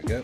go.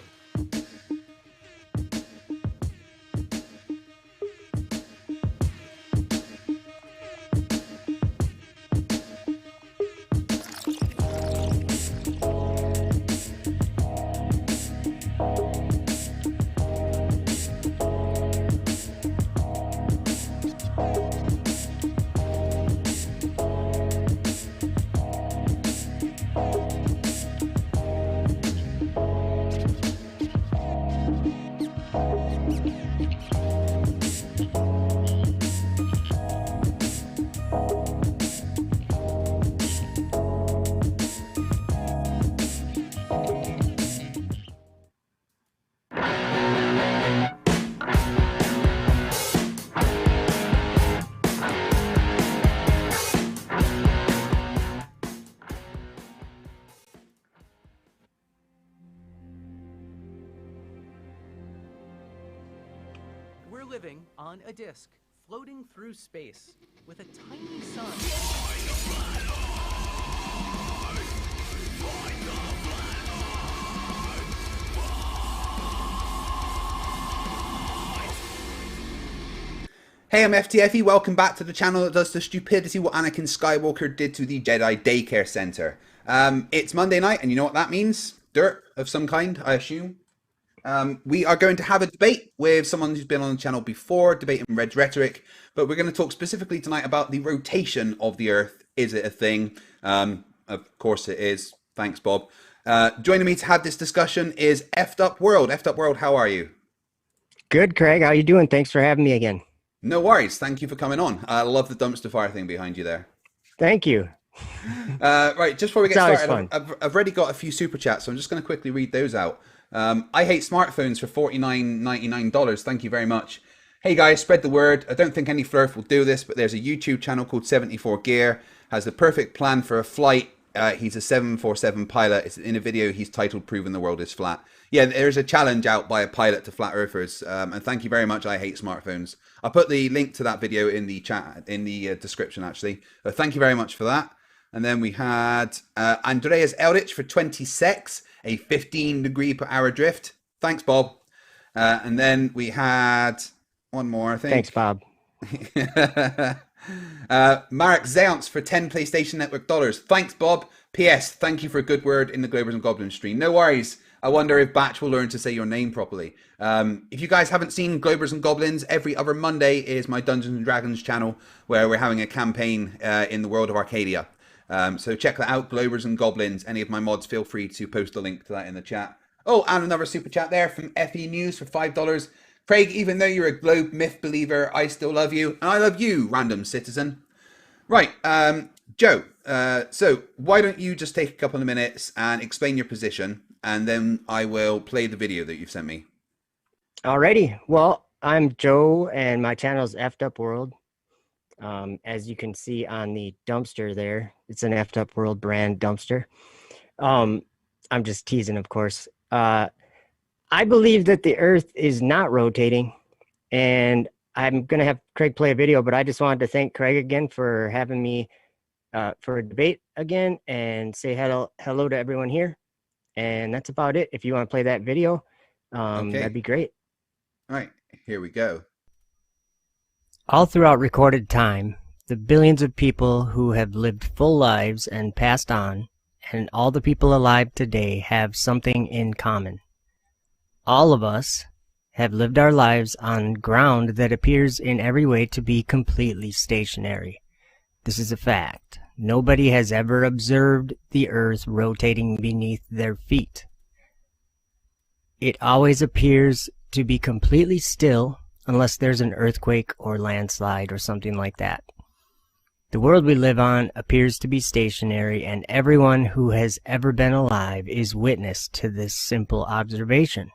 We're living on a disk, floating through space, with a tiny sun. Hey, I'm FTFE. Welcome back to the channel that does the stupidity what Anakin Skywalker did to the Jedi Daycare Center. It's Monday night, and you know what that means? Dirt of some kind, I assume. We are going to have a debate with someone who's been on the channel before, debating Red's rhetoric, but we're going to talk specifically tonight about the rotation of the Earth. Is it a thing? Of course it is. Thanks, Bob. Joining me to have this discussion is F'd Up World. F'd Up World, how are you? Good, Craig. How you doing? Thanks for having me again. No worries. Thank you for coming on. I love the dumpster fire thing behind you there. Thank you. Right, just before we get started, fun. I've already got a few super chats, so I'm just going to quickly read those out. I hate smartphones for $49.99. Thank you very much. Hey guys, spread the word. I don't think any Flerf will do this, but there's a YouTube channel called 74 Gear. Has the perfect plan for a flight. He's a 747 pilot. It's in a video he's titled "Proving the World is Flat." Yeah, there's a challenge out by a pilot to flat earthers. And thank you very much. I hate smartphones. I'll put the link to that video in the chat, in the description actually. Thank you very much for that. And then we had Andreas Eldritch for 20 secs, a 15 degree per hour drift. Thanks, Bob. And then we had one more, I think. Thanks, Bob. Marek Zeonce for 10 PlayStation Network dollars. Thanks, Bob. P.S. Thank you for a good word in the Globers and Goblins stream. No worries. I wonder if Batch will learn to say your name properly. If you guys haven't seen Globers and Goblins, every other Monday is my Dungeons and Dragons channel where we're having a campaign in the world of Arcadia. So check that out, Globers and Goblins. Any of my mods, feel free to post a link to that in the chat. Oh, and another super chat there from FE News for $5. Craig, even though you're a globe myth believer, I still love you. And I love you, random citizen. Right, Joe, so why don't you just take a couple of minutes and explain your position, and then I will play the video that you've sent me. Alrighty. Well, I'm Joe, and my channel is F'd Up World. As you can see on the dumpster there, it's an F'd Up World brand dumpster. I'm just teasing, of course. I believe that the Earth is not rotating, and I'm going to have Craig play a video, but I just wanted to thank Craig again for having me for a debate again, and say hello to everyone here. And that's about it. If you want to play that video, Okay. that'd be great. All right, here we go. All throughout recorded time, the billions of people who have lived full lives and passed on, and all the people alive today have something in common. All of us have lived our lives on ground that appears in every way to be completely stationary. This is a fact. Nobody has ever observed the Earth rotating beneath their feet. It always appears to be completely still unless there's an earthquake or landslide or something like that. The world we live on appears to be stationary, and everyone who has ever been alive is witness to this simple observation.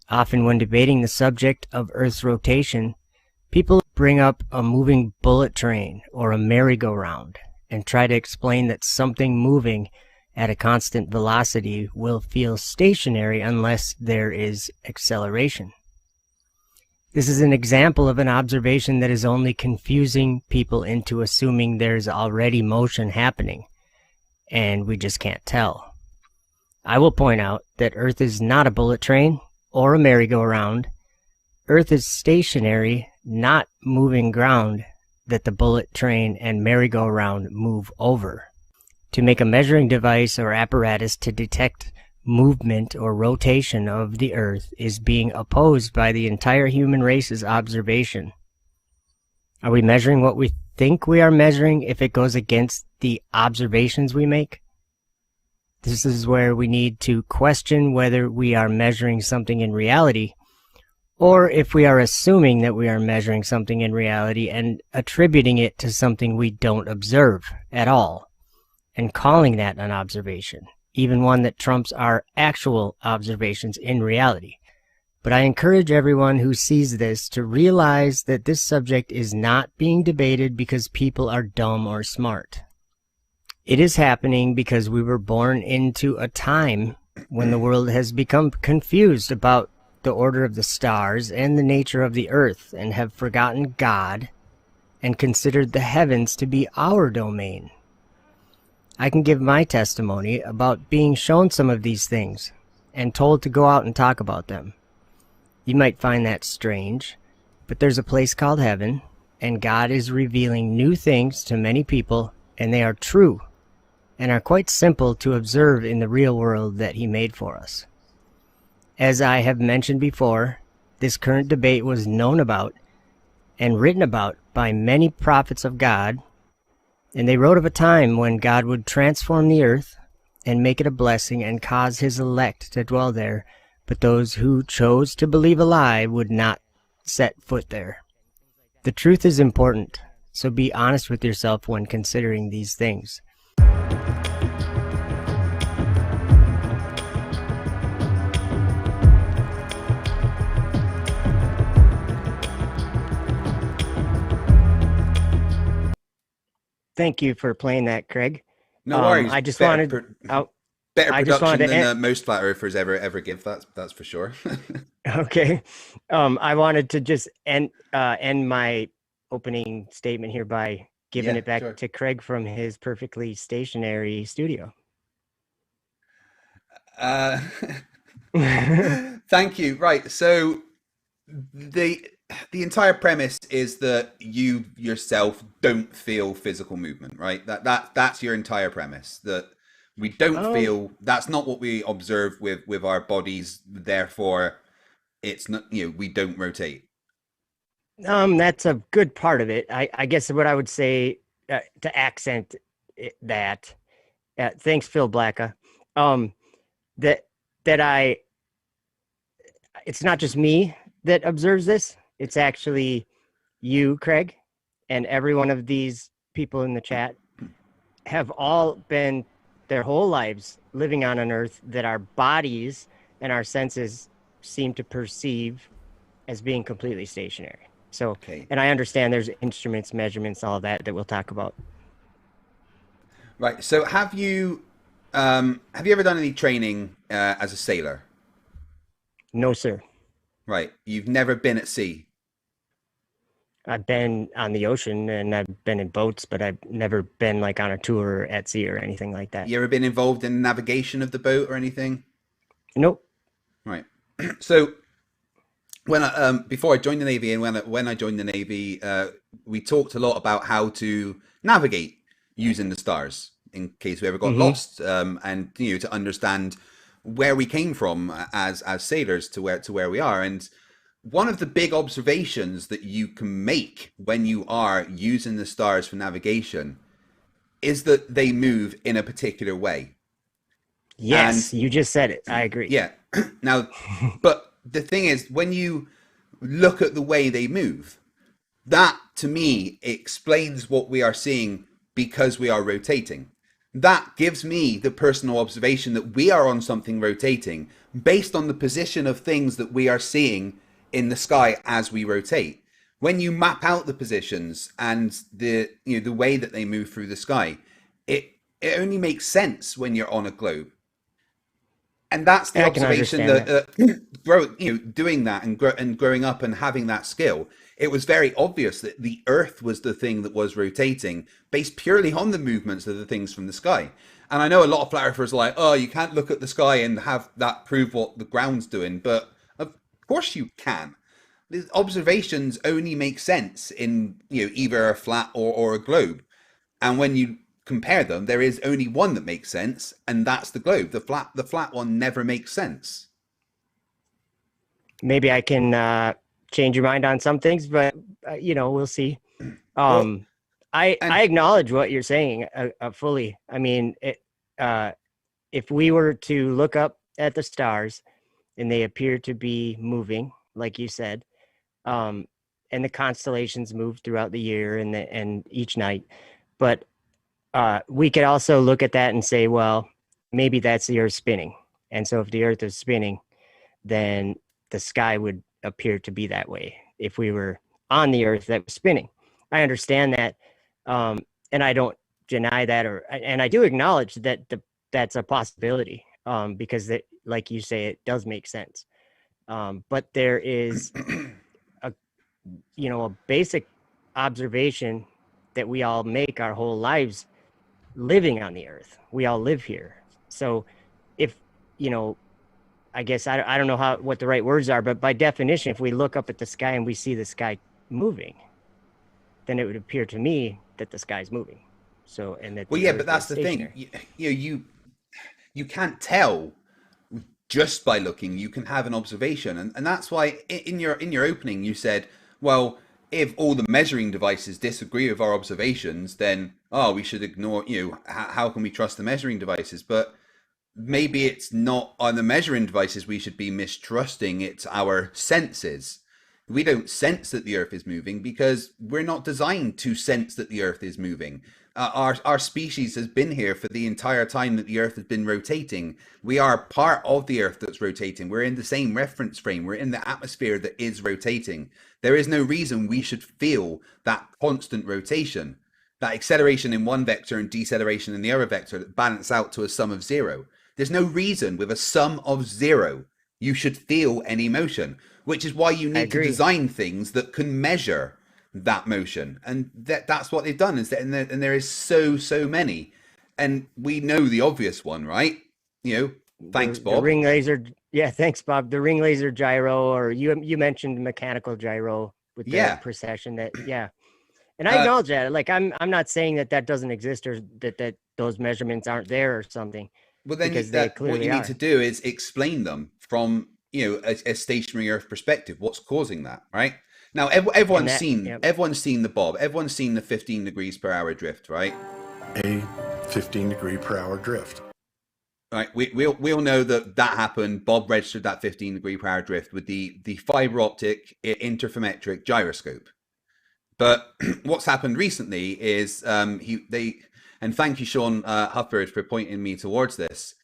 Often when debating the subject of Earth's rotation, people bring up a moving bullet train or a merry-go-round and try to explain that something moving at a constant velocity will feel stationary unless there is acceleration. This is an example of an observation that is only confusing people into assuming there's already motion happening, and we just can't tell. I will point out that Earth is not a bullet train or a merry-go-round. Earth is stationary, not moving ground that the bullet train and merry-go-round move over. To make a measuring device or apparatus to detect movement or rotation of the Earth is being opposed by the entire human race's observation. Are we measuring what we think we are measuring if it goes against the observations we make? This is where we need to question whether we are measuring something in reality, or if we are assuming that we are measuring something in reality and attributing it to something we don't observe at all, and calling that an observation, even one that trumps our actual observations in reality. But I encourage everyone who sees this to realize that this subject is not being debated because people are dumb or smart. It is happening because we were born into a time when the world has become confused about the order of the stars and the nature of the earth, and have forgotten God and considered the heavens to be our domain. I can give my testimony about being shown some of these things and told to go out and talk about them. You might find that strange, but there's a place called heaven, and God is revealing new things to many people, and they are true and are quite simple to observe in the real world that He made for us. As I have mentioned before, this current debate was known about and written about by many prophets of God, and they wrote of a time when God would transform the earth and make it a blessing and cause His elect to dwell there, but those who chose to believe a lie would not set foot there. The truth is important, so be honest with yourself when considering these things. Thank you for playing that, Craig. No worries. I just better, wanted... better I just production wanted to than most flat earthers ever give. That's for sure. Okay. I wanted to just end my opening statement here by giving it back to Craig from his perfectly stationary studio. Thank you. Right. So the entire premise is that you yourself don't feel physical movement, right? That's your entire premise. That we don't feel. That's not what we observe with our bodies. Therefore, it's not. We don't rotate. That's a good part of it. I guess what I would say to accent that. Thanks, Phil Blacka. It's not just me that observes this. It's actually you, Craig, and every one of these people in the chat have all been their whole lives living on an earth that our bodies and our senses seem to perceive as being completely stationary. So, and I understand there's instruments, measurements, all of that we'll talk about. Right. So have you ever done any training as a sailor? No, sir. Right. You've never been at sea? I've been on the ocean and I've been in boats, but I've never been like on a tour at sea or anything like that. You ever been involved in navigation of the boat or anything? Nope. Right. So when before I joined the Navy and when I joined the Navy, we talked a lot about how to navigate using the stars in case we ever got lost, and to understand where we came from as sailors to where we are. And one of the big observations that you can make when you are using the stars for navigation is that they move in a particular way. Yes, you just said it. I agree. Yeah. Now, but the thing is, when you look at the way they move, that to me explains what we are seeing because we are rotating. That gives me the personal observation that we are on something rotating based on the position of things that we are seeing in the sky as we rotate. When you map out the positions and the way that they move through the sky, it only makes sense when you're on a globe. And that's the observation that doing that and growing up and having that skill, it was very obvious that the Earth was the thing that was rotating based purely on the movements of the things from the sky. And I know a lot of flat earthers are like, oh, you can't look at the sky and have that prove what the ground's doing. But of course you can. The observations only make sense in, either a flat or a globe. And when you compare them, there is only one that makes sense, and that's the globe. The flat one never makes sense. Maybe I can change your mind on some things, but we'll see. I acknowledge what you're saying fully. I mean, if we were to look up at the stars and they appear to be moving, like you said, and the constellations move throughout the year and each night, but we could also look at that and say, well, maybe that's the Earth spinning. And so if the Earth is spinning, then the sky would appear to be that way if we were on the Earth that was spinning. I understand that, and I don't deny that, and I do acknowledge that that's a possibility, because like you say, it does make sense. But there is a basic observation that we all make our whole lives living on the Earth. We all live here. So if, I guess I don't know what the right words are, but by definition, if we look up at the sky and we see the sky moving, then it would appear to me that the sky's moving. So, and that but that's the thing. You can't tell just by looking. You can have an observation, and that's why in your opening you said, well, if all the measuring devices disagree with our observations, then we should ignore. How can we trust the measuring devices? But maybe it's not on the measuring devices we should be mistrusting, it's our senses. We don't sense that the Earth is moving because we're not designed to sense that the Earth is moving. Our species has been here for the entire time that the Earth has been rotating. We are part of the Earth that's rotating. We're in the same reference frame. We're in the atmosphere that is rotating. There is no reason we should feel that constant rotation, that acceleration in one vector and deceleration in the other vector that balance out to a sum of zero. There's no reason with a sum of zero you should feel any motion, which is why you need to design things that can measure that motion. And that's what they've done, is that, and there is so many. And we know the obvious one, right? Thanks, Bob. The ring laser. Yeah, thanks, Bob. The ring laser gyro, or you mentioned mechanical gyro with the precession. And I acknowledge that. Like, I'm not saying that doesn't exist, or that those measurements aren't there or something. Well, then what you need to do is explain them from a stationary Earth perspective. What's causing that, right? Now, everyone's seen the Bob. Everyone's seen the 15 degrees per hour drift, right? A 15 degree per hour drift. Right. We all know that happened. Bob registered that 15 degree per hour drift with the fiber optic interferometric gyroscope. But what's happened recently is and thank you, Sean Hufford, for pointing me towards this.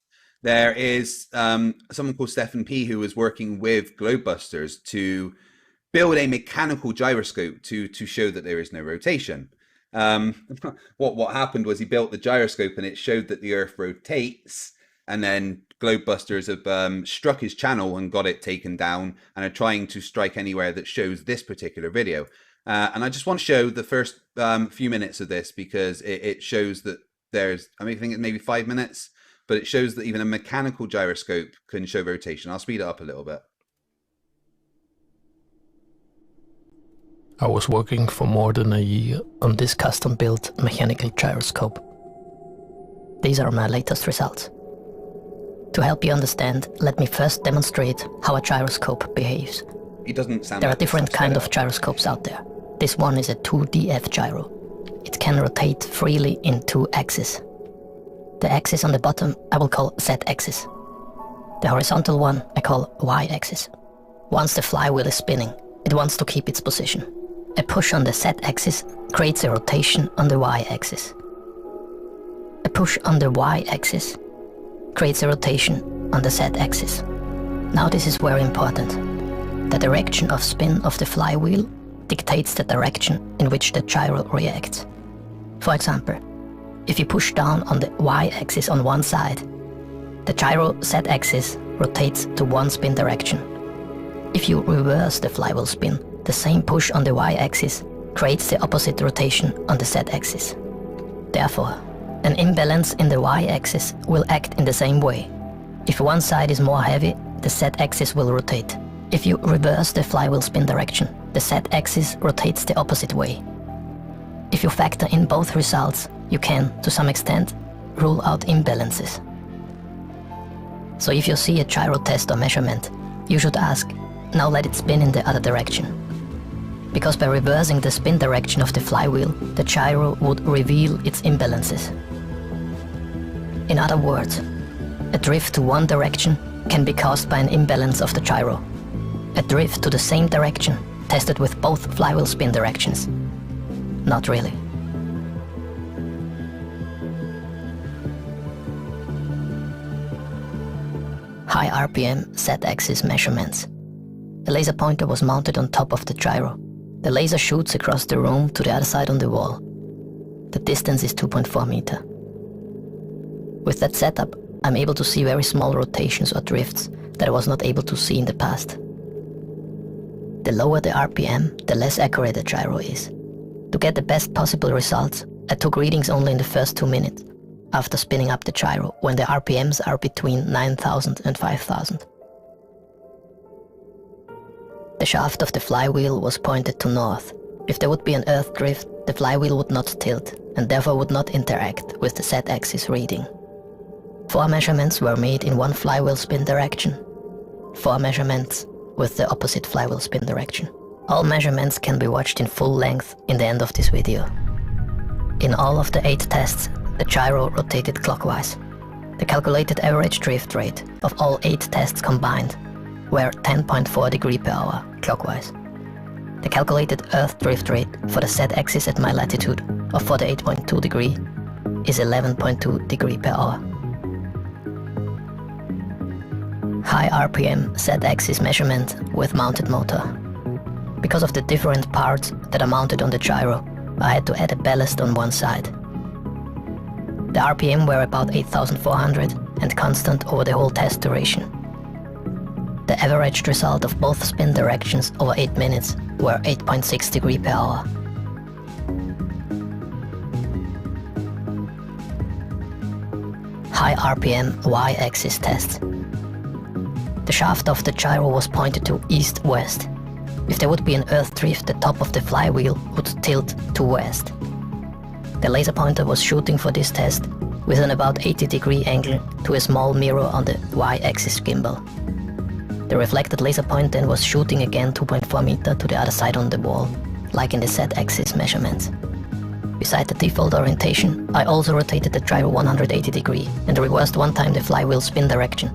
There is someone called Stephen P. who was working with Globebusters to build a mechanical gyroscope to show that there is no rotation. What happened was he built the gyroscope and it showed that the Earth rotates, and then Globebusters have struck his channel and got it taken down and are trying to strike anywhere that shows this particular video. And I just want to show the first few minutes of this because it shows that there's, I think it's maybe 5 minutes, but it shows that even a mechanical gyroscope can show rotation. I'll speed it up a little bit. I was working for more than a year on this custom-built mechanical gyroscope. These are my latest results. To help you understand, let me first demonstrate how a gyroscope behaves. It doesn't sound. There are different kinds of gyroscopes out there. This one is a 2DF gyro. It can rotate freely in 2 axes. The axis on the bottom I will call Z-axis. The horizontal one I call Y-axis. Once the flywheel is spinning, it wants to keep its position. A push on the Z-axis creates a rotation on the Y-axis. A push on the Y-axis creates a rotation on the Z-axis. Now this is very important. The direction of spin of the flywheel dictates the direction in which the gyro reacts. For example, if you push down on the Y-axis on one side, the gyro Z-axis rotates to one spin direction. If you reverse the flywheel spin, the same push on the Y-axis creates the opposite rotation on the Z-axis. Therefore, An imbalance in the y-axis will act in the same way. If one side is more heavy, the z-axis will rotate. If you reverse the flywheel spin direction, the z-axis rotates the opposite way. If you factor in both results, you can, to some extent, rule out imbalances. So if you see a gyro test or measurement, you should ask, now let it spin in the other direction. Because by reversing the spin direction of the flywheel, the gyro would reveal its imbalances. In other words, a drift to one direction can be caused by an imbalance of the gyro. A drift to the same direction, tested with both flywheel spin directions. Not really. High RPM Z-axis measurements. A laser pointer was mounted on top of the gyro. The laser shoots across the room to the other side on the wall. The distance is 2.4 meters. With that setup, I'm able to see very small rotations or drifts that I was not able to see in the past. The lower the RPM, the less accurate the gyro is. To get the best possible results, I took readings only in the first 2 minutes, after spinning up the gyro when the RPMs are between 9,000 and 5,000. The shaft of the flywheel was pointed to north. If there would be an earth drift, the flywheel would not tilt and therefore would not interact with the Z-axis reading. 4 measurements were made in one flywheel spin direction. 4 measurements with the opposite flywheel spin direction. All measurements can be watched in full length in the end of this video. In all of the 8 tests, the gyro rotated clockwise. The calculated average drift rate of all 8 tests combined were 10.4 degree per hour clockwise. The calculated earth drift rate for the Z-axis at my latitude of 48.2 degree is 11.2 degree per hour. High RPM Z-axis measurement with mounted motor. Because of the different parts that are mounted on the gyro, I had to add a ballast on one side. The RPM were about 8,400 and constant over the whole test duration. The averaged result of both spin directions over 8 minutes were 8.6 degree per hour. High RPM Y-axis test. The shaft of the gyro was pointed to east-west. If there would be an earth drift, the top of the flywheel would tilt to west. The laser pointer was shooting for this test with an about 80 degree angle to a small mirror on the Y-axis gimbal. The reflected laser point then was shooting again 2.4 meters to the other side on the wall, like in the Z-axis measurements. Beside the default orientation, I also rotated the gyro 180 degree and reversed one time the flywheel spin direction.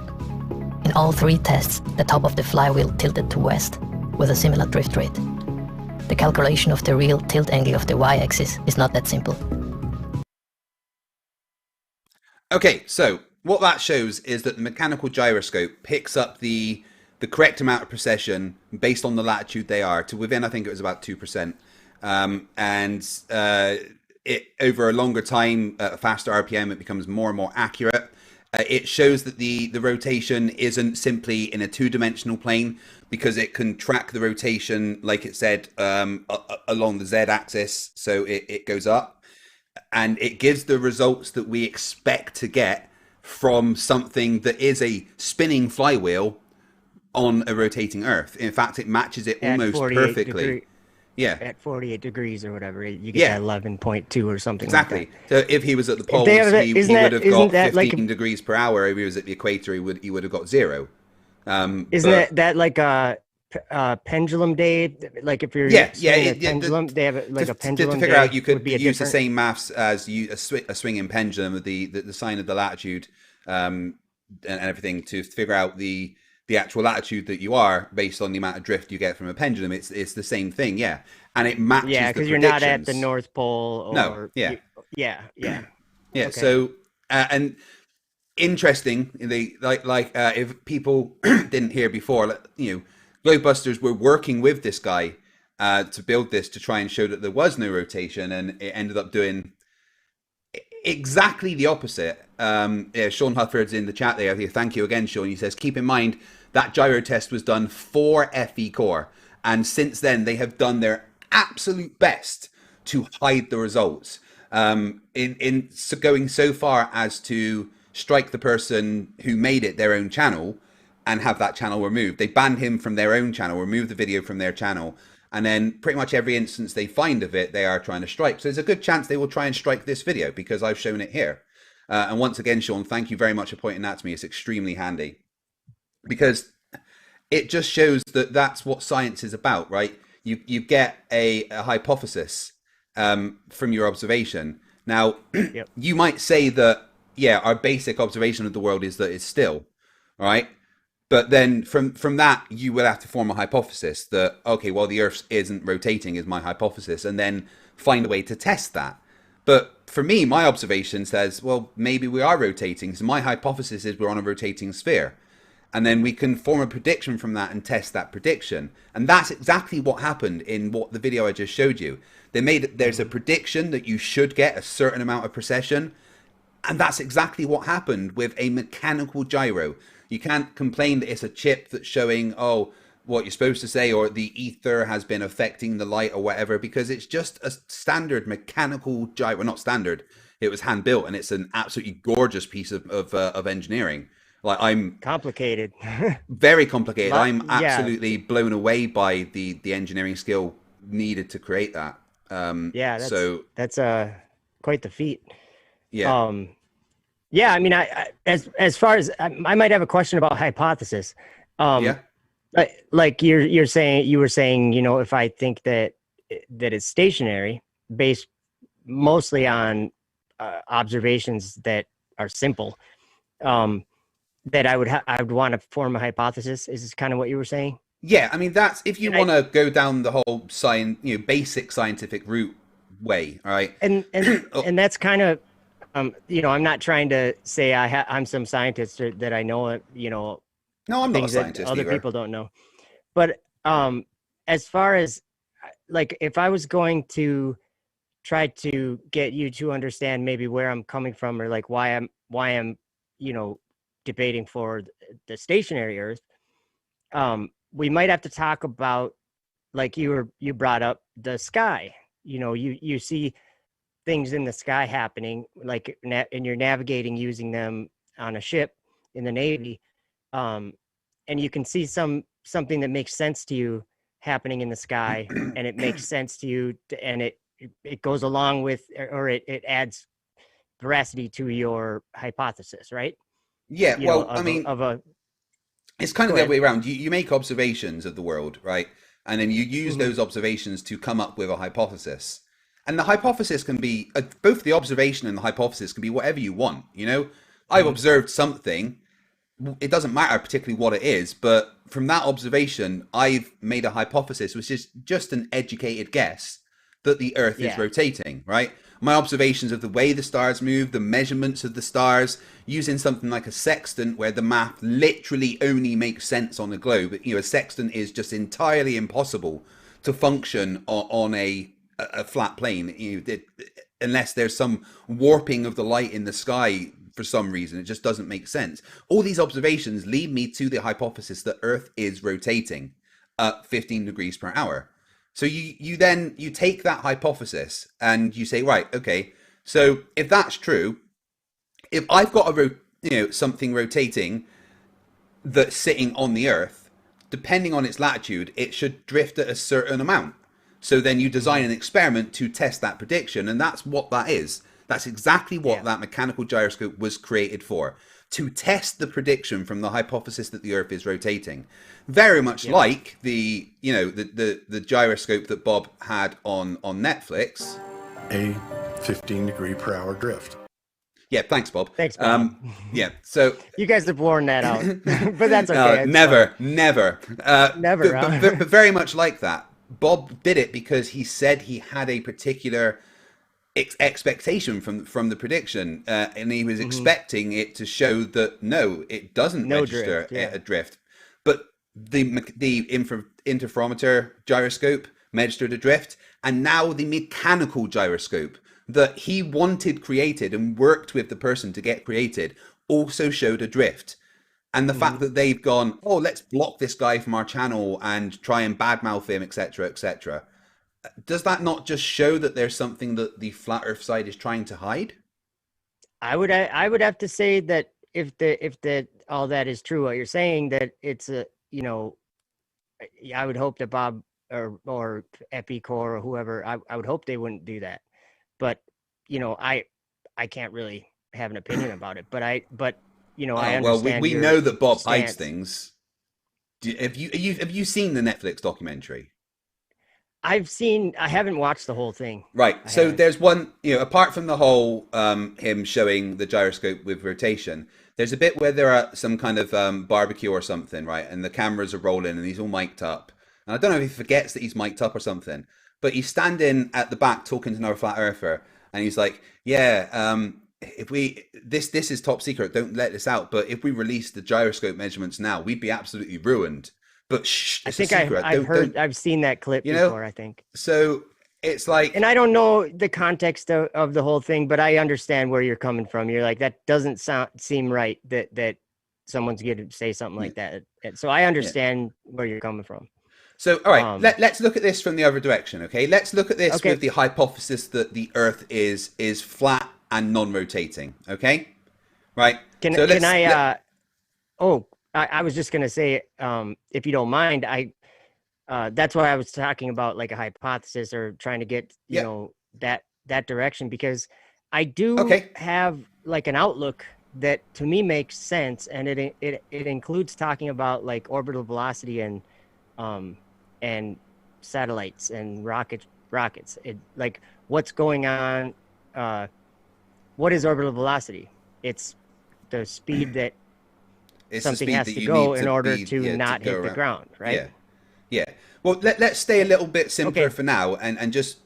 In all 3 tests, the top of the flywheel tilted to west, with a similar drift rate. The calculation of the real tilt angle of the y-axis is not that simple. Okay, so what that shows is that the mechanical gyroscope picks up the correct amount of precession based on the latitude they are to within, I think it was about 2%. It over a longer time, faster RPM, it becomes more and more accurate. It shows that the rotation isn't simply in a 2-dimensional plane because it can track the rotation, like it said, along the Z-axis, so it goes up. And it gives the results that we expect to get from something that is a spinning flywheel on a rotating Earth. In fact, it matches it almost perfectly. Yeah. At 48 degrees or whatever, you get that 11.2 or something. Exactly. Like that. So if he was at the poles, he would have got 15 degrees per hour. If he was at the equator, he would have got 0. Isn't that like a pendulum day? Like if you're a pendulum, they have like a pendulum. To figure out, you could use the same maths as a swinging pendulum with the sign of the latitude and everything to figure out the actual latitude that you are based on the amount of drift you get from a pendulum. It's the same thing, and it matches. Yeah, because you're not at the North Pole. Or, no, yeah. Okay. So and interesting, if people didn't hear before, Globebusters were working with this guy to build this to try and show that there was no rotation, and it ended up doing exactly the opposite. Sean Hufford's in the chat there. Thank you again, Sean. He says, keep in mind that gyro test was done for FE Core, and since then they have done their absolute best to hide the results. going so far as to strike the person who made it their own channel and have that channel removed. They banned him from their own channel, removed the video from their channel, and then pretty much every instance they find of it, they are trying to strike. So there's a good chance they will try and strike this video because I've shown it here. And once again, Sean, thank you very much for pointing that to me. It's extremely handy because it just shows that that's what science is about, right? You get a hypothesis from your observation. Now, Yep. you might say that, yeah, our basic observation of the world is that it's still, right? But then from that, you will have to form a hypothesis that, okay, well, the Earth isn't rotating is my hypothesis, and then find a way to test that. But for me, my observation says, well, maybe we are rotating. So my hypothesis is we're on a rotating sphere. And then we can form a prediction from that and test that prediction. And that's exactly what happened in what the video I just showed you. There's a prediction that you should get a certain amount of precession. And that's exactly what happened with a mechanical gyro. You can't complain that it's a chip that's showing, oh, what you're supposed to say, or the ether has been affecting the light or whatever, because it's just a standard mechanical gyro. Well, not standard. It was hand built, and it's an absolutely gorgeous piece of engineering. Like, I'm Complicated. very complicated. I'm Yeah. absolutely blown away by the engineering skill needed to create that. Yeah, that's quite the feat. Yeah. Yeah, I mean, as far as I might have a question about hypothesis. Yeah. Like you were saying, you know, if I think that it's stationary, based mostly on observations that are simple, that I would want to form a hypothesis. Is this kind of what you were saying? Yeah, I mean, that's if you want to go down the whole basic scientific route way, all right? And that's kind of, you know, I'm not trying to say I'm some scientist or that I know, you know, No, I'm not a things that scientist other either. people don't know. But as far as, like, if I was going to try to get you to understand maybe where I'm coming from, or like why I'm you know, debating for the stationary Earth, we might have to talk about, like you brought up the sky. You know, you see things in the sky happening, like and you're navigating using them on a ship in the Navy, and you can see something that makes sense to you happening in the sky, and it makes sense to you, and it goes along with, or it adds veracity to your hypothesis, right? Yeah, You well, know, I mean, of it's kind of Go the ahead. other way around. You make observations of the world, right? And then you use those observations to come up with a hypothesis. And the hypothesis can be, both the observation and the hypothesis can be whatever you want, you know? I've observed something. It doesn't matter particularly what it is, but from that observation, I've made a hypothesis, which is just an educated guess that the Earth is Yeah. rotating, right? My observations of the way the stars move, the measurements of the stars, using something like a sextant where the math literally only makes sense on a globe. You know, a sextant is just entirely impossible to function on a flat plane, unless there's some warping of the light in the sky for some reason. It just doesn't make sense. All these observations lead me to the hypothesis that Earth is rotating at 15 degrees per hour. So you take that hypothesis and you say, right, okay, so if that's true, if I've got something rotating that's sitting on the Earth, depending on its latitude, it should drift at a certain amount. So then you design an experiment to test that prediction, and that's what that is. That's exactly what that mechanical gyroscope was created for, to test the prediction from the hypothesis that the Earth is rotating. Very much like the gyroscope that Bob had on Netflix. A 15 degree per hour drift. Yeah, thanks, Bob. Thanks, Bob. Yeah, so You guys have worn that out, but that's okay. It's never. Never, But very much like that. Bob did it because he said he had a particular expectation from the prediction, and he was expecting it to show that no, it doesn't register a drift. But the interferometer gyroscope registered a drift, and now the mechanical gyroscope that he wanted created and worked with the person to get created also showed a drift. And the fact that they've gone, oh, let's block this guy from our channel and try and badmouth him, etc., etc. does that not just show that there's something that the flat Earth side is trying to hide? I would have to say that if all that is true, what you're saying, that it's a, I would hope that Bob or Epicor or whoever, I would hope they wouldn't do that. But I can't really have an opinion about it. But I understand. Well, we know that Bob hides stance. things. Have you seen the Netflix documentary? I haven't watched the whole thing. Right. I So haven't. there's one, apart from the whole him showing the gyroscope with rotation, there's a bit where they're at some kind of barbecue or something, right? And the cameras are rolling and he's all mic'd up. And I don't know if he forgets that he's mic'd up or something, but he's standing at the back talking to another flat earther, and he's like, "Yeah, if this is top secret, don't let this out. But if we release the gyroscope measurements now, we'd be absolutely ruined. But shh, I it's a think secret. I've seen that clip You know? before, I think. So it's like, And I don't know the context of the whole thing, but I understand where you're coming from. You're like, that doesn't seem right that someone's going to say something like that. And so I understand where you're coming from. So, all right, let's look at this from the other direction, okay? Let's look at this Okay. with the hypothesis that the Earth is flat and non-rotating, okay? Right? Can I was just going to say, if you don't mind, that's why I was talking about like a hypothesis or trying to get, that direction, because I do have like an outlook that to me makes sense. And it includes talking about like orbital velocity and satellites and rockets. Like what's going on. What is orbital velocity? It's the speed that something has to go in order to not hit the ground, right? Yeah. Well, let's stay a little bit simpler for now, and just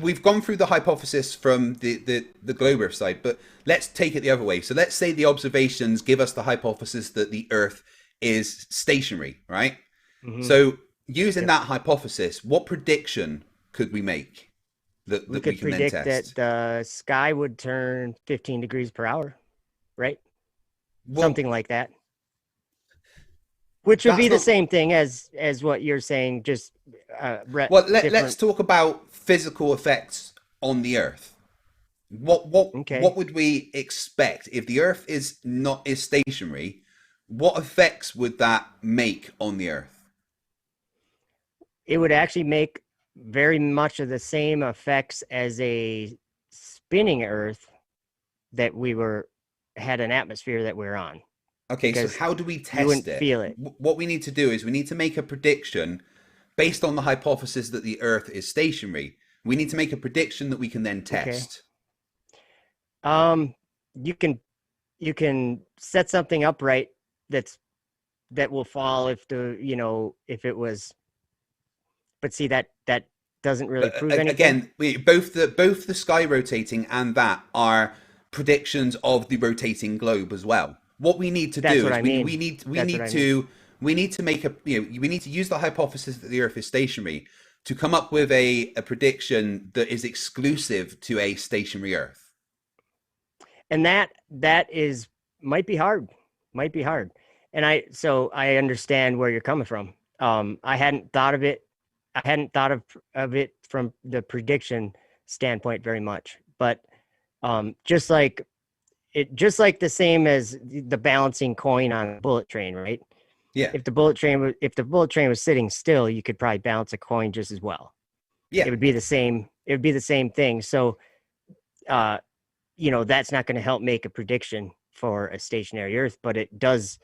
we've gone through the hypothesis from the globe Earth side, but let's take it the other way. So let's say the observations give us the hypothesis that the Earth is stationary, right? Mm-hmm. So using that hypothesis, what prediction could we make that we could can then predict test? that the sky would turn 15 degrees per hour, right? Well, Something like that. Which would that's be the not- same thing as what you're saying, just Well, let's talk about physical effects on the Earth. What would we expect if the Earth is stationary? What effects would that make on the Earth? It would actually make very much of the same effects as a spinning Earth that had an atmosphere that we're on. Okay, so Because how do we you test wouldn't it? feel it. What we need to do is we need to make a prediction based on the hypothesis that the Earth is stationary. We need to make a prediction that we can then test. You can set something up right that will fall if it was, but see that doesn't really prove anything. Again, both the sky rotating and that are predictions of the rotating globe as well. What we need to do is we need to make we need to use the hypothesis that the Earth is stationary to come up with a prediction that is exclusive to a stationary Earth. And that might be hard. And I understand where you're coming from. I hadn't thought of it. I hadn't thought of it from the prediction standpoint very much, but just like the same as the balancing coin on a bullet train, right? Yeah. If the bullet train was sitting still, you could probably balance a coin just as well. Yeah. It would be the same. It would be the same thing. So, that's not going to help make a prediction for a stationary Earth, but it does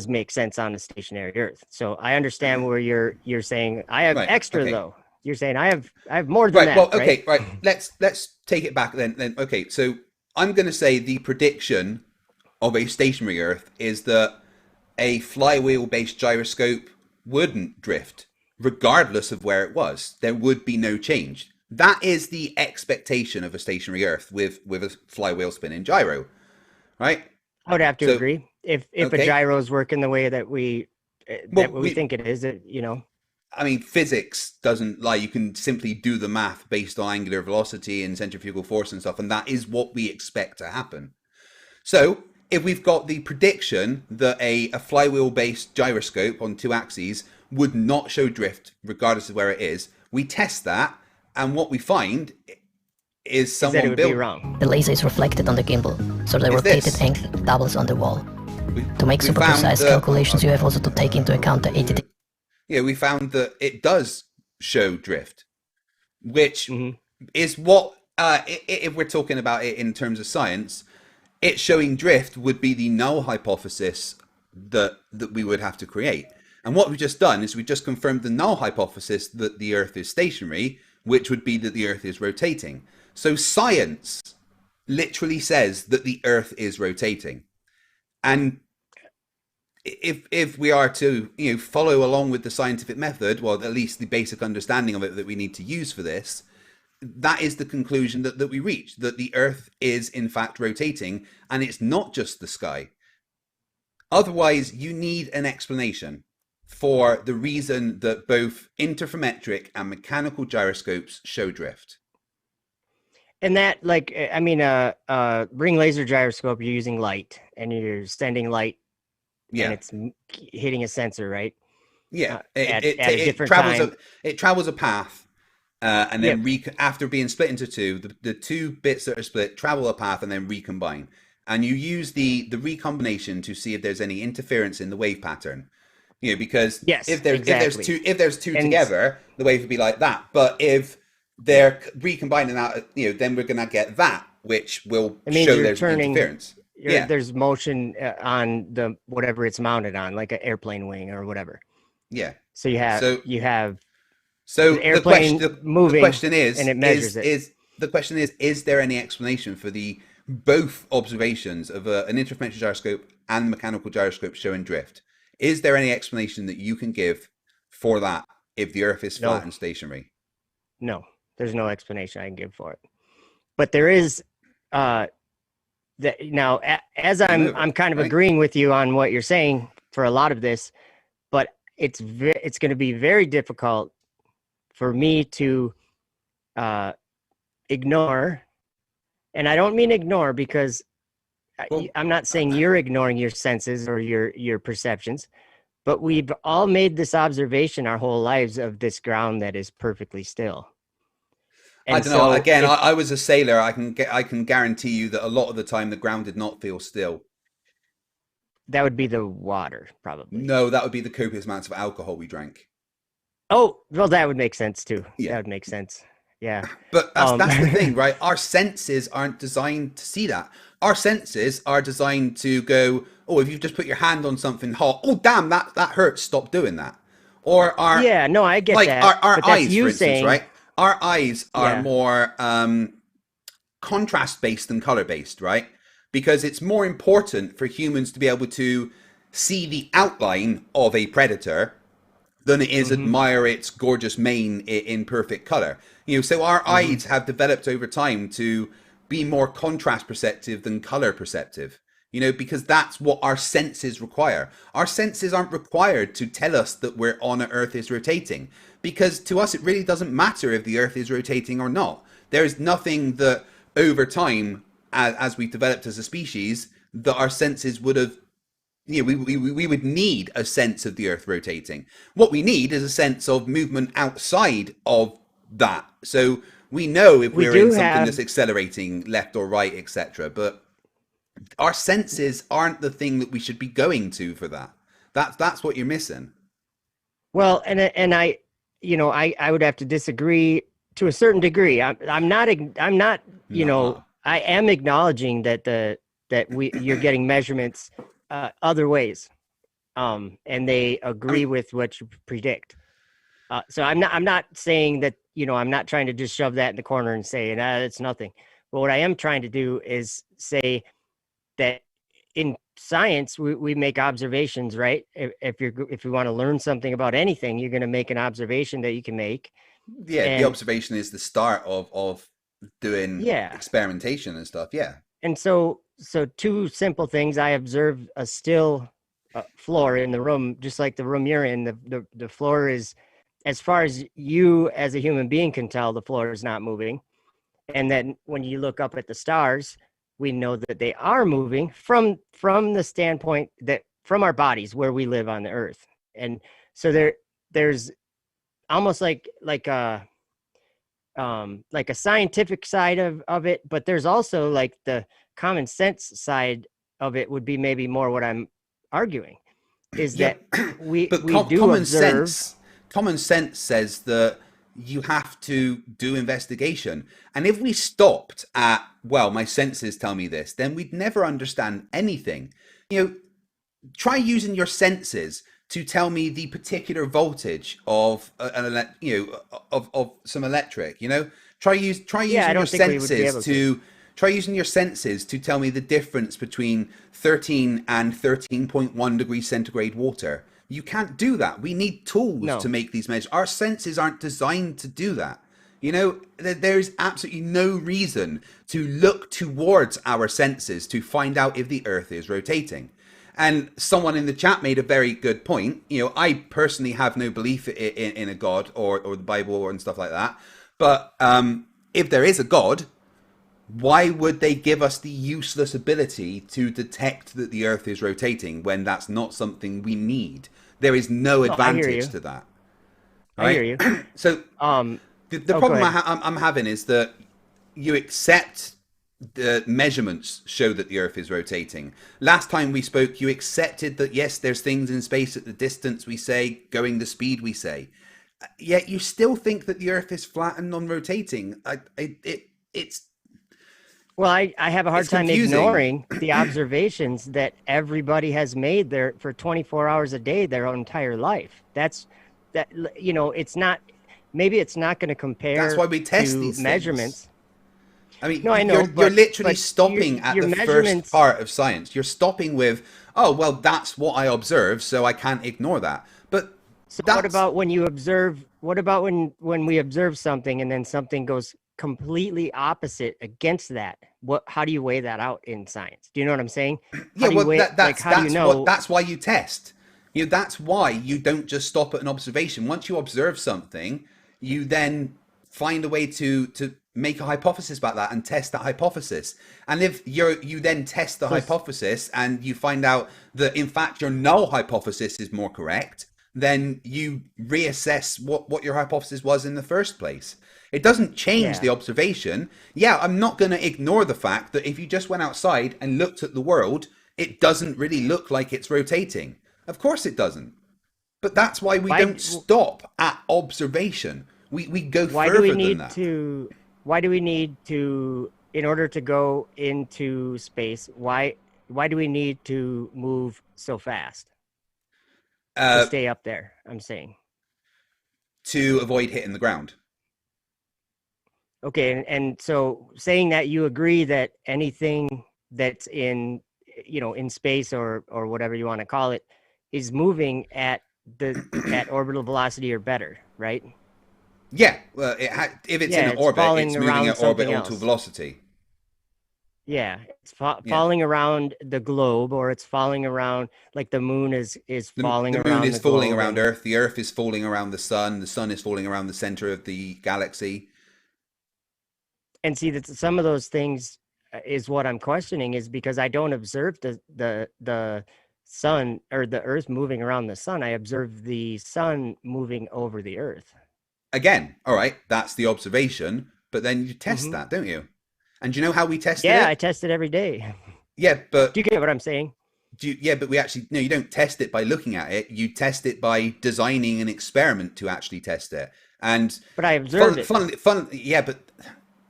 make sense on a stationary Earth. So I understand where you're saying I have extra though. You're saying I have more than that. Well, okay, right. Let's take it back then. Okay, so I'm going to say the prediction of a stationary Earth is that a flywheel-based gyroscope wouldn't drift, regardless of where it was. There would be no change. That is the expectation of a stationary Earth with a flywheel spinning gyro, right? I would have to agree. If a gyro is working the way that we think it is, I mean, physics doesn't lie. You can simply do the math based on angular velocity and centrifugal force and stuff, and that is what we expect to happen. So if we've got the prediction that a flywheel-based gyroscope on two axes would not show drift regardless of where it is, We test that, and what we find is Is that it someone would built. be wrong. The laser is reflected on the gimbal, so the Is rotated this? angle doubles on the wall. To make we super found precise that- calculations, you have also to take into account the 80 Yeah, we found that it does show drift, which Mhm. is what, if we're talking about it in terms of science, it showing drift would be the null hypothesis that we would have to create. And what we've just done is we just confirmed the null hypothesis that the Earth is stationary, which would be that the Earth is rotating. So science literally says that the Earth is rotating. And if we are to follow along with the scientific method, well, at least the basic understanding of it that we need to use for this, that is the conclusion that we reach, that the Earth is in fact rotating, and it's not just the sky. Otherwise, you need an explanation for the reason that both interferometric and mechanical gyroscopes show drift. And that, like, I mean, ring laser gyroscope, you're using light, and you're sending light, Yeah, and it's hitting a sensor, right? yeah. At It a different travels time. it travels a path, and then after being split into two, the two bits that are split travel a path and then recombine. And you use the recombination to see if there's any interference in the wave pattern. Because Yes, if there's exactly. if there's two And together, the wave would be like that. But if they're recombining out, then we're gonna get that, which will It means show you're there's turning- interference. Yeah, There's motion on the whatever it's mounted on, like an airplane wing or whatever. yeah. So you have So the airplane moving, the question is, and it measures it. Is there any explanation for the both observations of an interferometric gyroscope and mechanical gyroscope showing drift? Is there any explanation that you can give for that if the Earth is flat No. and stationary? No, there's no explanation I can give for it. But there is that now, as I'm kind of right? agreeing with you on what you're saying for a lot of this, but it's going to be very difficult for me to ignore, and I don't mean ignore because Well- I'm not saying you're ignoring your senses or your perceptions, but we've all made this observation our whole lives of this ground that is perfectly still. I don't know. Again, I was a sailor. I can guarantee you that a lot of the time the ground did not feel still. that would be the water, probably. No, that would be the copious amounts of alcohol we drank. Oh, well, that would make sense too. Yeah. That would make sense. Yeah. But that's the thing, right? Our senses aren't designed to see that. Our senses are designed to go, oh, if you've just put your hand on something hot, oh, damn, that hurts, stop doing that. Or our Yeah, no, I get like that. our but that's eyes, you for instance, saying, right? Our eyes are Yeah. more contrast based than color based, right? Because it's more important for humans to be able to see the outline of a predator than it is admire its gorgeous mane in perfect color. So our eyes have developed over time to be more contrast perceptive than color perceptive. Because that's what our senses require. Our senses aren't required to tell us that we're on an Earth is rotating, because to us it really doesn't matter if the Earth is rotating or not. There is nothing that over time, as we developed as a species, that our senses would have. We would need a sense of the Earth rotating. What we need is a sense of movement outside of that. So we know if we're in something that's accelerating left or right, etc. But our senses aren't the thing that we should be going to for that. That's what you're missing. Well, and I would have to disagree to a certain degree. I'm not, I am acknowledging that you're getting measurements other ways, and they agree with what you predict. So I'm not saying that, I'm not trying to just shove that in the corner and say, it's nothing. But what I am trying to do is say that in science, we make observations, right? If you want to learn something about anything, you're going to make an observation that you can make. Yeah, And the observation is the start of doing experimentation and stuff. Yeah. And so two simple things. I observed a still floor in the room, just like the room you're in. The floor is, as far as you as a human being can tell, the floor is not moving. And then when you look up at the stars, we know that they are moving from the standpoint that from our bodies where we live on the Earth. And so there's almost like like a scientific side of it, but there's also like the common sense side of it would be maybe more what I'm arguing is Yeah, that we but do common observe. sense says that you have to do investigation. And if we stopped at, well, my senses tell me this, then we'd never understand anything. You know, try using your senses to tell me the particular voltage of of some electric. Try Yeah, I using your don't think we would be senses able to. to try using your senses to tell me the difference between 13 and 13.1 degrees centigrade water. You can't do that. We need tools to No. make these measures. Our senses aren't designed to do that. There's absolutely no reason to look towards our senses to find out if the Earth is rotating. And someone in the chat made a very good point. I personally have no belief in a God or the Bible or and stuff like that. But if there is a God, why would they give us the useless ability to detect that the Earth is rotating when that's not something we need? There is no No, I hear advantage you. to that, I hear right? you. So Um, the oh, go problem ahead. I'm having is that you accept the measurements show that the Earth is rotating. Last time we spoke, you accepted that, yes, there's things in space at the distance we say, going the speed we say. Yet you still think that the Earth is flat and non-rotating. It's Well, I have a hard it's time confusing. ignoring the observations that everybody has made there for 24 hours a day their entire life. It's not, maybe it's not going to That's compare why we test to these things. measurements. I mean, No, I know, you're literally but stopping at your the first measurements. part of science. You're stopping with, oh, well, that's what I observe, so I can't ignore that. But So what that's about when you observe, what about when we observe something and then something goes completely opposite against that? How do you weigh that out in science? Do you know what I'm saying? How Yeah, do you well, weigh, like, how do you know? that's why you test. That's why you don't just stop at an observation. Once you observe something, you then find a way to make a hypothesis about that and test that hypothesis. And if you then test the So hypothesis and you find out that in fact your null hypothesis is more correct, then you reassess what your hypothesis was in the first place. It doesn't change yeah. the observation. Yeah, I'm not going to ignore the fact that if you just went outside and looked at the world, it doesn't really look like it's rotating. Of course it doesn't. But that's why we Why don't stop at observation. We go why do we further than need that. to why do we need to in order to go into space, why do we need to move so fast to Uh, stay up there? I'm saying. to avoid hitting the ground. Okay, and so saying that you agree that anything that's in space or whatever you want to call it is moving at orbital velocity or better, right? Yeah, well, if it's in Yeah, an it's orbit, falling it's moving around at something orbital to else. velocity. Yeah, it's Yeah. falling around the globe, or it's falling around like the moon is falling The moon around is the falling globe, around and Earth. The Earth is falling around the sun is falling around the center of the galaxy. see that some of those things is what I'm questioning is because I don't observe the sun or the Earth moving around the sun. I observe the sun moving over the Earth. Again, all right, that's the observation, but then you test Hmm. that, don't you? And do you know how we tested Yeah, I it? test it every day. Yeah, Do but you get what I'm saying? but we actually no, you don't test it by looking at it. You test it by designing an experiment to actually test it. And But I observe it. yeah, but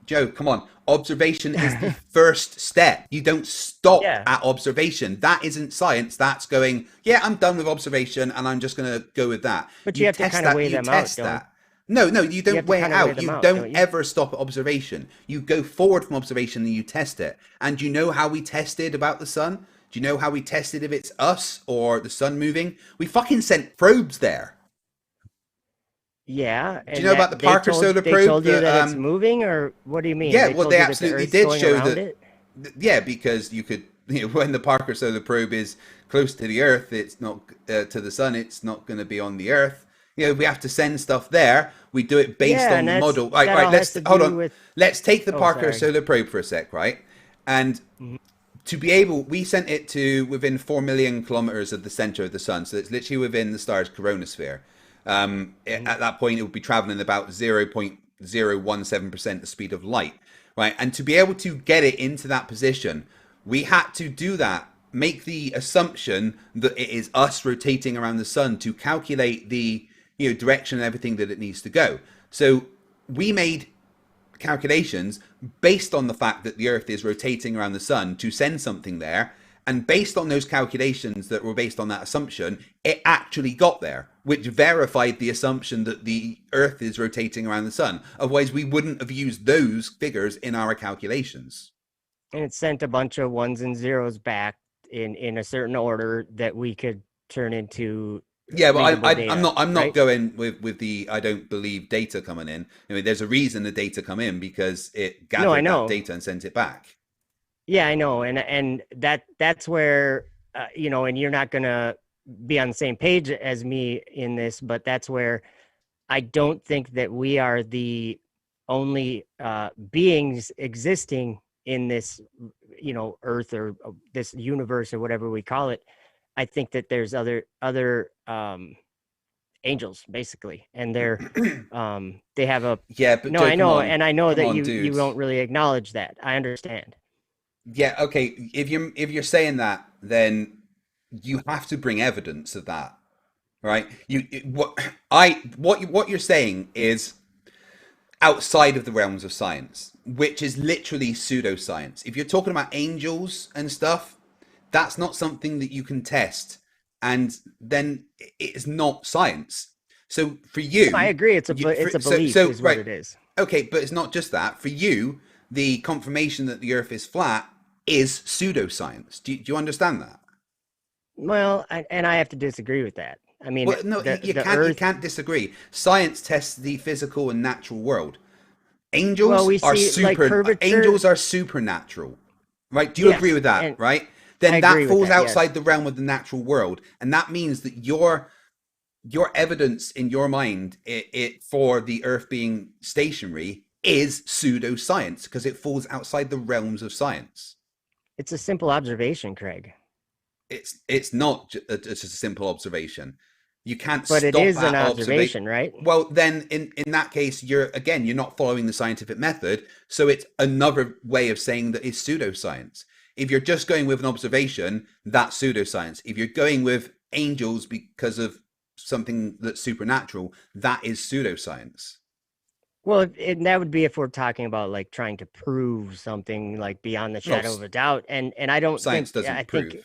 Joe, come on. Observation is the first step. You don't stop Yeah, at observation. That isn't science. That's going, yeah, I'm done with observation and I'm just going to go with that. but you You have to test kind of that, weigh you them out, test don't that. No, you you? don't Have to weigh it kind of weigh out. them You out, don't don't you? ever stop at observation. You go forward from observation and you test it. And do you know how we tested about the sun? Do you know how we tested if it's us or the sun moving? We fucking sent probes there. Yeah, Do you and know that about the Parker Solar they Probe? told you that it's moving, or what do you mean? Yeah, They well, told they you that the absolutely Earth's did going show around that. it? Yeah, because you could, when the Parker Solar Probe is close to the Earth, it's not to the sun. It's not going to be on the Earth. We have to send stuff there. We do it based Yeah, on and the model. that Right, all has let's to hold do on. with. Let's take the Oh, Parker sorry. Solar Probe for a sec, right? And Mhm. to be able, we sent it to within 4 million kilometers of the center of the sun, so it's literally within the star's coronosphere. Mhm. At that point, it would be traveling about 0.017% the speed of light, right? And to be able to get it into that position, we had to do that, make the assumption that it is us rotating around the sun to calculate the direction and everything that it needs to go. So we made calculations based on the fact that the Earth is rotating around the sun to send something there. And based on those calculations that were based on that assumption, it actually got there, which verified the assumption that the Earth is rotating around the sun. Otherwise, we wouldn't have used those figures in our calculations. And it sent a bunch of ones and zeros back in a certain order that we could turn into. Yeah, but data, I'm not right? going with the I don't believe data coming in. I mean, there's a reason the data come in, because it gathered that data and sent it back. Yeah, I know, and that's where and you're not gonna be on the same page as me in this, but that's where I don't think that we are the only beings existing in this, Earth or this universe or whatever we call it. I think that there's other angels basically, and they're they have a but no, Joe, I know, on. and I know Come that on, you dude. won't really acknowledge that. I understand. Yeah, okay. If you're saying that, then you have to bring evidence of that, right? What you're saying is outside of the realms of science, which is literally pseudoscience. If you're talking about angels and stuff, that's not something that you can test, and then it's not science. So for you, I agree. It's a belief, is what it is. Okay, but it's not just that. For you, the confirmation that the Earth is flat is pseudoscience. Do you understand that? Well, and I have to disagree with that. I mean, Well, no, you can't disagree. Science tests the physical and natural world. Angels are supernatural, right? Do you agree with that? Right? Then that falls outside the realm of the natural world, and that means that your evidence in your mind it for the Earth being stationary is pseudoscience, because it falls outside the realms of science. It's a simple observation, Craig. It's not just a simple observation. You can't but stop it is that an observation, right? Well, then in that case, you're not following the scientific method. So it's another way of saying that it's pseudoscience. If you're just going with an observation, that's pseudoscience. If you're going with angels because of something that's supernatural, that is pseudoscience. Well, that would be if we're talking about like trying to prove something like beyond the shadow of a doubt, and I don't science think doesn't prove.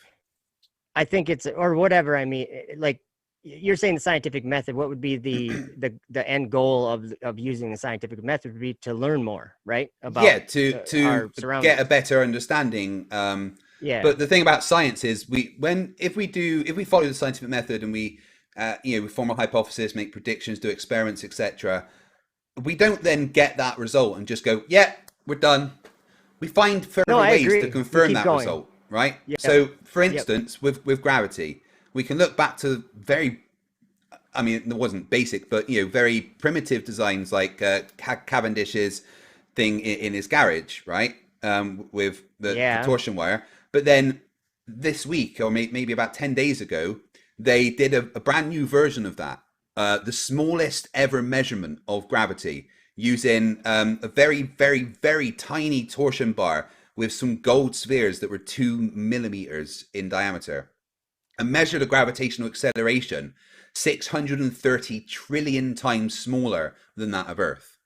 I think it's, or whatever. I mean, like you're saying the scientific method. What would be the end goal of using the scientific method would be to learn more, right? About to get a better understanding. But the thing about science is if we follow the scientific method and we form a hypothesis, make predictions, do experiments, etc. We don't then get that result and just go, yeah, we're done. We find further ways to confirm that result, right? Yep. So, for instance, with gravity, we can look back to it wasn't basic, but very primitive designs like Cavendish's thing in his garage, right? With the torsion wire. But then this week, or maybe about 10 days ago, they did a brand new version of that. The smallest ever measurement of gravity using a very, very, very tiny torsion bar with some gold spheres that were 2 millimeters in diameter, and measured a gravitational acceleration 630 trillion times smaller than that of Earth.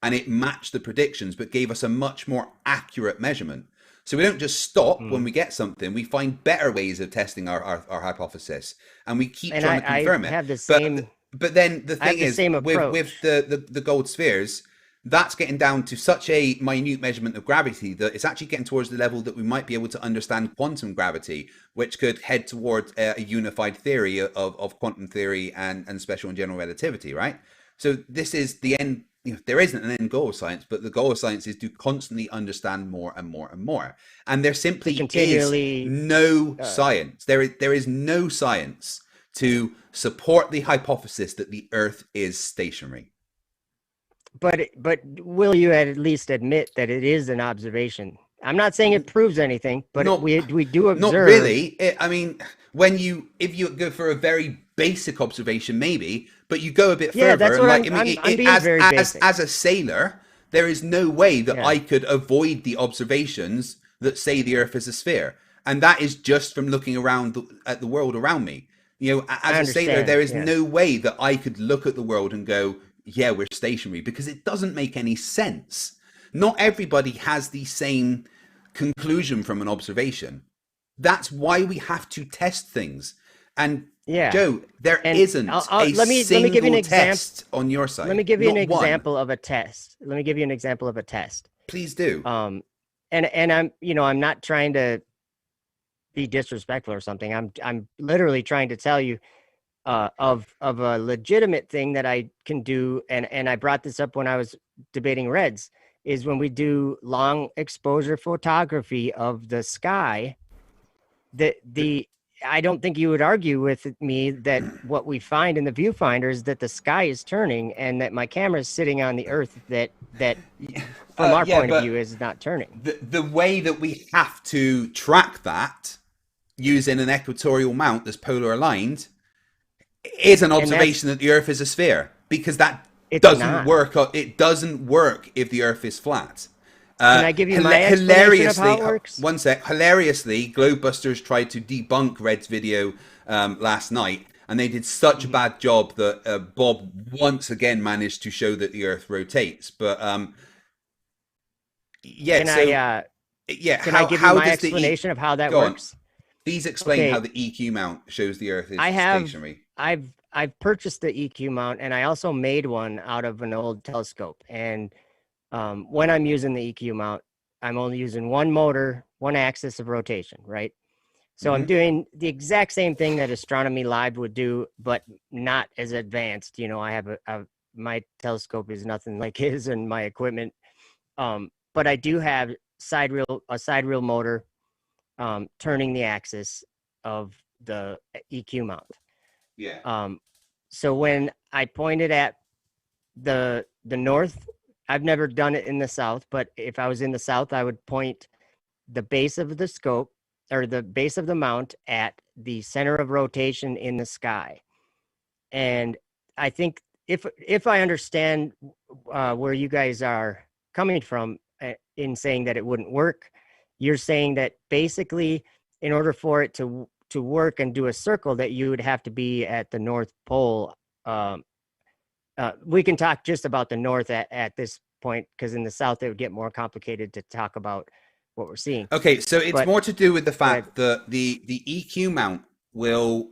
And it matched the predictions, but gave us a much more accurate measurement. So we don't just stop when we get something. We find better ways of testing our hypothesis, and we keep trying to confirm it. But then the thing is, with the gold spheres, that's getting down to such a minute measurement of gravity that it's actually getting towards the level that we might be able to understand quantum gravity, which could head towards a unified theory of quantum theory and special and general relativity, right? So this is the end. There isn't an end goal of science, but the goal of science is to constantly understand more and more and more. And there simply is no science. There is no science to support the hypothesis that the Earth is stationary. But will you at least admit that it is an observation? I'm not saying it proves anything, but Not- we do observe. Not really. I mean, if you go for a very basic observation, maybe, but you go a bit further. Yeah, that's what and I'm being very basic. As a sailor, there is no way that Yeah. I could avoid the observations that say the Earth is a sphere, and that is just from looking around at the world around me. You know, as a sailor, understand, there is yes. no way that I could look at the world and go, "Yeah, we're stationary," because it doesn't make any sense. Not everybody has the same conclusion from an observation. That's why we have to test things. And Yeah. Joe, there And isn't let me give you an test on your side. Let me give you an Not one. example of a test. Let me give you an example of a test. Please do. And I'm not trying to be disrespectful or something. I'm literally trying to tell you of a legitimate thing that I can do, and I brought this up when I was debating Reds, is when we do long exposure photography of the sky, I don't think you would argue with me that what we find in the viewfinder is that the sky is turning and that my camera is sitting on the Earth that from our point of view is not turning. The way that we have to track that using an equatorial mount that's polar aligned is an observation that the Earth is a sphere, because that doesn't work. It doesn't work if the Earth is flat. Can I give you my explanation of how it works? One sec. Hilariously, Globebusters tried to debunk Red's video last night, and they did such a bad job that Bob once again managed to show that the Earth rotates. But yeah, Can I give you my explanation of how that works? Please explain how the EQ mount shows the Earth is stationary. I've purchased the EQ mount, and I also made one out of an old telescope. And when I'm using the EQ mount, I'm only using one motor, one axis of rotation, right? So I'm doing the exact same thing that Astronomy Live would do, but not as advanced. You know, I have my telescope is nothing like his and my equipment. But I do have a side reel motor turning the axis of the EQ mount. Yeah. So when I pointed at the north, I've never done it in the south, but if I was in the south, I would point the base of the scope or the base of the mount at the center of rotation in the sky. And I think if I understand where you guys are coming from in saying that it wouldn't work, you're saying that basically in order for it to work and do a circle, that you would have to be at the North Pole. We can talk just about the North at this point, because in the South it would get more complicated to talk about what we're seeing. Okay, so it's more to do with the fact that the EQ mount will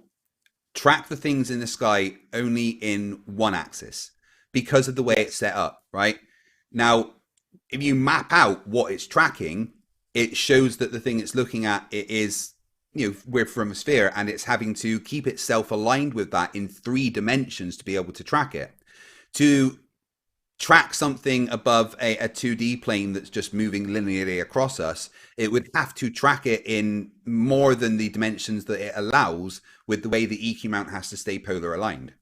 track the things in the sky only in one axis because of the way it's set up, right? Now, if you map out what it's tracking, it shows that the thing it's looking at, it is, you know, we're from a sphere, and it's having to keep itself aligned with that in 3 dimensions to be able to track it. To track something above a 2D plane that's just moving linearly across us, it would have to track it in more than the dimensions that it allows with the way the EQ mount has to stay polar aligned.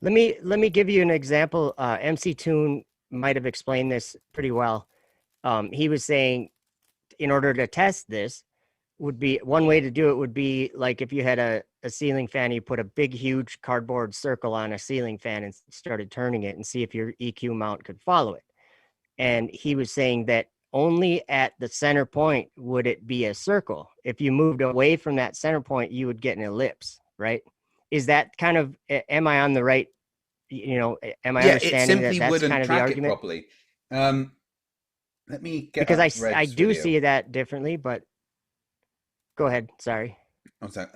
Let me give you an example. MC Toon might have explained this pretty well. He was saying, in order to test this, would be one way to do it would be like if you had a ceiling fan, you put a big, huge cardboard circle on a ceiling fan and started turning it and see if your EQ mount could follow it. And he was saying that only at the center point would it be a circle. If you moved away from that center point, you would get an ellipse, right? Is that kind of, am I on the right, am I understanding that that's kind of the argument? Properly. Let me get, because I do see that differently, but go ahead. Sorry. I'm sorry.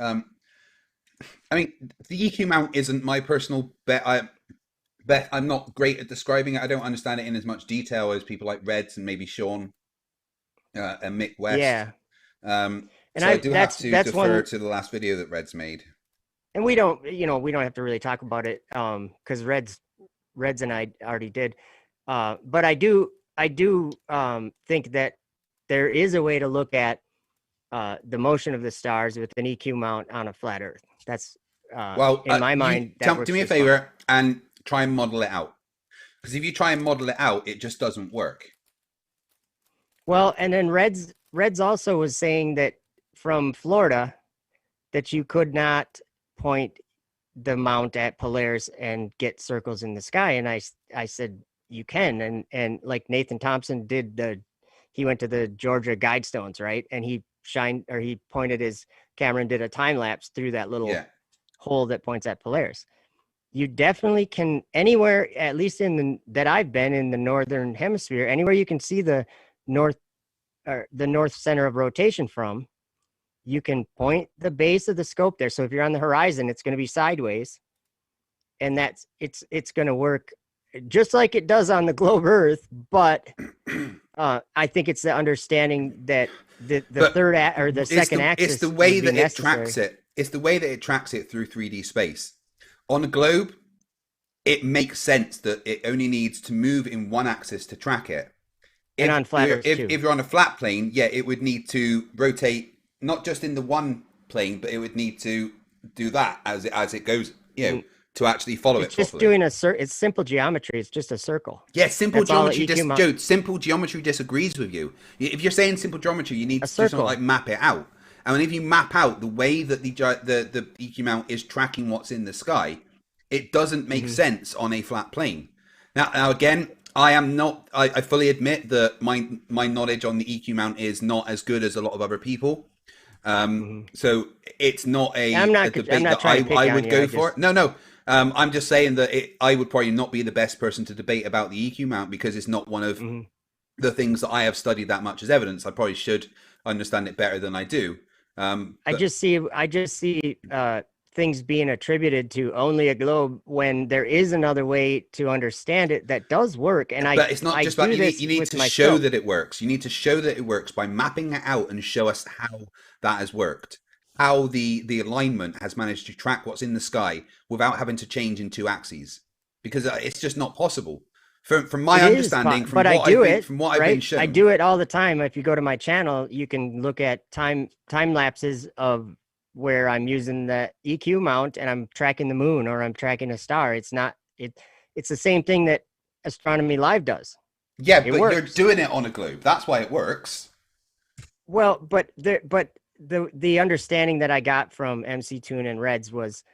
I mean, the EQ mount isn't my personal bet. I'm not great at describing it. I don't understand it in as much detail as people like Reds and maybe Sean and Mick West. Yeah. And so I do have to defer to the last video that Reds made. And we don't have to really talk about it because Reds and I already did. But I do think that there is a way to look at the motion of the stars with an EQ mount on a flat Earth. That's in my mind. Do me a favor and try and model it out. Because if you try and model it out, it just doesn't work. Well, and then Reds also was saying that from Florida that you could not point the mount at Polaris and get circles in the sky. And I said you can, and like Nathan Thompson he went to the Georgia Guidestones, right? And he pointed his camera and did a time lapse through that little hole that points at Polaris. You definitely can anywhere, at least that I've been in the northern hemisphere, anywhere you can see the north center of rotation from, you can point the base of the scope there. So if you're on the horizon, it's going to be sideways, and it's going to work just like it does on the globe Earth. But I think it's the understanding that the second axis. It's the way that it tracks it. It's the way that it tracks it through 3D space. On a globe, it makes sense that it only needs to move in one axis to track it. And on flat Earth too. If you're on a flat plane, it would need to rotate not just in the one plane, but it would need to do that as it goes, to actually follow it. It's just doing it's simple geometry. It's just a circle. Yeah, simple geometry. Joe, simple geometry disagrees with you. If you're saying simple geometry, you need to sort of like map it out. And if you map out the way that the EQ mount is tracking what's in the sky, it doesn't make sense on a flat plane. Now again, I fully admit that my knowledge on the EQ mount is not as good as a lot of other people. So it's not a debate that I would go for. No. I'm just saying that I would probably not be the best person to debate about the EQ mount because it's not one of the things that I have studied that much as evidence. I probably should understand it better than I do. I just see things being attributed to only a globe when there is another way to understand it that does work. But it's not just about you need to show that it works. You need to show that it works by mapping it out and show us how that has worked, how the alignment has managed to track what's in the sky without having to change in two axes, because it's just not possible. From my understanding, from what I've been shown. I do it all the time. If you go to my channel, you can look at time lapses of where I'm using the EQ mount and I'm tracking the moon or I'm tracking a star. It's the same thing that Astronomy Live does. Yeah, but you're doing it on a globe. That's why it works. Well, but the understanding that I got from MC Toon and Reds was,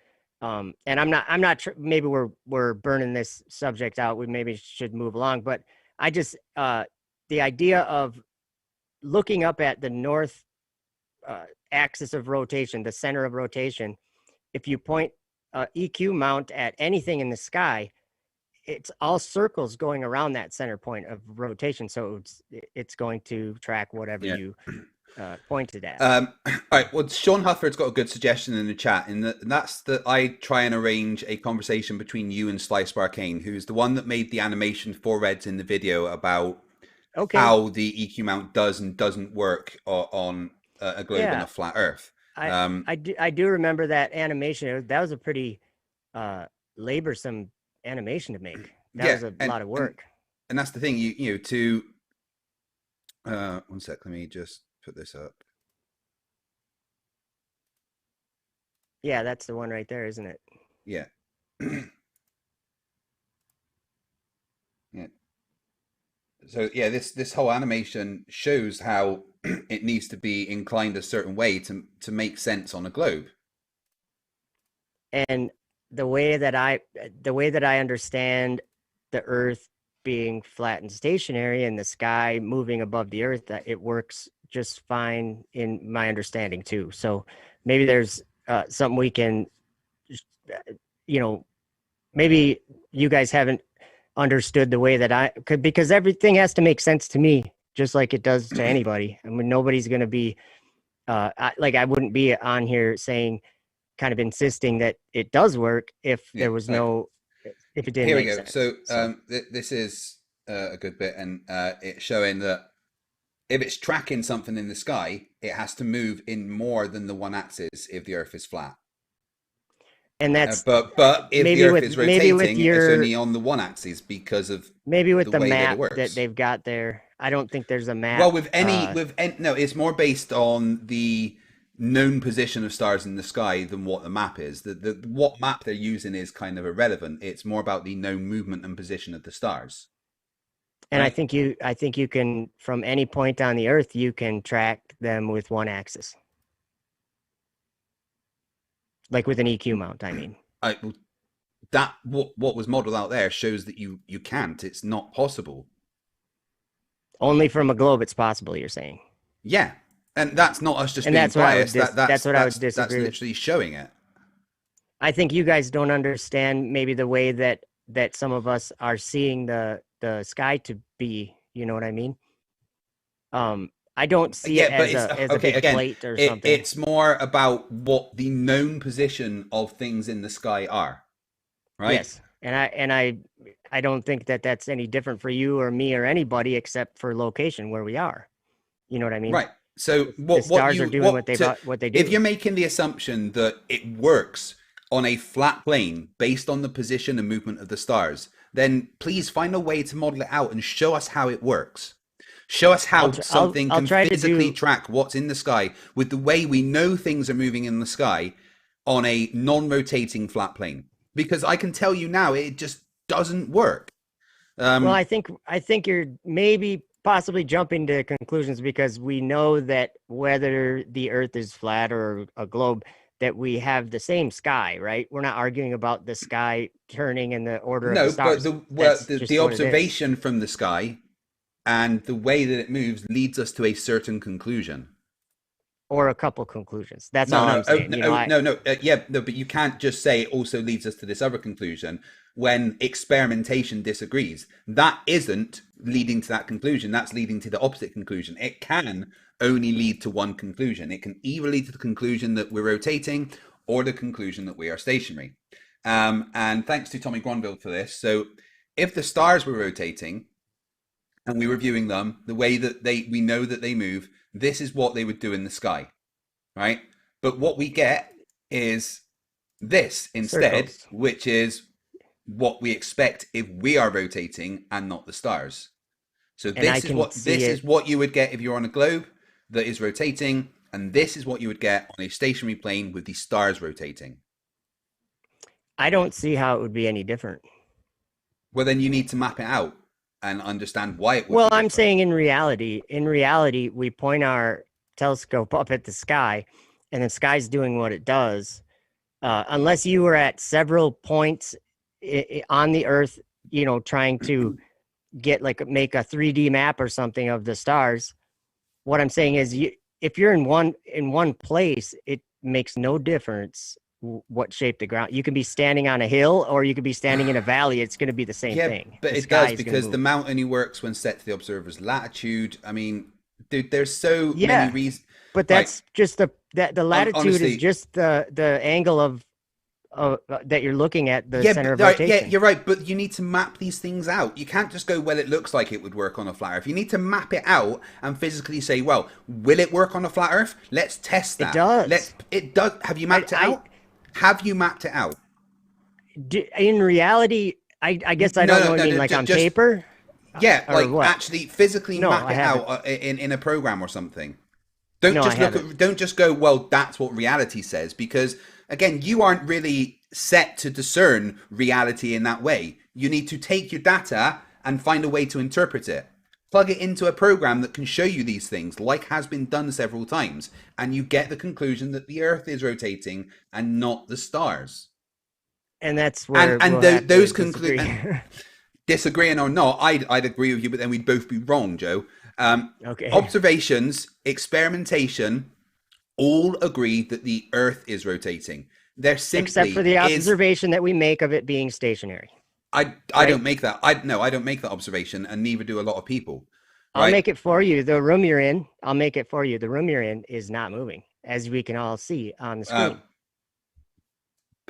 and I'm not maybe we're burning this subject out. We maybe should move along, but I just the idea of looking up at the north axis of rotation, the center of rotation. If you point EQ mount at anything in the sky, it's all circles going around that center point of rotation. So it's going to track whatever you pointed at. All right. Well, Sean Hufford's got a good suggestion in the chat, and that's that I try and arrange a conversation between you and Slice Barcane, who's the one that made the animation for Reds in the video about how the EQ mount does and doesn't work on a globe and a flat Earth. I do remember that animation. That was a pretty laborsome animation to make. That was a lot of work. And that's the thing, you know, to one sec, let me just put this up. Yeah, that's the one right there, isn't it? Yeah. Yeah. So yeah, this whole animation shows how it needs to be inclined a certain way to make sense on a globe. And the way that I understand the Earth being flat and stationary and the sky moving above the Earth, that it works just fine in my understanding too. So maybe there's something we can, maybe you guys haven't understood the way that I could, because everything has to make sense to me, just like it does to anybody. I mean, nobody's going to be I wouldn't be on here saying, kind of insisting that it does work if there was if it didn't. Here we go. So this is a good bit, and it's showing that if it's tracking something in the sky, it has to move in more than the one axis if the Earth is flat. And that's but if the Earth is rotating, it's only on the one axis because of maybe with the map that they've got there. I don't think there's a map. Well, no, it's more based on the known position of stars in the sky than what the map is. The what map they're using is kind of irrelevant. It's more about the known movement and position of the stars. And Right. I think you can, from any point on the Earth, you can track them with one axis. Like with an EQ mount, I mean. Well, that what was modeled out there shows that you can't. It's not possible. Only from a globe it's possible, you're saying. Yeah, and that's not us just And being that's what I would biased. that's what I would That's disagree with. literally showing it. I think you guys don't understand maybe the way that some of us are seeing the sky to be. You know what I mean? I don't see it as a okay. big Again, plate or something. it's more about what the known position of things in the sky are, right? Yes, and I don't think that that's any different for you or me or anybody except for location where we are. You know what I mean? Right. So The stars are doing what they do. If you're making the assumption that it works on a flat plane based on the position and movement of the stars, then please find a way to model it out and show us how it works. Show us how something I'll can physically track what's in the sky with the way we know things are moving in the sky on a non-rotating flat plane. Because I can tell you now, it just doesn't work. Well, I think you're maybe possibly jumping to conclusions because we know that whether the Earth is flat or a globe, that we have the same sky, right? We're not arguing about the sky turning in the order of the stars. But the observation from the sky and the way that it moves leads us to a certain conclusion. Or a couple conclusions. That's all I'm saying. But you can't just say it also leads us to this other conclusion when experimentation disagrees. That isn't leading to that conclusion. That's leading to the opposite conclusion. It can only lead to one conclusion. It can either lead to the conclusion that we're rotating or the conclusion that we are stationary. And thanks to Tommy Gronville for this. So if the stars were rotating and we were viewing them the way that we know that they move, this is what they would do in the sky, right? But what we get is this instead, Circles. which is what we expect if we are rotating and not the stars. So this is what you would get if you're on a globe that is rotating, and this is what you would get on a stationary plane with the stars rotating. I don't see how it would be any different. Well, then you need to map it out and understand why it would. Well, I'm saying in reality, we point our telescope up at the sky, and the sky's doing what it does. Unless you were at several points on the Earth, you know, trying to make a 3D map or something of the stars. What I'm saying is, if you're in one place, it makes no difference what shape the ground. You can be standing on a hill or you could be standing in a valley. It's going to be the same thing. But it does, because the mount only works when set to the observer's latitude. I mean, dude, there's so many reasons. But that's just the latitude honestly, is just the angle of that you're looking at, the center of rotation. Yeah, you're right, but you need to map these things out. You can't just go, well, it looks like it would work on a flat Earth. You need to map it out and physically say, well, will it work on a flat Earth? Let's test that. It does. It does. Have you mapped it out? Have you mapped it out? In reality, I guess I don't know what you mean, like on paper? Yeah, like actually physically map it out in a program or something. Don't just go, well, that's what reality says, because again, you aren't really set to discern reality in that way. You need to take your data and find a way to interpret it. Plug it into a program that can show you these things, like has been done several times, and you get the conclusion that the Earth is rotating and not the stars. And that's where those conclusions, disagreeing or not, I'd agree with you, but then we'd both be wrong, Joe. Okay. Observations, experimentation, all agree that the Earth is rotating. They're simply, except for the observation that we make of it being stationary. I don't make that. I don't make that observation, and neither do a lot of people. Right? I'll make it for you. The room you're in, I'll make it for you. The room you're in is not moving, as we can all see on the screen.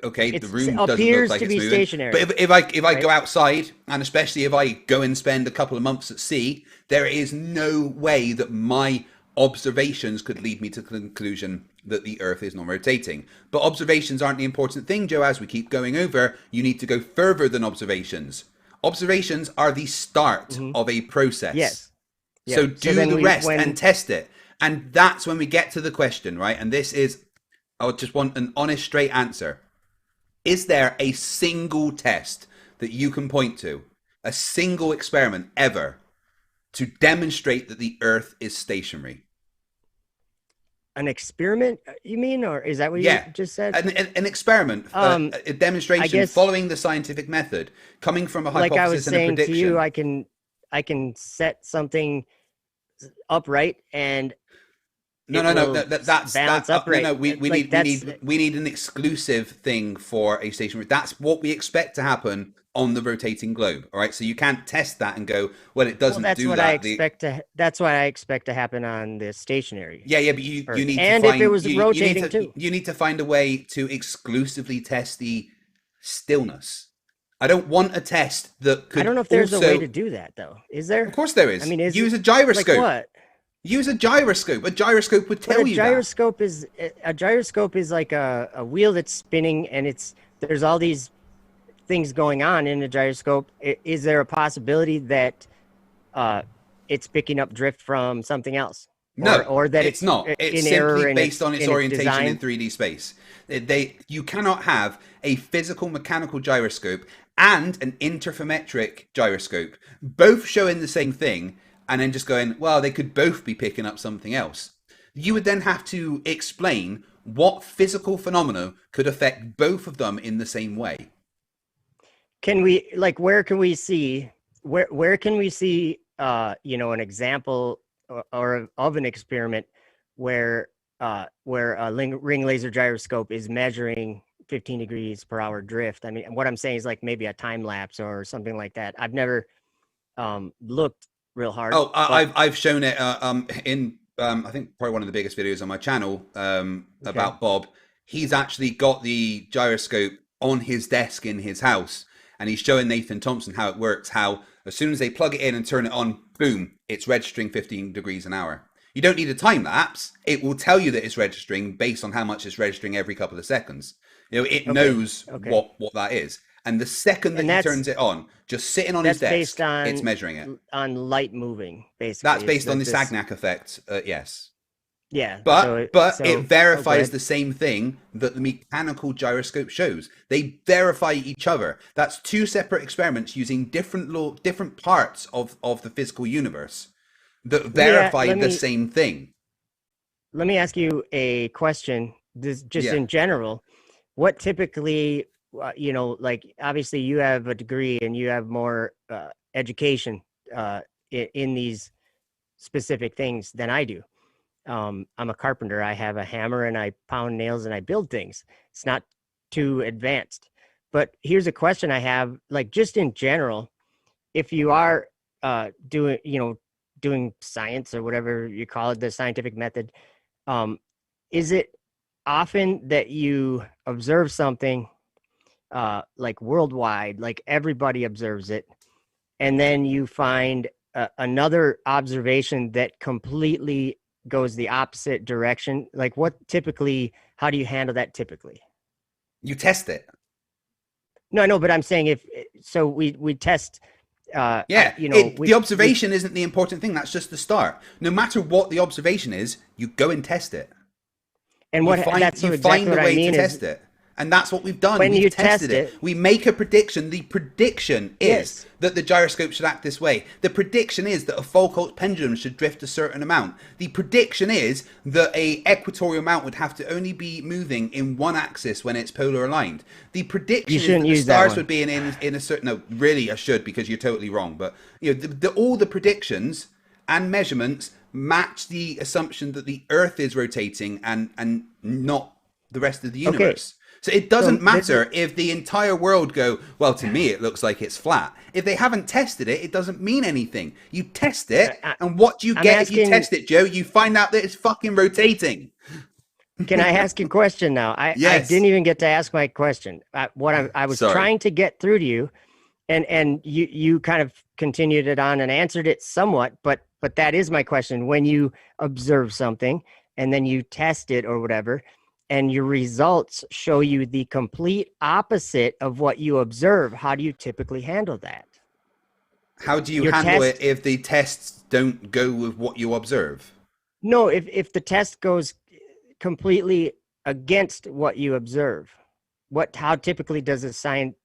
Okay, the room doesn't look like it's moving. Stationary. But if I go outside, and especially if I go and spend a couple of months at sea, there is no way that my observations could lead me to the conclusion that the Earth is not rotating. But observations aren't the important thing, Joe. As we keep going over, you need to go further than observations. Observations are the start of a process. Yes. So do the rest and test it. And that's when we get to the question, right? And this is, I just want an honest, straight answer. Is there a single test that you can point to, a single experiment ever, to demonstrate that the Earth is stationary. An experiment, you mean, or is that what you Yeah, just said? an experiment, a demonstration guess- following the scientific method, coming from a Like I hypothesis was and a saying to prediction. you, I can set something upright and No, it no, no. will That's balance that. upright. No, no. We Like, we need an exclusive thing for a stationary. That's what we expect to happen on the rotating globe. All right. So you can't test that and go, well, it doesn't that's do what that. I expect to. That's what I expect to happen on the stationary. Yeah, yeah, but you Earth. need And to if find it was you rotating need to, too. you need to find a way to exclusively test the stillness. I don't want a test that could. I don't know if there's also, a way to do that though. Is there? Of course, there is. I mean, use a like gyroscope. what? Use a gyroscope. A gyroscope would tell you that. A gyroscope is like a wheel that's spinning, and there's all these things going on in a gyroscope. Is there a possibility that it's picking up drift from something else? No, or that it's not. It's in error simply in based on its orientation design? in 3D space. You cannot have a physical mechanical gyroscope and an interferometric gyroscope, both showing the same thing, and then just going, well, they could both be picking up something else. You would then have to explain what physical phenomena could affect both of them in the same way. Can we, like, where can we see an example or of an experiment where a ring laser gyroscope is measuring 15 degrees per hour drift? I mean, what I'm saying is like maybe a time lapse or something like that. I've never looked real hard. Oh, I've shown it in I think probably one of the biggest videos on my channel about Bob. He's actually got the gyroscope on his desk in his house, and he's showing Nathan Thompson how it works. How as soon as they plug it in and turn it on, boom, it's registering 15 degrees an hour. You don't need a time lapse. It will tell you that it's registering based on how much it's registering every couple of seconds. You know, it knows what that is. And the second that he turns it on, just sitting on his desk, it's measuring it. On light moving, basically. That's based on the Sagnac effect, yes. Yeah. But it verifies the same thing that the mechanical gyroscope shows. They verify each other. That's two separate experiments using different parts of the physical universe that verify the same thing. Let me ask you a question, in general. What typically, like obviously you have a degree and you have more education in these specific things than I do. I'm a carpenter. I have a hammer and I pound nails and I build things. It's not too advanced. But here's a question I have, like just in general, if you are doing science or whatever you call it, the scientific method, is it often that you observe something like worldwide, like everybody observes it, and then you find another observation that completely goes the opposite direction? Like how do you handle that typically? You test it. No, I know, but I'm saying we test. The observation isn't the important thing. That's just the start. No matter what the observation is, you go and test it. And you find a way to test it. And that's what we've done. We've tested it. We make a prediction. The prediction is that the gyroscope should act this way. The prediction is that a Foucault pendulum should drift a certain amount. The prediction is that a equatorial mount would have to only be moving in one axis when it's polar aligned. The prediction is that the stars would be in a certain... No, really, I should, because you're totally wrong. But all the predictions and measurements match the assumption that the Earth is rotating and not the rest of the universe. So it doesn't matter if the entire world go, well, to me, it looks like it's flat. If they haven't tested it, it doesn't mean anything. You test it, and what do you get if you test it, Joe? You find out that it's fucking rotating. Can I ask you a question now? I didn't even get to ask my question. I was trying to get through to you, and you kind of continued it on and answered it somewhat, but that is my question. When you observe something, and then you test it or whatever, and your results show you the complete opposite of what you observe, how do you typically handle that? How do you handle it if the tests don't go with what you observe? No, if the test goes completely against what you observe, how typically does a science?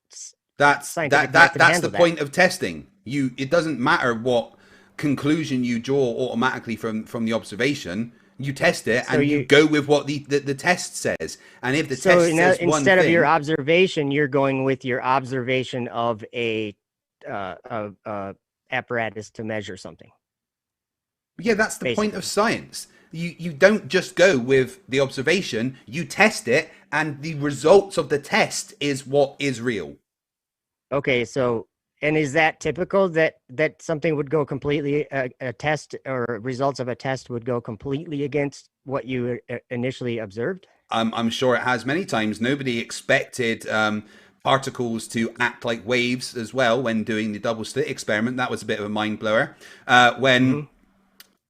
That's the point of testing. It doesn't matter what conclusion you draw automatically from the observation. You test it, So and you go with what the test says. And if the so test says one instead of thing, your observation, you're going with your observation of a apparatus to measure something. yeah, that's the point Basically. of science. You don't just go with the observation, you test it, and the results of the test is what is real. Okay, so and is that typical that something would go completely a test or results of a test would go completely against what you initially observed? I'm sure it has many times. Nobody expected particles to act like waves as well when doing the double slit experiment. That was a bit of a mind blower. When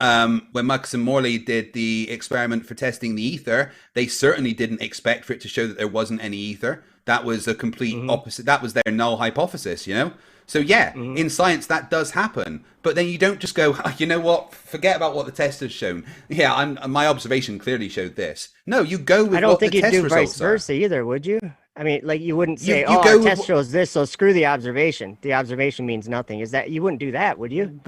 Muggs and Morley did the experiment for testing the ether, they certainly didn't expect for it to show that there wasn't any ether. That was a complete opposite. That was their null hypothesis, you know? So yeah, in science that does happen. But then you don't just go, oh, you know what, forget about what the test has shown. Yeah, my observation clearly showed this. No, you go with I don't what think the you'd test do results vice are. versa either, would you? I mean, like you wouldn't say, You "Oh, go our with test shows this, so screw the observation." The observation means nothing. Is that you wouldn't do that, would you?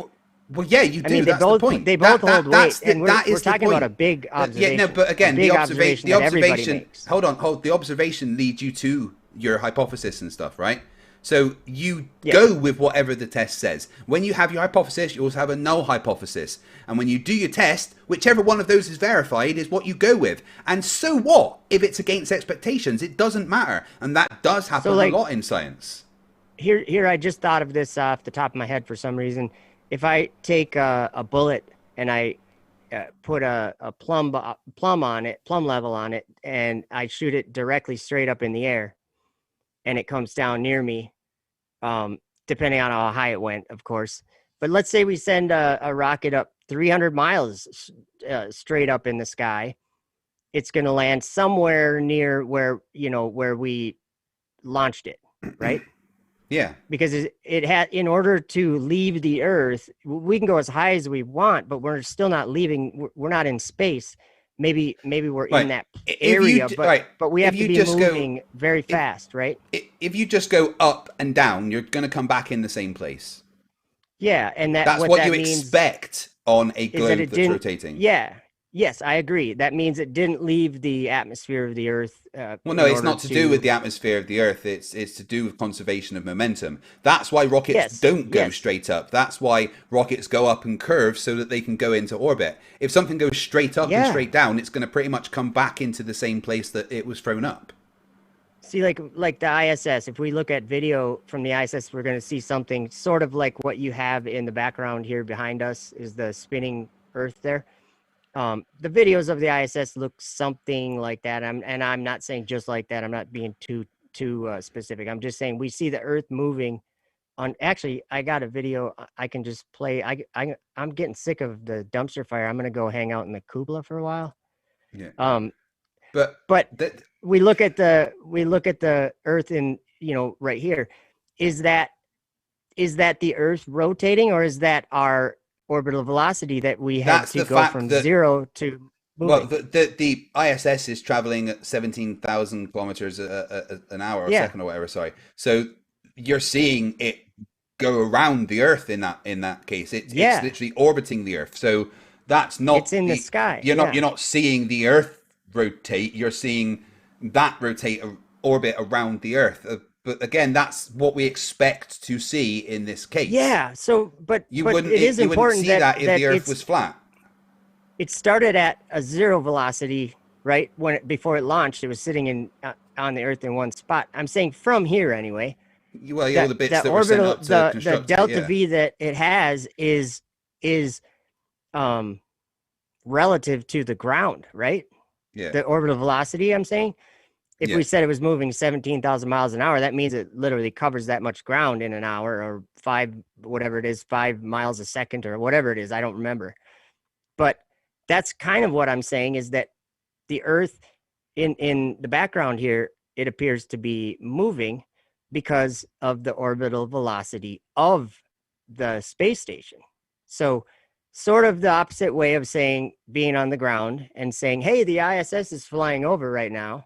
Well, yeah, you do. I mean, That's the point. they both hold weight, and we're that is the talking about a point. big observation. Yeah, no, but again, a big the observation the that everybody observation. makes. Hold. The observation leads you to your hypothesis and stuff, right? So you Yeah. go with whatever the test says. When you have your hypothesis, you also have a null hypothesis. And when you do your test, whichever one of those is verified is what you go with. And so what if it's against expectations? It doesn't matter. And that does happen like, a lot in science. Here, I just thought of this off the top of my head for some reason. If I take a bullet and I put a plumb level on it, and I shoot it directly straight up in the air, and it comes down near me, depending on how high it went, of course. But let's say we send a rocket up 300 miles straight up in the sky. It's going to land somewhere near where we launched it, right? Yeah. Because it had, in order to leave the Earth, we can go as high as we want, but we're still not leaving. We're not in space. Maybe we're in that area, but we have to be moving very fast, right? If you just go up and down, you're going to come back in the same place. Yeah, and that's what you expect on a globe that's rotating. Yeah. Yes, I agree. That means it didn't leave the atmosphere of the Earth. Well, no, it's not to do with the atmosphere of the Earth. It's to do with conservation of momentum. That's why rockets don't go straight up. That's why rockets go up and curve so that they can go into orbit. If something goes straight up and straight down, it's going to pretty much come back into the same place that it was thrown up. See, like the ISS, if we look at video from the ISS, we're going to see something sort of like what you have in the background here behind us is the spinning Earth there. The videos of the ISS look something like that. I'm not saying just like that. I'm not being too specific. I'm just saying we see the Earth moving on. Actually, I got a video I can just play. I'm getting sick of the dumpster fire. I'm gonna go hang out in the cupola for a while. Yeah. But we look at the Earth in, right here. Is that the Earth rotating, or is that our orbital velocity that we had to go from 0 to moving? Well, the ISS is traveling at 17,000 kilometers an hour or second or whatever. Sorry. So you're seeing it go around the Earth in that case. It's literally orbiting the Earth. So that's not. It's in the sky. You're not seeing the Earth rotate. You're seeing that orbit around the Earth. But again, that's what we expect to see in this case. Yeah. So, but you but wouldn't it is you wouldn't important see that if the Earth was flat. It started at a 0 velocity, right? Before it launched, it was sitting on the Earth in one spot. I'm saying from here anyway. Well, all the bits that were sent up to construct the delta V that it has is relative to the ground, right? Yeah. The orbital velocity, I'm saying. If we said it was moving 17,000 miles an hour, that means it literally covers that much ground in an hour, or 5 miles a second, or whatever it is. I don't remember. But that's kind of what I'm saying, is that the Earth in the background here, it appears to be moving because of the orbital velocity of the space station. So sort of the opposite way of saying being on the ground and saying, hey, the ISS is flying over right now.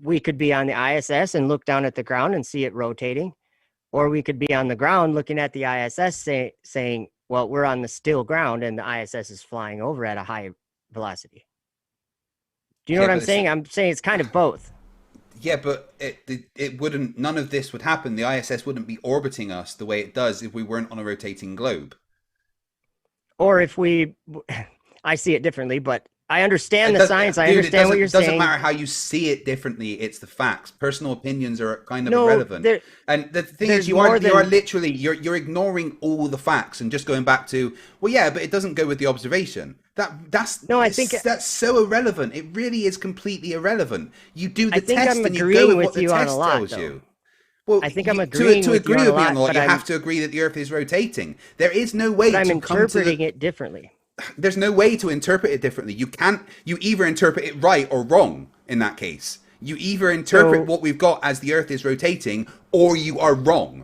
We could be on the ISS and look down at the ground and see it rotating, Or we could be on the ground looking at the ISS saying, well, we're on the still ground and the ISS is flying over at a high velocity. Do you know what I'm saying? I'm saying it's kind of both. Yeah, but it wouldn't, none of this would happen. The ISS wouldn't be orbiting us the way it does if we weren't on a rotating globe. Or if we, I see it differently, but I understand the science. I understand what you're saying. It doesn't matter how you see it differently. It's the facts. Personal opinions are kind of irrelevant. And the thing is, you are literally you're ignoring all the facts and just going back to, well, yeah, but it doesn't go with the observation. That's so irrelevant. It really is completely irrelevant. You do the test and you go with what the test tells you. Well, I think I'm agreeing to agree with me on a lot. You I'm, have to agree that the Earth is rotating. There is no way. But I'm interpreting it differently. There's no way to interpret it differently. You either interpret it right or wrong in that case. You either interpret what we've got as the Earth is rotating, or you are wrong.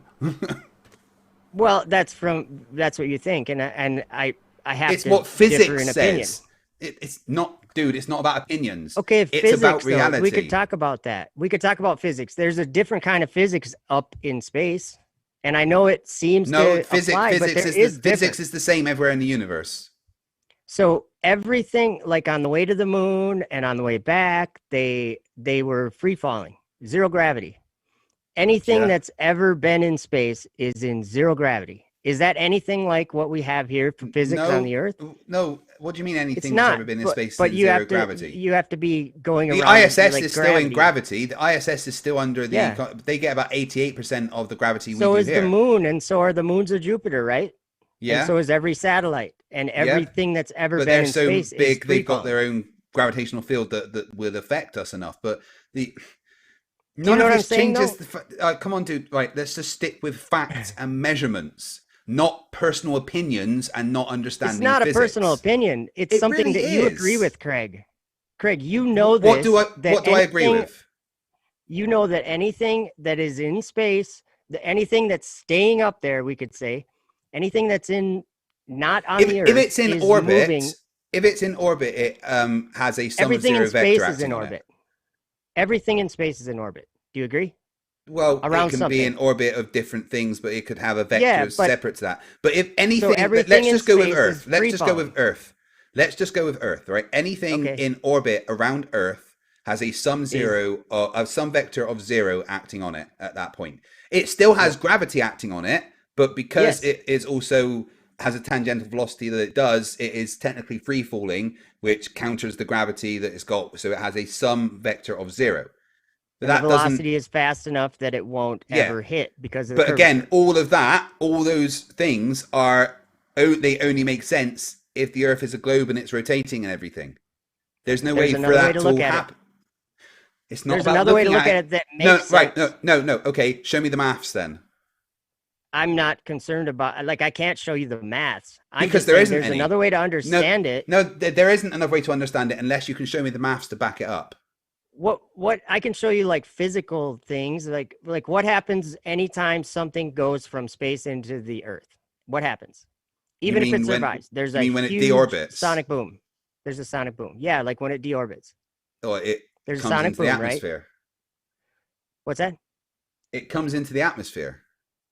Well, that's what you think, and I have it's to what physics opinion. says. It's not, dude. It's not about opinions. Okay, it's physics, about reality. though, we could talk about that. We could talk about physics. There's a different kind of physics up in space, and I know it seems to apply, but physics is the same everywhere in the universe. So everything, like on the way to the moon and on the way back, they were free falling, zero gravity. Anything that's ever been in space is in zero gravity. Is that anything like what we have here for physics on the Earth? No. What do you mean anything that's ever been in space is in zero gravity? You have to be going around. The ISS is still in gravity. The ISS is still under the... Yeah. They get about 88% of the gravity we do here. So is the moon, and so are the moons of Jupiter, right? Yeah. And so is every satellite, and everything that's ever been in space. But they're so big, they've got their own gravitational field that will affect us enough. But none of this changes. Come on, dude. Right, let's just stick with facts and measurements, not personal opinions and not understanding. It's not physics. A personal opinion. It's something really that you agree with, Craig. Craig, you know this. What do I agree with? You know that anything that is in space, anything that's staying up there, we could say. Anything that's not on the Earth, if it's in orbit, moving. If it's in orbit, it has a sum Everything of zero in space vector is in acting on orbit. it. Everything in space is in orbit. Do you agree? Well, it can be in orbit of different things, but it could have a vector separate to that. But if anything, let's just go with Earth. Let's just go with Earth. Let's just go with Earth, right? Anything in orbit around Earth has a sum vector of zero acting on it at that point. It still has gravity acting on it. But because it is also has a tangential velocity that it does, it is technically free falling, which counters the gravity that it's got. So it has a sum vector of zero. But the velocity is fast enough that it won't ever hit because of the curvature. Again, all those things they only make sense if the Earth is a globe and it's rotating and everything. There's no way for that to happen. It's not. There's another way to look at it that makes sense. Right? No. Okay, show me the maths then. I'm not concerned about, I can't show you the maths. Because there's another way to understand it. No, there isn't another way to understand it unless you can show me the maths to back it up. What I can show you physical things, like what happens anytime something goes from space into the Earth? What happens? Even if it survives, there's a when it huge deorbits? Sonic boom. There's a sonic boom. Yeah, like when it deorbits. Oh, there's a sonic boom, the atmosphere. Right? What's that? It comes into the atmosphere.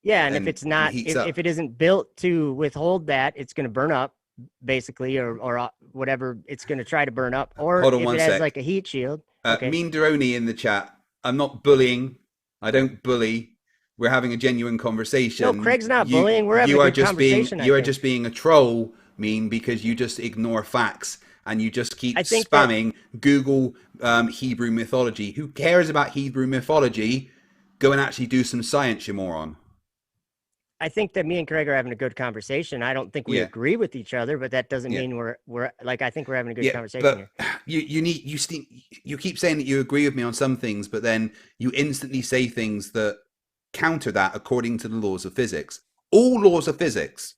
Yeah, and if it's not, if it isn't built to withhold that, it's going to burn up, basically, or whatever it's going to try to burn up. Or if it has a heat shield. Mean Deroni in the chat. I'm not bullying. I don't bully. We're having a genuine conversation. No, Craig's not bullying. We're having a good conversation. You are just being a troll, Mean, because you just ignore facts and you just keep spamming Google Hebrew mythology. Who cares about Hebrew mythology? Go and actually do some science, you moron. I think that me and Craig are having a good conversation. I don't think we agree with each other, but that doesn't mean we're I think we're having a good conversation here. You keep saying that you agree with me on some things, but then you instantly say things that counter that according to the laws of physics. All laws of physics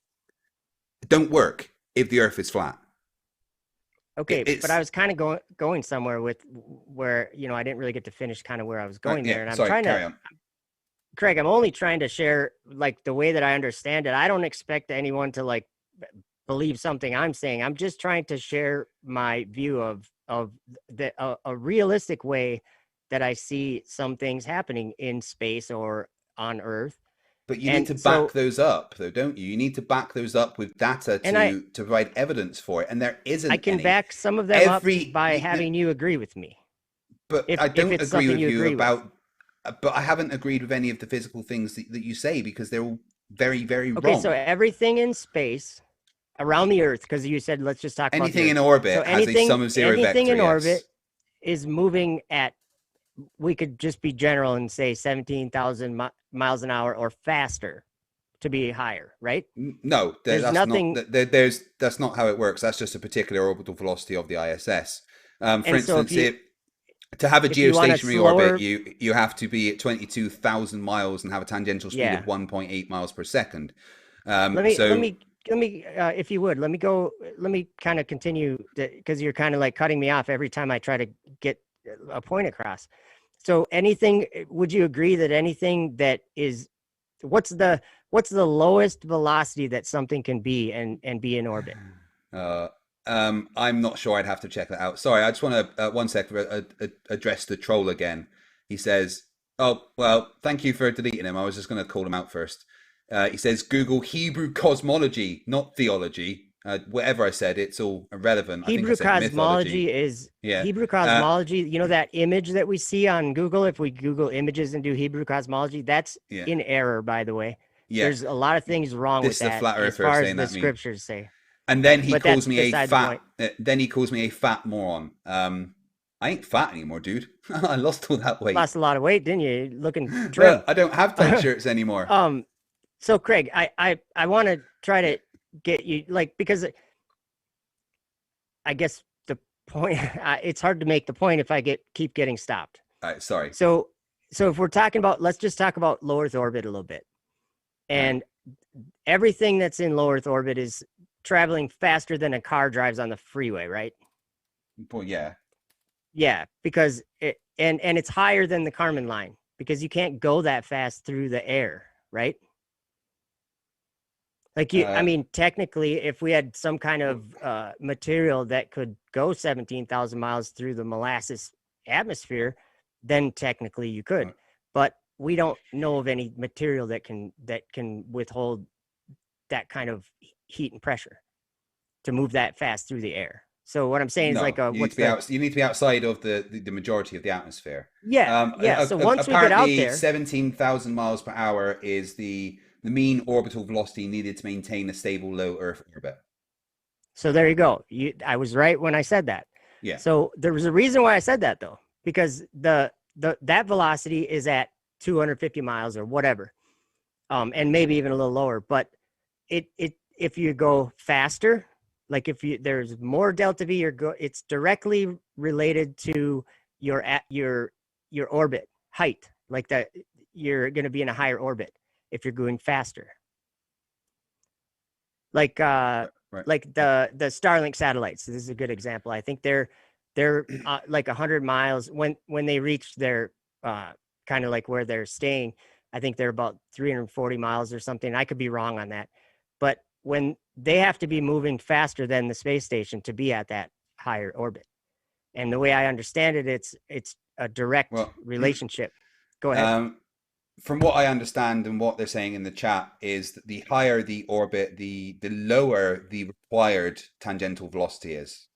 don't work if the Earth is flat. Okay, but I was kind of going somewhere with where I didn't really get to finish kind of where I was going there, and I'm trying to. Craig, I'm only trying to share the way that I understand it. I don't expect anyone to believe something I'm saying. I'm just trying to share my view of a realistic way that I see some things happening in space or on Earth. But you And need to so back those up, though, don't you? You need to back those up with data and I to provide evidence for it, and there I isn't can any. back some of them up Every, by you, no, having you agree with me. but I If don't it's agree something with you you agree with. about. But I haven't agreed with any of the physical things that you say because they're all very, very Okay, wrong. so everything in space around the Earth, because you said let's just talk about the Anything in Earth. orbit So has a sum of zero anything vector. in orbit Yes. is moving at, we could just be general and say 17,000 miles an hour or faster to be higher, right? No, There's that's nothing. not. That's not how it works. That's just a particular orbital velocity of the ISS. For And so instance, to have a if you want a geostationary orbit, slower, you have to be at 22,000 miles and have a tangential speed yeah. of 1.8 miles per second. Let me So if you would let me kind of continue because you're kind of like cutting me off every time I try to get a point across. So anything, would you agree that anything that is, what's the lowest velocity that something can be and be in orbit? I'm not sure. I'd have to check that out. Sorry, I just want to 1 sec address the troll again. He says, "Oh well, thank you for deleting him. I was just going to call him out first." He says, "Google Hebrew cosmology, not theology." Whatever I said, it's all irrelevant. I think I Hebrew said cosmology mythology. is Yeah. Hebrew cosmology. You know that image that we see on Google? If we Google images and do Hebrew cosmology, that's Yeah. in error, by the way. Yeah. There's a lot of things wrong This with is a that flat as earther far as saying the that meme. scriptures say. And then he But calls that's me a beside the fat. point. Then he calls me a fat moron. I ain't fat anymore, dude. I lost all that weight. Lost a lot of weight, didn't you? Looking trim. Well, I don't have tight shirts anymore. So Craig, I want to try to get you, like, because I guess the point, it's hard to make the point if I keep getting stopped. All right, sorry. So if we're talking about, let's just talk about low Earth orbit a little bit. And everything that's in low Earth orbit is traveling faster than a car drives on the freeway, right? Well, yeah. Yeah, because and it's higher than the Kármán line because you can't go that fast through the air, right? Like I mean, technically, if we had some kind of material that could go 17,000 miles through the molasses atmosphere, then technically you could. But we don't know of any material that can withhold that kind of heat and pressure to move that fast through the air. So what I'm saying is like you need to be outside of the majority of the atmosphere. Yeah. So once we get out there, 17,000 miles per hour is the mean orbital velocity needed to maintain a stable low Earth orbit. So there you go. I was right when I said that. Yeah. So there was a reason why I said that though, because that velocity is at 250 miles or whatever, and maybe even a little lower. But if you go faster, like there's more delta V, it's directly related to your orbit height, like that you're going to be in a higher orbit if you're going faster. Like like the Starlink satellites. This is a good example. I think they're like 100 miles when they reach their kind of like where they're staying. I think they're about 340 miles or something. I could be wrong on that, but when they have to be moving faster than the space station to be at that higher orbit. And the way I understand it, it's a direct relationship. Go ahead. From what I understand and what they're saying in the chat is that the higher the orbit, the lower the required tangential velocity is.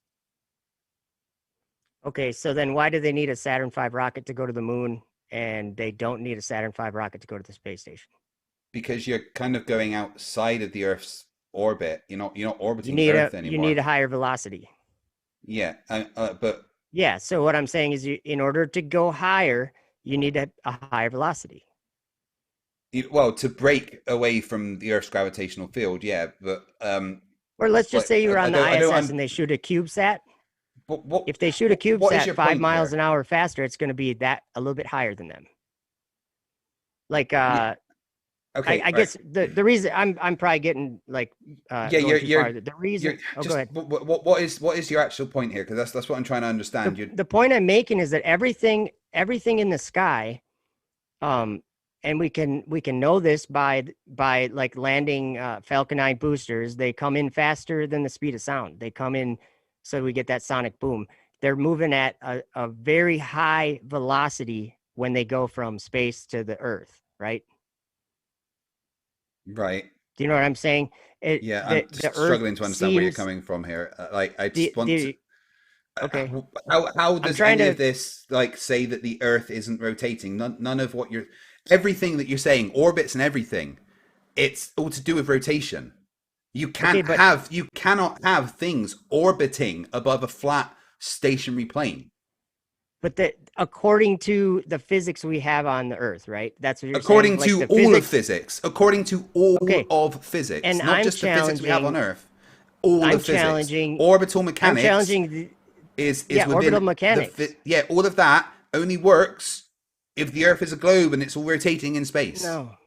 Okay, so then why do they need a Saturn V rocket to go to the moon and they don't need a Saturn V rocket to go to the space station? Because you're kind of going outside of the Earth's orbit. You're not orbiting Earth anymore. You need a higher velocity. Yeah, but yeah. So what I'm saying is, in order to go higher, you need a higher velocity. Well, to break away from the Earth's gravitational field, yeah, but or let's just say you're on the ISS and they shoot a CubeSat. If they shoot a CubeSat 5 miles an hour faster, it's going to be a little bit higher than them. Like okay, I guess the reason I'm probably getting like you're the reason. Go ahead. What is your actual point here? Because that's what I'm trying to understand. The point I'm making is that everything in the sky, and we can know this by like landing Falcon 9 boosters. They come in faster than the speed of sound. They come in, so we get that sonic boom. They're moving at a very high velocity when they go from space to the Earth, right? Right. Do you know what I'm saying? Yeah, I'm The just Earth struggling to understand where you're seems coming from here. Like, I the just want to. the okay. How I'm does trying any to. of this like say that the Earth isn't rotating? None of what you're, everything that you're saying, orbits and everything, it's all to do with rotation. Okay, You cannot have things orbiting above a flat stationary plane. but according to the physics we have on the Earth, right? That's what you're saying. According Like to the all of physics. physics, according to all Okay, of physics, and not just the physics we have on Earth, all I'm of physics, challenging. orbital I'm mechanics challenging. is Yeah, orbital within mechanics. yeah, all of that only works if the Earth is a globe and it's all rotating in space. No,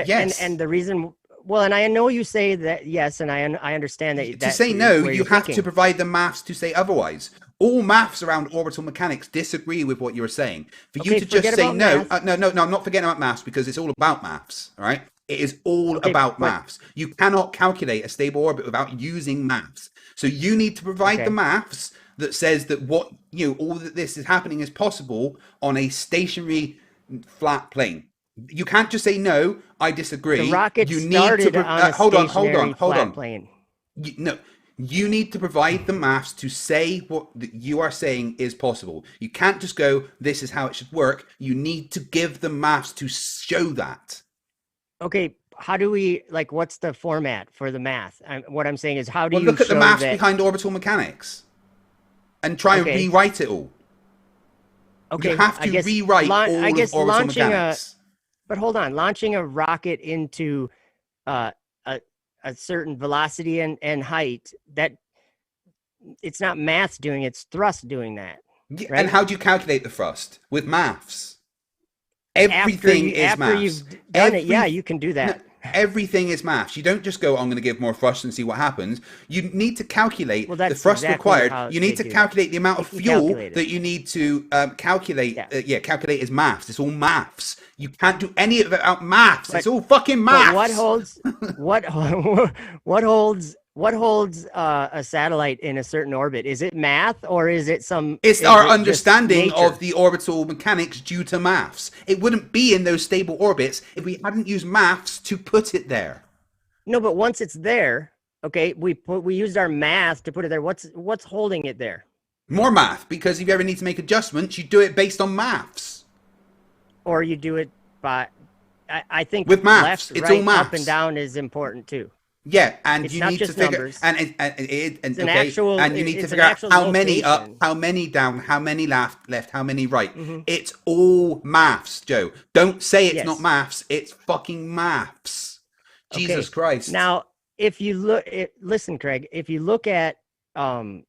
Yes. and the reason. Well, and I know you say that yes, and I understand that To that's say no, where you you're have to thinking. provide the maths to say otherwise. All maths around orbital mechanics disagree with what you're saying. For you Okay, to just forget say about no, math. no, I'm not forgetting about maths because it's all about maths, all right? It is all Okay, about but maths. You cannot calculate a stable orbit without using maths. So you need to provide the okay. maths that says that what, all that this is happening is possible on a stationary flat plane. You can't just say no, I The disagree. rocket You need to started on a stationary hold flat on. plane. No, you need to provide the maths to say what you are saying is possible. You can't just go, this is how it should work. You need to give the maths to show that. Okay, how do we like? What's the format for the math? What I'm saying is, how do Well, you look at the show maths that? behind orbital mechanics and try and Okay, rewrite it all. You okay. have to rewrite I all of guess orbital launching a. mechanics. But hold on, launching a rocket into uh, a a certain velocity and height, that it's not math doing, it's thrust doing that, Yeah, and right? how do you calculate the thrust? With maths. Everything is After maths. you've done it, yeah, Every you can do no, that. everything is maths. You don't just go, I'm going to give more thrust and see what happens. You need to calculate Well, the that's thrust exactly required. how You they need to do that. calculate the amount You of can fuel calculate it. that you need to calculate. Yeah. Calculate is maths. It's all maths. You can't do any of it without maths. It's But all fucking but what maths. holds what what holds a satellite in a certain orbit? Is it math or is it It's is our it just understanding of nature? the orbital mechanics due to maths. It wouldn't be in those stable orbits if we hadn't used maths to put it there. No, but once it's there, okay, we used our math to put it there. What's holding it there? More math, because if you ever need to make adjustments, you do it based on maths. Or you do it by I think With maths, left, it's all right, up and maths. down is important too. Yeah, and It's you not need to just figure numbers. It's an okay, actual and you need to it's an figure out actual how many up, location. how many down, how many left, how many right. Hmm. It's all maths, Joe. Don't say it's not Yes. maths. It's fucking maths. Jesus Okay. Christ. Now, if you listen, Craig, um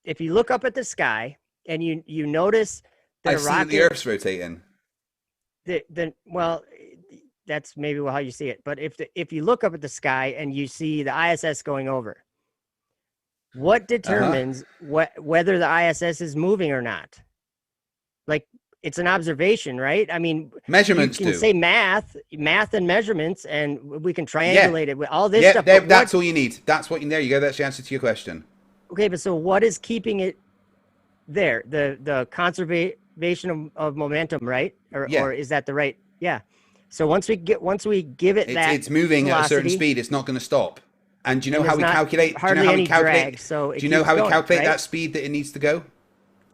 if you look up at the sky and you notice that I a see that the rocket Earth's rotating. well, that's maybe how you see it. But if you look up at the sky and you see the ISS going over, what Uh huh. determines whether the ISS is moving or not? Like, it's an observation, right? I mean, you Measurements can do. say math and measurements, and we can Yeah. triangulate it with all this Yeah, stuff. But that's all you need. That's what you. There you go. That's the answer to your question. okay, but so what is keeping it there? The conservation of momentum, right? Yeah, Or is that the right? Yeah. So once we give it that it's moving at a certain velocity, speed. It's not going to stop. And do you know and how there's we not calculate? Do you know hardly how we any calculate? drag, so it Do you know keeps how we going, calculate right? that speed that it needs to go?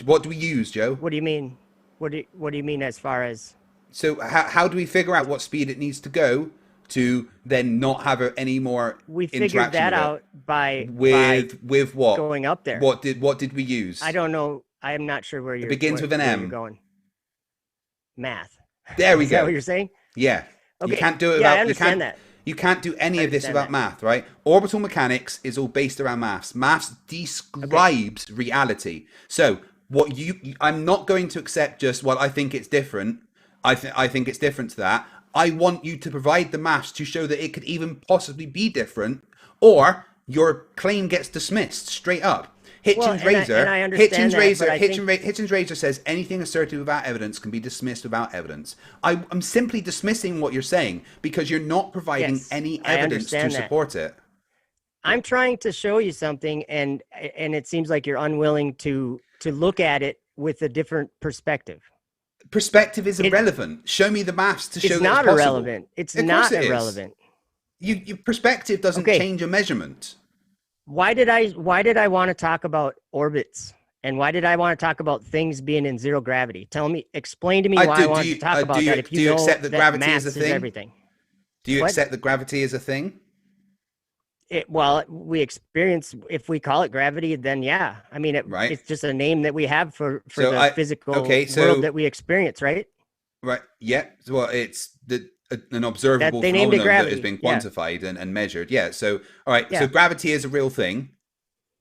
What do we use, Joe? What do you mean? What do you mean as far as So how do we figure out what speed it needs to go to then not have any more we figured interaction that with out by it? With what? going up there? What did we use? I don't know. I am not sure where It begins with an where you're M. going. Math. There we Is that go. what you're saying? Yeah. You Okay. can't do it Yeah, I without understand that. you can't do any I of this understand without that. math, right? Orbital mechanics is all based around maths. Maths describes reality. So what I'm not going to accept just, well, I think it's different. I think it's different to that. I want you to provide the maths to show that it could even possibly be different, or your claim gets dismissed straight up. Well, Hitchens razor. and I understand Hitchens razor says anything asserted without evidence can be dismissed without evidence. I'm simply dismissing what you're saying because you're not providing Yes, any I evidence to understand that. support it. I'm trying to show you something, and it seems like you're unwilling to look at it with a different perspective. perspective is irrelevant. Show me the maths to show It's that not it's possible. irrelevant. It's not irrelevant. Your perspective doesn't change a measurement. Why did I want to talk about orbits? And why did I want to talk about things being in zero gravity? Explain to me why I want to talk about that. If you know accept that gravity is a mass thing? is everything. Do you accept that gravity is a thing? Well, we experience, if we call it gravity, then yeah. I mean, it's just a name that we have for the physical world that we experience, right? Right. Yeah. Well, it's an observable they named it phenomenon gravity. that has been quantified and measured. Yeah. So, all right. Yeah. So gravity is a real thing,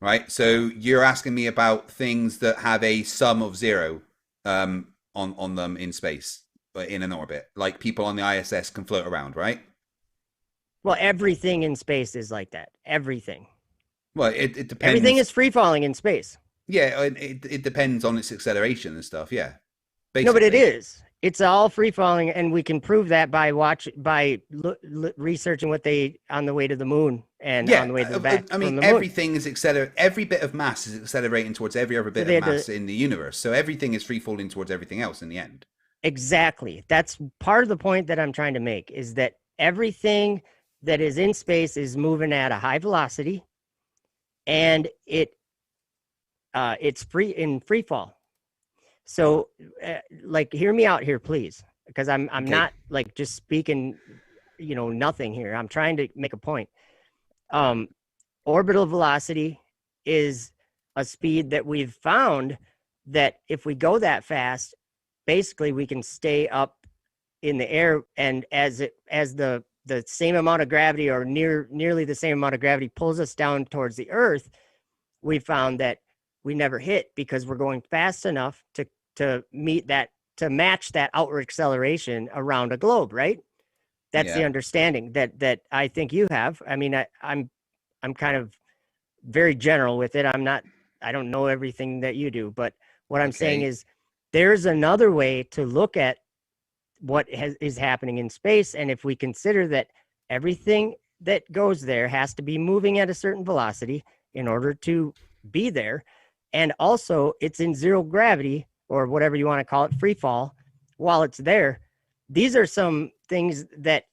right? So you're asking me about things that have a sum of zero on them in space, in an orbit, like people on the ISS can float around, right? Well, everything in space is like that. Everything. Well, it depends. Everything is free falling in space. Yeah, it depends on its acceleration and stuff. Yeah. Basically. No, but it is. It's all free falling, and we can prove that by researching what they on the way to the moon and on the way to the back. I mean, everything is accelerating. Every bit of mass is accelerating towards every other bit of mass in the universe. So everything is free falling towards everything else in the end. Exactly. That's part of the point that I'm trying to make, is that everything that is in space is moving at a high velocity, and it's free fall. So, like, hear me out here, please, because I'm not like just speaking, nothing here. I'm trying to make a point. Orbital velocity is a speed that we've found that if we go that fast, basically we can stay up in the air, and as the same amount of gravity, or nearly the same amount of gravity, pulls us down towards the Earth, we found that we never hit because we're going fast enough to match that outward acceleration around a globe, right? That's the understanding that I think you have. I mean, I'm kind of very general with it. I don't know everything that you do, but what I'm saying is there's another way to look at what is happening in space. And if we consider that everything that goes there has to be moving at a certain velocity in order to be there, and also it's in zero gravity, or whatever you want to call it, free fall, while it's there, these are some things that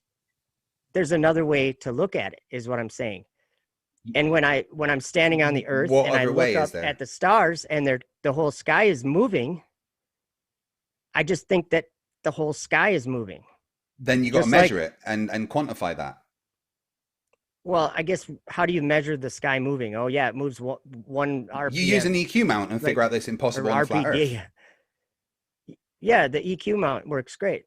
there's another way to look at it, is what I'm saying. And when I'm standing on the Earth and I look up at the stars and the whole sky is moving, I just think that the whole sky is moving. Then you got to measure it and quantify that. Well, I guess, how do you measure the sky moving? Oh yeah, it moves one RPM. You use an EQ mount and figure out this impossible on flat Earth. Yeah, the EQ mount works great.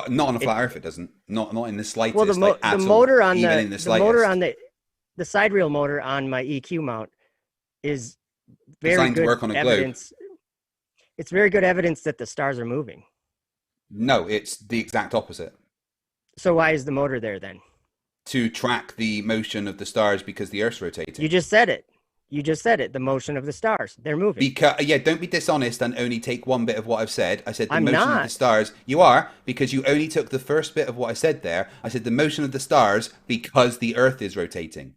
Not on a flat Earth, it doesn't. Not in the slightest. Well, the motor on the side reel motor on my EQ mount is very designed good to work on a evidence. globe. It's very good evidence that the stars are moving. No, it's the exact opposite. So why is the motor there then? To track the motion of the stars, because the Earth's rotating. You just said it. The motion of the stars. They're moving. Don't be dishonest and only take one bit of what I've said. I said the motion of the stars. You are, because you only took the first bit of what I said there. I said the motion of the stars because the Earth is rotating.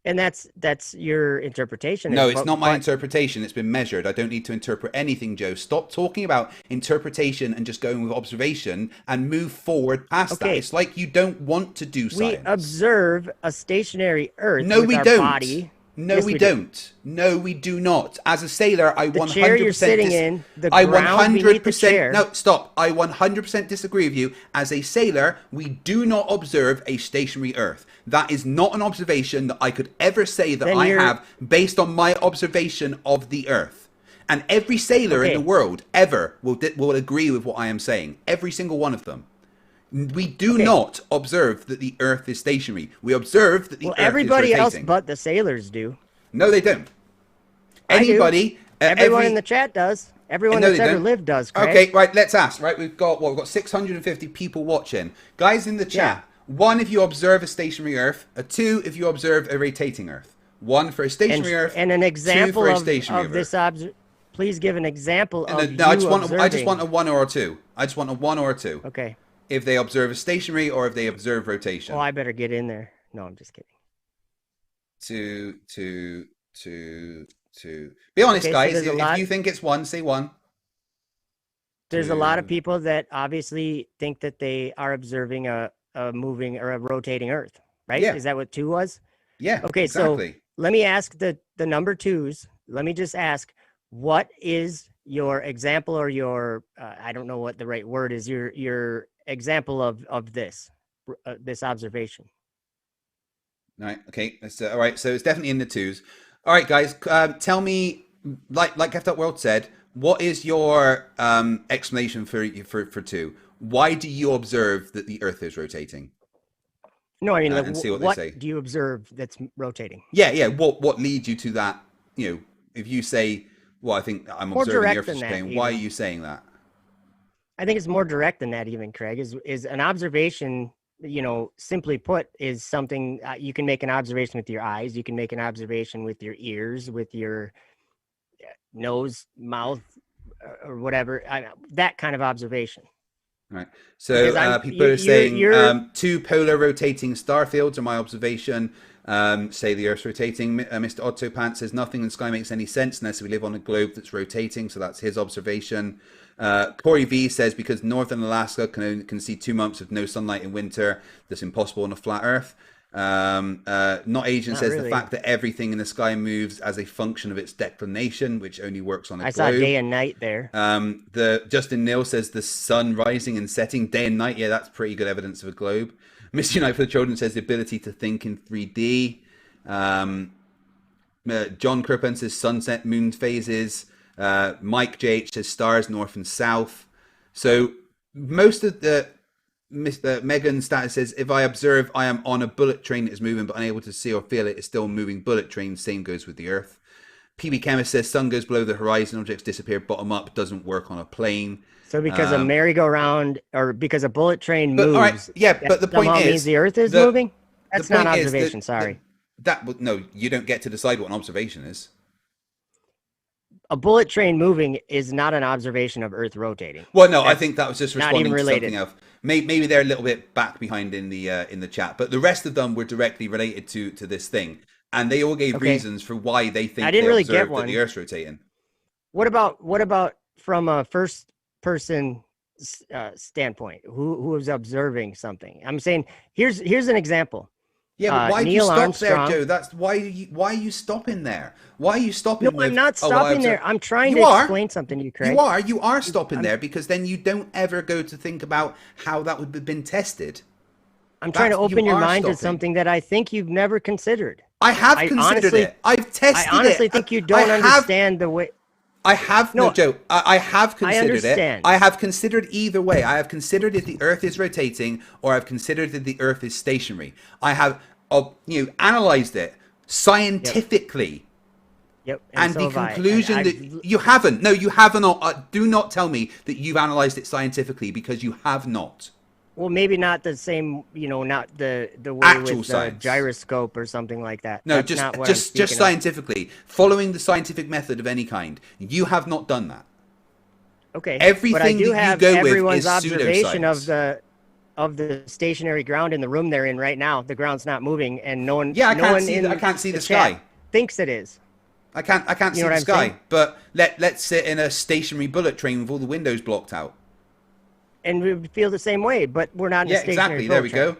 And that's your interpretation. No, it's not my interpretation. It's been measured. I don't need to interpret anything, Joe. Stop talking about interpretation and just going with observation and move forward past that. It's like you don't want to do science. We observe a stationary Earth with our body. No, yes, we don't. No, we do not. As a sailor, I 100%. The chair you're sitting in, the ground beneath the chair. No, stop. I 100% disagree with you. As a sailor, we do not observe a stationary Earth. That is not an observation that I could ever say that I have based on my observation of the Earth. And every sailor in the world ever will agree with what I am saying. Every single one of them. We do not observe that the Earth is stationary. We observe that the Earth is rotating. Everybody else but the sailors do. No, they don't. Anybody, everyone in the chat does. Everyone that's ever lived does. Craig. Okay, right. Let's ask. Right, we've got 650 people watching. Guys in the chat. 1 if you observe a stationary Earth. 2 if you observe a rotating Earth. 1 for a stationary Earth. And an example 2 for a stationary of this Please give an example of I just want a 1 or a 2. I just want a 1 or a 2. Okay. If they observe a stationary or if they observe rotation. Well, I better get in there. No, I'm just kidding. 2. Be honest, guys. If you think it's 1, say 1. there's a lot of people that obviously think that they are observing a moving or a rotating Earth, right? Yeah. Is that what 2 was? Yeah. Okay, exactly. so let me ask the number 2s. Let me just ask, what is your example or your I don't know what the right word is. Your example of this this observation. All right. Okay. That's, all right. So it's definitely in the 2s. All right, guys. Tell me, like F. World said, what is your explanation for 2? Why do you observe that the Earth is rotating? No, I mean, like, And see what they say. do you observe that's rotating? Yeah. What leads you to that? If you say, well, I think I'm More observing the direct Earth than is that, rotating. Why are you saying that? I think it's more direct than that, even, Craig. Is an observation, simply put, is something you can make an observation with your eyes. You can make an observation with your ears, with your nose, mouth, or whatever. That kind of observation. Right. So people are saying 2 polar rotating star fields are my observation. Say the Earth's rotating. Mr. Otto Pants says nothing in the sky makes any sense unless we live on a globe that's rotating. So that's his observation. Corey V says because northern Alaska can see 2 months of no sunlight in winter, that's impossible on a flat Earth. Not Asian says really. The fact that everything in the sky moves as a function of its declination, which only works on a globe. I saw day and night there. The Justin Neal says the sun rising and setting day and night. Yeah, that's pretty good evidence of a globe. Miss Unite for the Children says the ability to think in 3D. John Krippen says sunset, moon phases. Mike JH says stars, north and south. So most of the Mr. Megan status says, if I observe I am on a bullet train that is moving but unable to see or feel it, it's still a moving bullet train. Same goes with the Earth. PB Chemist says sun goes below the horizon, objects disappear bottom up, doesn't work on a plane. So because a merry-go-round or because a bullet train moves, all right, yeah, but the point is means the Earth is moving? That's not an observation, sorry. No, you don't get to decide what an observation is. A bullet train moving is not an observation of Earth rotating. Well, no, I think that was just responding to something related. else. Maybe they're a little bit back behind in the chat, but the rest of them were directly related to this thing, and they all gave reasons for why they think I didn't they really observed get one. that the Earth's rotating. What about from a first person standpoint? Who is observing something? I'm saying here's an example. Yeah, but why do you Neil stop Armstrong, there, Joe? That's why are you stopping there? Why are you stopping? No, I'm not stopping there. I'm trying to explain something to you, Craig. You are stopping there because then you don't ever go to think about how that would have been tested. I'm trying to open your mind to something that I think you've never considered. I have considered it. I've tested it. I honestly think you don't understand the way. I have Joe. I have considered it. I have considered either way. I have considered if the Earth is rotating, or I've considered that the Earth is stationary. I have, analyzed it scientifically. Yep. And the conclusion that you haven't. No, you haven't. Do not tell me that you've analyzed it scientifically because you have not. Well, maybe not the same, not the way actual with science. Gyroscope or something like that. No, That's just scientifically, following the scientific method of any kind. You have not done that. Okay, everything but I do that have you go everyone's with is observation pseudoscience. of the stationary ground in the room they're in right now. The ground's not moving, and no one. Yeah, I I can't see the sky. Thinks it is. I can't see the sky. But let's sit in a stationary bullet train with all the windows blocked out. And we feel the same way, but we're not in a stationary There we train.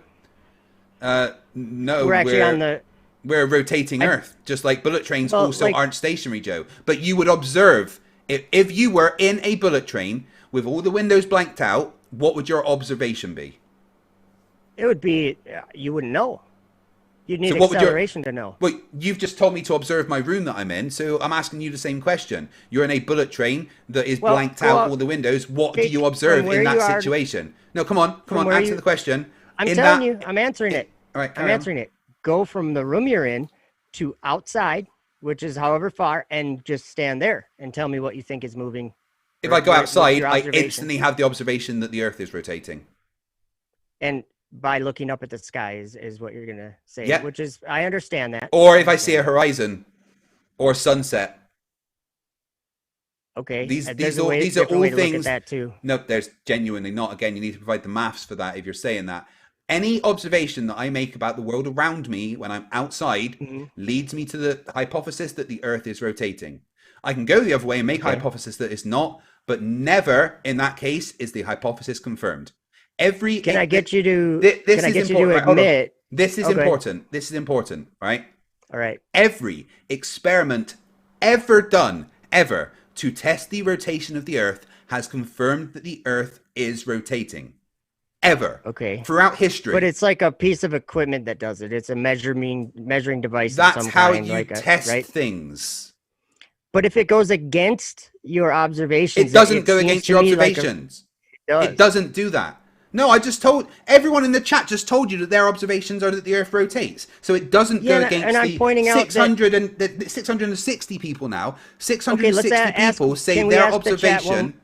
go. No, we're actually on the. We're a rotating Earth, just like bullet trains also aren't stationary, Joe. But you would observe if you were in a bullet train with all the windows blanked out. What would your observation be? It would be you wouldn't know. You'd need acceleration to know. Well, you've just told me to observe my room that I'm in, so I'm asking you the same question. You're in a bullet train that is blanked out all the windows. What do you observe in that situation? No, come on, answer the question. I'm telling you, I'm answering it. All right, I'm answering it. Go from the room you're in to outside, which is however far, and just stand there and tell me what you think is moving. If I go outside, I instantly have the observation that the Earth is rotating. And by looking up at the sky is what you're going to say, which is, I understand that. Or if I see a horizon or sunset. Okay. These are all things. Look at that too. No, there's genuinely not. Again, you need to provide the maths for that if you're saying that. Any observation that I make about the world around me when I'm outside leads me to the hypothesis that the Earth is rotating. I can go the other way and make a hypothesis that it's not, but never in that case is the hypothesis confirmed. Can I get you to? This Can I is get you to important. Right, hold on. admit? This is Okay. important. This is important, right? All right. Every experiment ever done, ever, to test the rotation of the Earth has confirmed that the Earth is rotating. Ever. Okay. Throughout history. But it's like a piece of equipment that does it. It's a measuring device. That's of some how kind, you like test right? things. But if it goes against your observations, It doesn't go seems against to your me like observations. it It doesn't do that. No, I just told everyone in the chat just told you that their observations are that the Earth rotates. So it doesn't go against and I'm the pointing out 600 and the 660 people now. 660 let's people ask, say can we their ask the chat observation.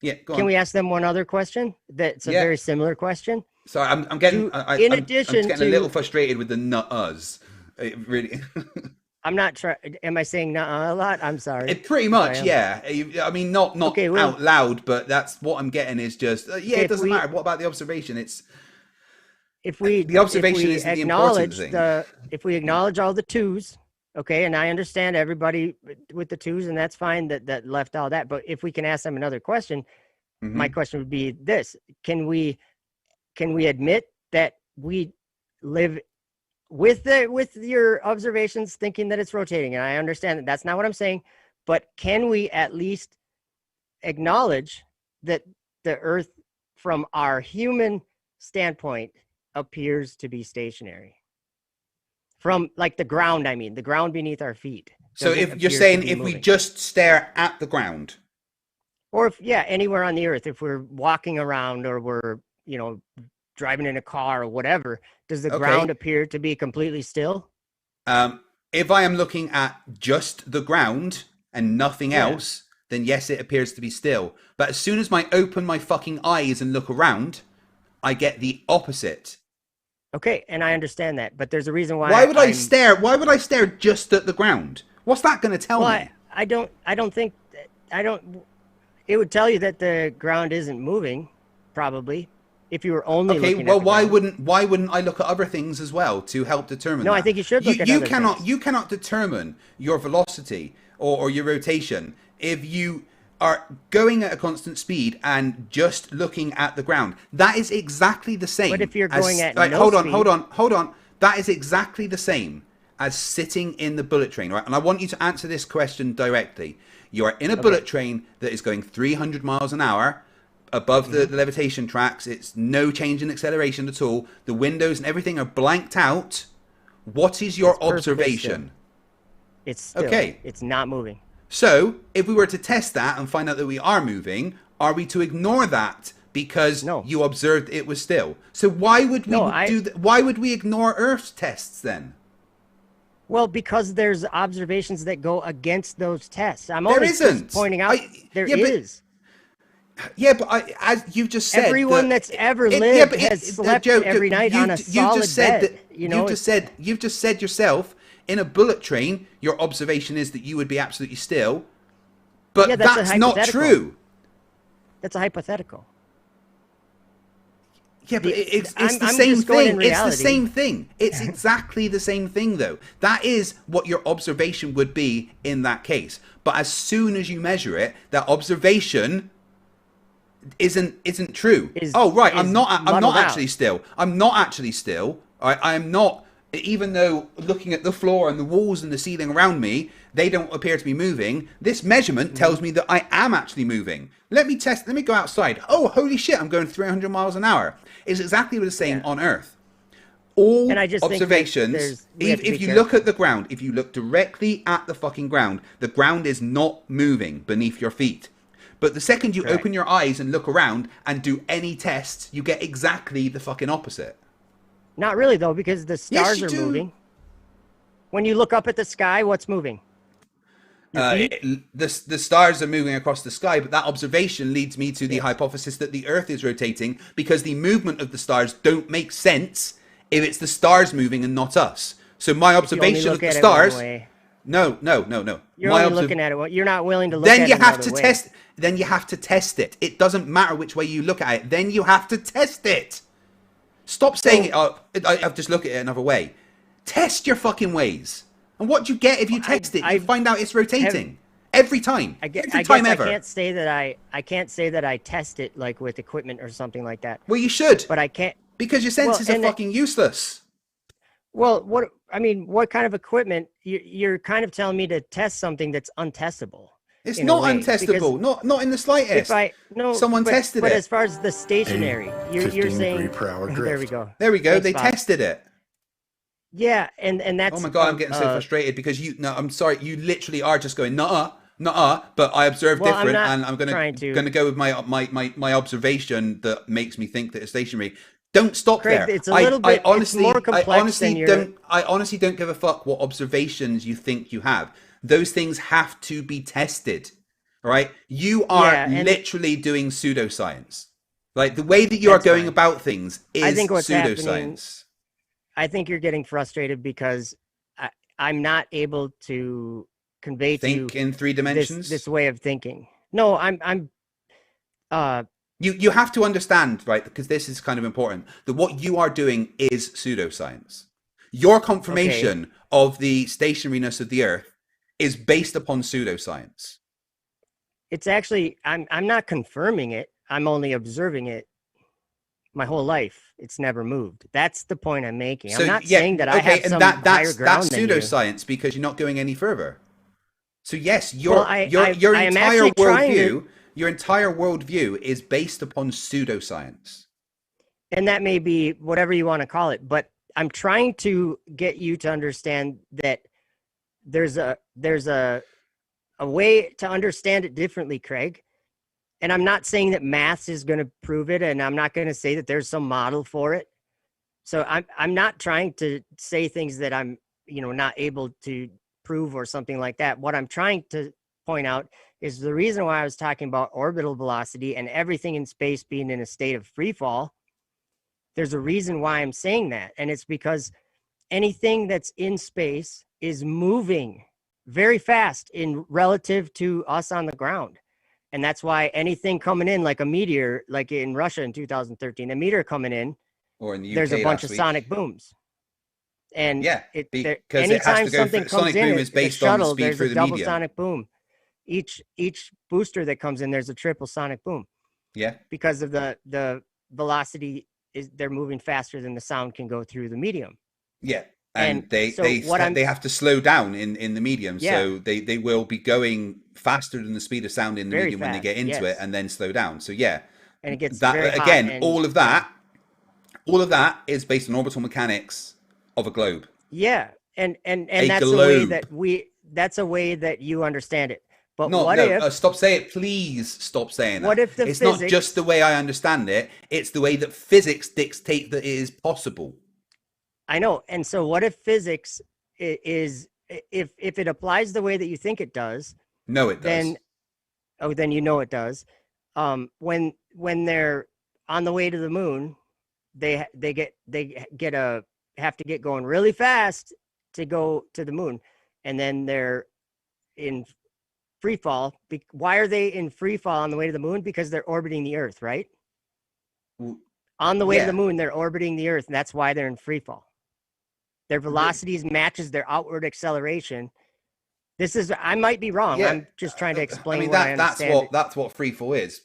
Yeah, go on. Can we ask them one other question? That's a Yeah. very similar question. Sorry, I'm getting. In I'm addition getting a little frustrated with the nut us. It really. I'm not trying. Am I saying "nuh-uh" a lot? I'm sorry. It pretty much, yeah. I mean, not Okay, well- out loud, but that's what I'm getting is just yeah. It If doesn't we- matter. What about the observation? It's The observation if is we the important acknowledge thing. if we acknowledge all the twos, okay, and I understand everybody with the twos, and that's fine that left all that. But if we can ask them another question, my question would be this: Can we admit that we live with your observations thinking that it's rotating? And I understand that that's not what I'm saying, but can we at least acknowledge that the Earth, from our human standpoint, appears to be stationary? From like the ground, I mean, the ground beneath our feet. So doesn't if you're appear to saying be if we moving. just stare at the ground, Or if, yeah, anywhere on the Earth, if we're walking around or we're, driving in a car or whatever, does the Okay. ground appear to be completely still? if I am looking at just the ground and nothing Yeah. else, then yes, it appears to be still. But as soon as I open my fucking eyes and look around, I get the opposite. Okay, and I understand that, but there's a reason why. Why would I I'm- stare? Why would I stare just at the ground? What's that going to tell Well, me? I don't think. It would tell you that the ground isn't moving, probably, if you were only Okay, looking well, at the why ground. wouldn't I look at other things as well to help determine? No, that? I think you should look at you other cannot things. you cannot determine your velocity or your rotation if you are going at a constant speed and just looking at the ground. That is exactly the same. But if you're as- going at right, no hold on, speed- hold on. That is exactly the same as sitting in the bullet train, right? And I want you to answer this question directly. You are in a bullet train that is going 300 miles an hour above the levitation tracks. It's no change in acceleration at all. The windows and everything are blanked out. What is your It's perfectly observation? It's still, Okay. It's not moving. So, if we were to test that and find out that we are moving, are we to ignore that because No. you observed it was still? So why would we No, I- why would we ignore Earth's tests then? Well, because there's observations that go against those tests. I'm There only just isn't. pointing out there is. Yeah, but as you just said, Everyone that's ever lived but has slept every night on a solid bed. You've just said yourself, in a bullet train, your observation is that you would be absolutely still, but Yeah, that's a that's not hypothetical. true. That's a hypothetical. Yeah, but it's I'm the same just going thing. in It's the reality. same thing. It's exactly the same thing, though. That is what your observation would be in that case. But as soon as you measure it, that observation isn't true. Oh, right. I'm not muddled out. actually still. I'm not actually still. I'm not. Even though looking at the floor and the walls and the ceiling around me, they don't appear to be moving. This measurement tells me that I am actually moving. Let me test. Let me go outside. Oh, holy shit! I'm going 300 miles an hour. It's exactly the same on Earth. All And I just think that observations. we have to If be you look at the ground, if you look directly at the fucking ground, the ground is not moving beneath your feet. But the second you Correct. open your eyes and look around and do any tests, you get exactly the fucking opposite. Not really, though, because the stars you are do. moving. When you look up at the sky, what's moving? Your feet? The stars are moving across the sky, but that observation leads me to the hypothesis that the Earth is rotating because the movement of the stars don't make sense if it's the stars moving and not us. So my You only observation look of the at it one stars. way. No. You're My only observ- looking at it. You're not willing to look Then at you it have to another way. test. Then you have to test it. It doesn't matter which way you look at it. Then you have to test it. Stop saying I've just looked at it another way. Test your fucking ways. And what do you get if you test it? You find out it's rotating. every time. I guess Ever. I can't say that I test it like with equipment or something like that. Well, you should. But I can't, because your senses are fucking useless. Well, what kind of equipment? You're kind of telling me to test something that's untestable. It's not untestable. Not in the slightest. Someone tested it. But as far as the stationary, you're saying per hour drift. There we go. There we go. Thanks, they Bob. tested it. Yeah, and that's. Oh my god, I'm getting so frustrated because I'm sorry, you literally are just going nuh-uh. But I observe different, and I'm gonna go with my observation that makes me think that it's stationary. Don't stop Craig, there. It's a little bit. It's more complex I honestly don't give a fuck what observations you think you have. Those things have to be tested. All right, you are literally doing pseudoscience. Like the way that you are going about things is pseudoscience. I think you're getting frustrated because I'm not able to convey to you in 3 dimensions. This way of thinking. No, I'm. You have to understand, right? Because this is kind of important. That what you are doing is pseudoscience. Your confirmation of the stationariness of the Earth is based upon pseudoscience. It's actually I'm not confirming it. I'm only observing it. My whole life, it's never moved. That's the point I'm making. I'm not saying that I have some higher ground that's than pseudoscience you. Because you're not going any further. So yes, your your entire worldview, your entire worldview is based upon pseudoscience. And that may be whatever you want to call it, but I'm trying to get you to understand that there's a way to understand it differently, Craig. And I'm not saying that maths is going to prove it, and I'm not going to say that there's some model for it. So I'm not trying to say things that I'm, not able to prove or something like that. What I'm trying to point out is the reason why I was talking about orbital velocity and everything in space being in a state of free fall. There's a reason why I'm saying that, and it's because anything that's in space is moving very fast in relative to us on the ground. And that's why anything coming in like a meteor, like in Russia in 2013, a meteor coming in, or in the UK there's a bunch of sonic booms. And because anytime something comes in, is based the shuttle, on the speed there's through a the double medium. sonic boom. Each booster that comes in, there's a triple sonic boom. Yeah. Because of the velocity they're moving faster than the sound can go through the medium. Yeah. And they have to slow down in the medium, so they will be going faster than the speed of sound in the medium when they get into it, and then slow down. So and it gets that very hot again. And, all of that is based on orbital mechanics of a globe. Yeah, and that's that's a way that you understand it. But stop saying it, please stop saying that. What if it's not just the way I understand it; it's the way that physics dictate that it is possible. I know. And so what if physics is, if it applies the way that you think it does? No, it does. Then it does. When they're on the way to the moon, they have to get going really fast to go to the moon. And then they're in free fall. Why are they in free fall on the way to the moon? Because they're orbiting the Earth, right? On the way to the moon, they're orbiting the Earth, and that's why they're in free fall. Their velocities matches their outward acceleration. I might be wrong. I'm just trying to explain what I understand. That's what free fall is.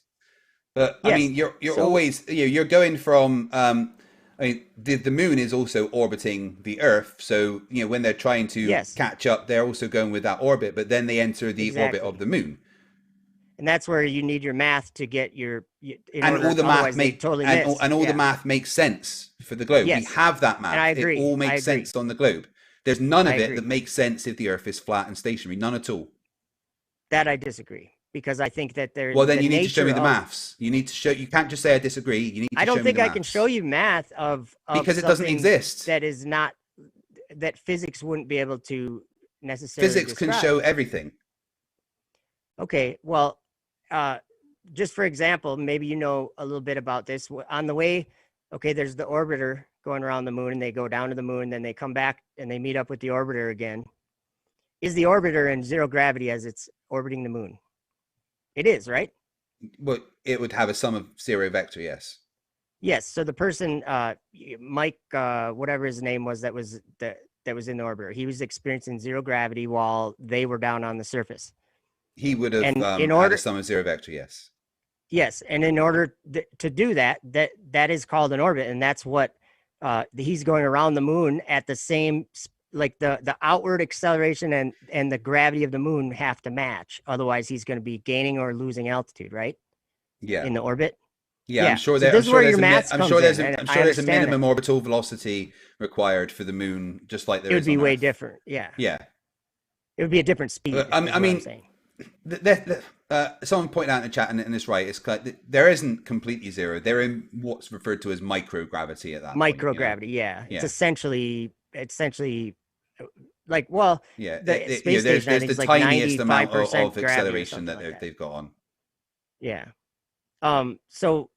But I mean, you're always you're going from. The moon is also orbiting the Earth, so when they're trying to catch up, they're also going with that orbit. But then they enter the orbit of the moon. And that's where you need your math to get your all the math makes sense for the globe. Yes. We have that math. And I agree. It all makes sense on the globe. There's none of it that makes sense if the Earth is flat and stationary. None at all. That I disagree, because I think that there's. Well, then you need to show me the maths. You need to show. You can't just say I disagree. You need to. I don't think I can show you math of because it doesn't exist. That is not that physics wouldn't be able to necessarily. Physics can show everything. Okay, well. Just for example, maybe you know a little bit about this. On the way, there's the orbiter going around the moon, and they go down to the moon, then they come back and they meet up with the orbiter again. Is the orbiter in zero gravity as it's orbiting the moon? It is, right? Well, it would have a sum of zero vector, yes. Yes. So the person, Mike, whatever his name was, that was in the orbiter, he was experiencing zero gravity while they were down on the surface. He would have And in had order- a sum of zero vector, yes. Yes, and in order to do that, that is called an orbit, and that's what he's going around the moon at the same, like the outward acceleration and the gravity of the moon have to match. Otherwise, he's going to be gaining or losing altitude, right? Yeah. In the orbit. Yeah, Yeah, I'm sure so there. this I'm is sure where there's your a mi- maths I'm comes sure there's in, a, and I'm I sure there's a understand minimum orbital velocity required for the moon, just like there It is would be on way Earth. different. Yeah. Yeah. It would be a different speed. I is what I'm mean, saying. Someone pointed out in the chat, and it's right. It's there isn't completely zero. They're in what's referred to as microgravity at that point, you know? Microgravity. Yeah. Yeah. It's essentially like, well, Yeah, the space there's station, I think, the is like tiniest amount 95% of gravity or acceleration something that like that. they've got on. Yeah. So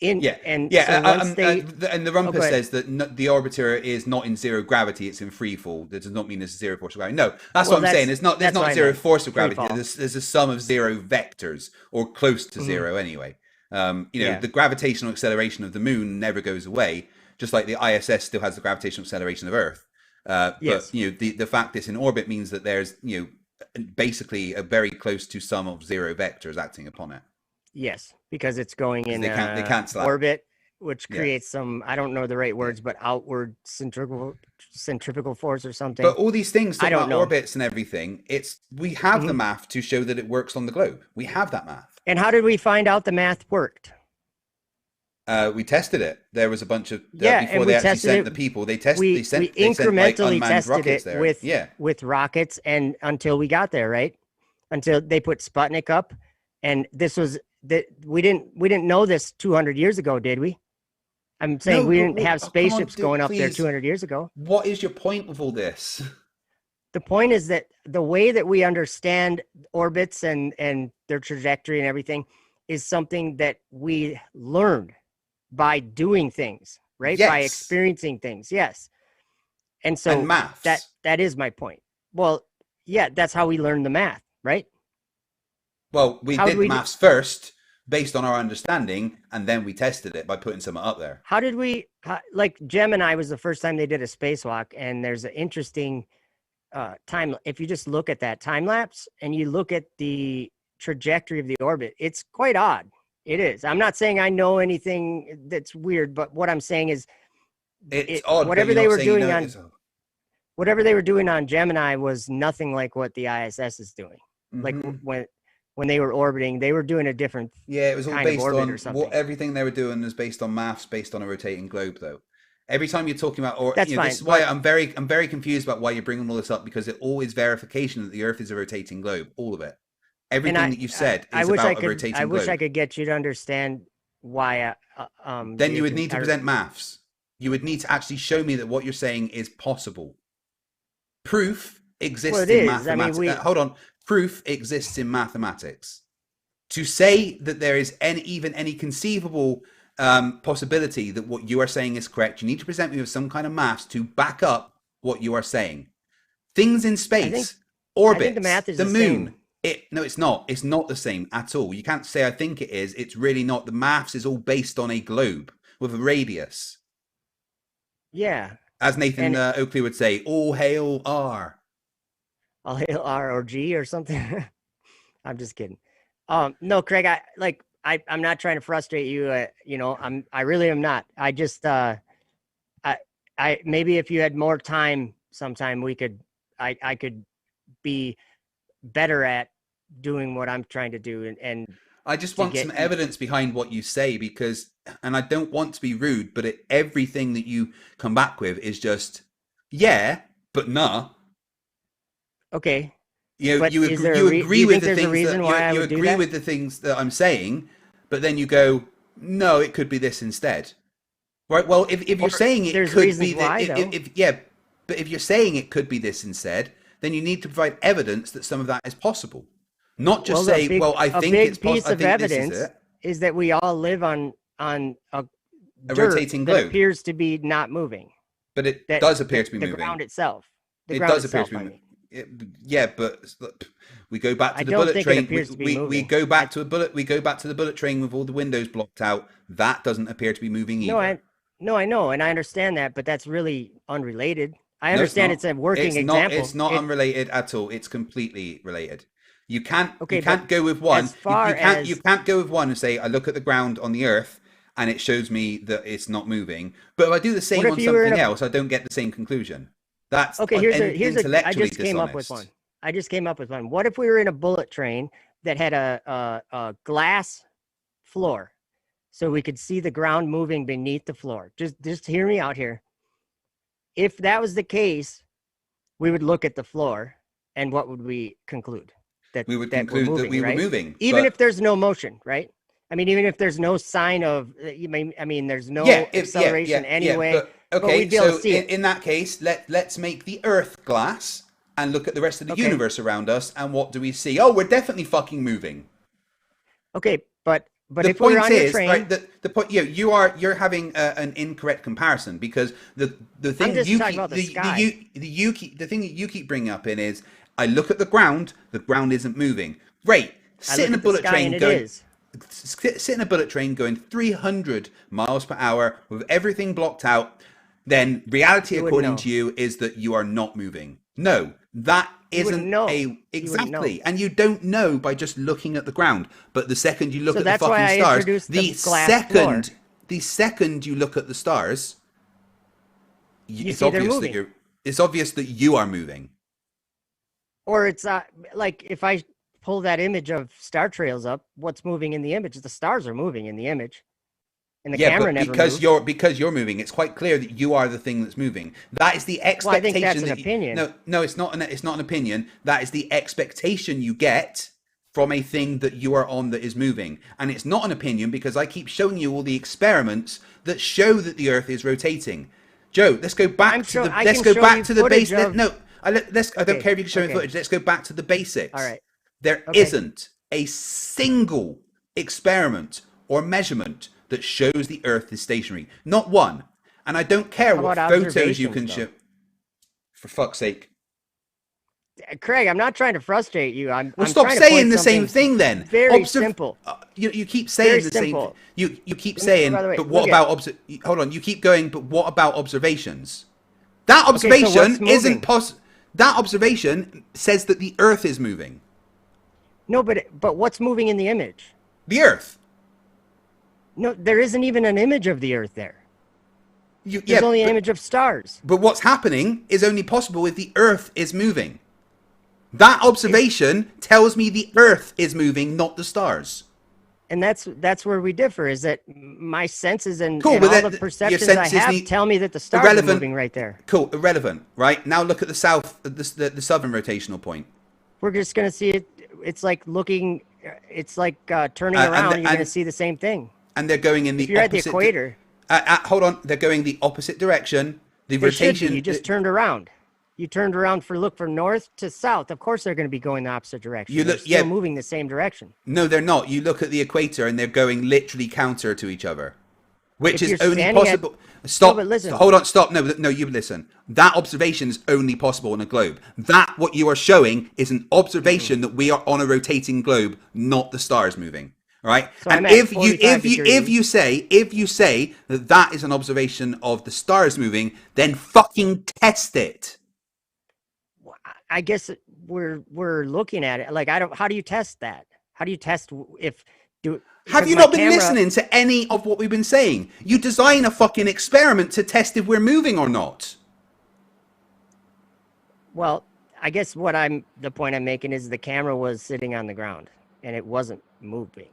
and so and once the Rumpus go ahead. says that the orbiter is not in zero gravity; it's in free fall. That does not mean there's zero force of gravity. No, that's Well, what I'm saying. There's not that's what I zero meant. force of Free gravity. fall. There's a sum of zero vectors, or close to zero anyway. Yeah. The gravitational acceleration of the moon never goes away, just like the ISS still has the gravitational acceleration of Earth. Yes. But the fact it's in orbit means that there's basically a very close to sum of zero vectors acting upon it. Yes, because it's going in they cancel out. orbit, which Yeah. creates some, I don't know the right words, but outward centrifugal force or something. But all these things I talk don't about know. orbits and everything, we have the math to show that it works on the globe. We have that math. And how did we find out the math worked? We tested it. There was a bunch of Yeah, before and they we actually tested sent it. the people. They We sent like, incrementally unmanned tested rockets it there. with rockets, and until we got there, right? Until they put Sputnik up, and this was that we didn't know this 200 years ago, did we? I'm saying No, we but didn't have come on, spaceships dude, going up there please. 200 years ago. What is your point with all this? The point is that the way that we understand orbits and their trajectory and everything is something that we learned by doing things, right? By Yes. experiencing things. Yes. And so And maths. that is my point. Well, yeah, that's how we learn the math, right? Well, we How did did we the do- maths first based on our understanding, and then we tested it by putting something up there. How did we like Gemini was the first time they did a spacewalk, and there's an interesting time. If you just look at that time lapse and you look at the trajectory of the orbit, it's quite odd. It is. I'm not saying I know anything that's weird, but what I'm saying is It's odd. whatever but they you're were not saying you doing know on- it is odd. whatever they were doing on Gemini was nothing like what the ISS is doing. Like Mhm. when they were orbiting, they were doing a different. Yeah, it was all kind of based orbit on or something. everything they were doing was based on maths, based on a rotating globe, though. Every time you're talking about, That's this fine, is why but- I'm very confused about why you're bringing all this up, because it all is verification that the Earth is a rotating globe, all of it. Everything that you've said is about a rotating I wish globe. I could get you to understand why. Then you would need to present maths. You would need to actually show me that what you're saying is possible. Proof exists Well, it in is. I mean, mathematics. Hold on. Proof exists in mathematics. To say that there is even any conceivable possibility that what you are saying is correct, you need to present me with some kind of maths to back up what you are saying. Things in space, orbits, the math is the the moon. same. No, it's not. It's not the same at all. You can't say I think it is. It's really not. The maths is all based on a globe with a radius. Yeah, As Nathan And- Oakley would say, all hail R. I'll hit R or G or something. I'm just kidding. No, Craig, I'm not trying to frustrate you. I really am not. I just, I maybe if you had more time sometime, I could be better at doing what I'm trying to do. And I just to want get some you- evidence behind what you say, because, and I don't want to be rude, but everything that you come back with is just, yeah, but nah. okay. You But you is agree, there a you re- do agree you with think the there's a things reason that why I you would do agree that? with the things that I'm saying, but then you go, no, it could be this instead. Right? Well, if you're Or saying it there's could reasons be why, though. but if you're saying it could be this instead, then you need to provide evidence that some of that is possible. Not just the say, big- well, I a think big it's piece possible. I of think this evidence is it. is that we all live on a dirt rotating that globe. appears to be not moving. But it That does appear the- to be the moving. ground itself. The It ground does appear itself, to be I moving. mean. Yeah, but look, we go back to I the don't bullet think it train. appears to be We moving. go back to a bullet. We go back to the bullet train with all the windows blocked out. That doesn't appear to be moving either. No, I know, and I understand that, but that's really unrelated. I understand it's a working It's not. example. It's not unrelated at all. It's completely related. You can't Okay, you can't but go with one. as far You as can't go with one and say I look at the ground on the Earth and it shows me that it's not moving. But if I do the same if on you were in something a else, I don't get the same conclusion. That's okay, here's a I intellectually just came up with dishonest. one. I just came up with one. What if we were in a bullet train that had a glass floor so we could see the ground moving beneath the floor? Just hear me out here. If that was the case, we would look at the floor and what would we conclude? We would that we're conclude moving, that we right? were moving. Even but- if there's no motion, right? I mean, even if there's no sign of, I mean, there's no acceleration anyway. But, but okay, we'd be able so to see it. in that case, let's make the Earth glass and look at the rest of the Okay. universe around us, and what do we see? Oh, we're definitely fucking moving. Okay, but The if we're point on your is, train, right? The point, you're having an incorrect comparison, because the thing I'm just you talking keep, about the sky. the thing that you keep bringing up in is, I look at the ground isn't moving. Great, I sit look in a at the bullet sky train and it going. is. Sit in a bullet train going 300 miles per hour with everything blocked out, then reality, You wouldn't according know. to you, is that you are not moving. No, that You wouldn't isn't know. a You wouldn't exactly, know. and you don't know by just looking at the ground. But the second you look So at the that's why fucking I stars, introduced the the glass floor. second you look at the stars, it's see they're obvious that moving. it's obvious that you are moving. Or it's like if I pull that image of star trails up, what's moving in the image? The stars are moving in the image, and the camera but never because moves. because you're moving, it's quite clear that you are the thing that's moving. That is the Well, I expectation. think that's an that opinion. No, it's not an opinion. That is the expectation you get from a thing that you are on that is moving, and it's not an opinion because I keep showing you all the experiments that show that the Earth is rotating. Joe, let's go back I'm to sure- the I let's can go show back you to the footage base. of- No, I don't Okay, care if you can show me okay. footage. Let's go back to the basics. All right. There Okay. not a single experiment or measurement that shows the Earth is stationary. Not one. And I don't care How what about photos you can observations, show. For fuck's sake. Craig, I'm not trying to frustrate you. I'm Stop trying to saying point the same something thing then. Very simple. You keep saying Very the same simple. thing. You keep saying, by the way, but what look about hold on, you keep going, but what about observations? That so observation what's moving? isn't possible. That observation says that the Earth is moving. No, but what's moving in the image? The Earth. No, there isn't even an image of the Earth there. Yeah, There's only an but, image of stars. but what's happening is only possible if the Earth is moving. That observation tells me the Earth is moving, not the stars. And that's where we differ, is that my senses and, Cool, and but all that- the your perceptions I senses have need- tell me that the stars are irrelevant- moving right there. Cool, irrelevant, right? Now look at the south, the southern rotational point. We're just going to see it. It's like looking, it's like turning And around, the- and you're going and- to see the same thing. And they're going in the If you're at the opposite equator, hold on, they're going the opposite direction. The they should rotation. be. You just turned around. You turned around look from north to south. Of course, they're going to be going the opposite direction. You They're look- still yeah. moving the same direction. No, they're not. You look at the equator and they're going literally counter to each other, which If is you're only standing at- possible. Stop. No, but listen. Hold on. Stop. No. You listen. That observation is only possible on a globe. That what you are showing is an observation that we are on a rotating globe, not the stars moving. Right. So and I'm at 45 if you say that is an observation of the stars moving, then fucking test it. I guess we're looking at it like how do you test that? How do you test if do Have because you my not been camera- listening to any of what we've been saying? You design a fucking experiment to test if we're moving or not. Well, I guess the point I'm making is the camera was sitting on the ground and it wasn't moving.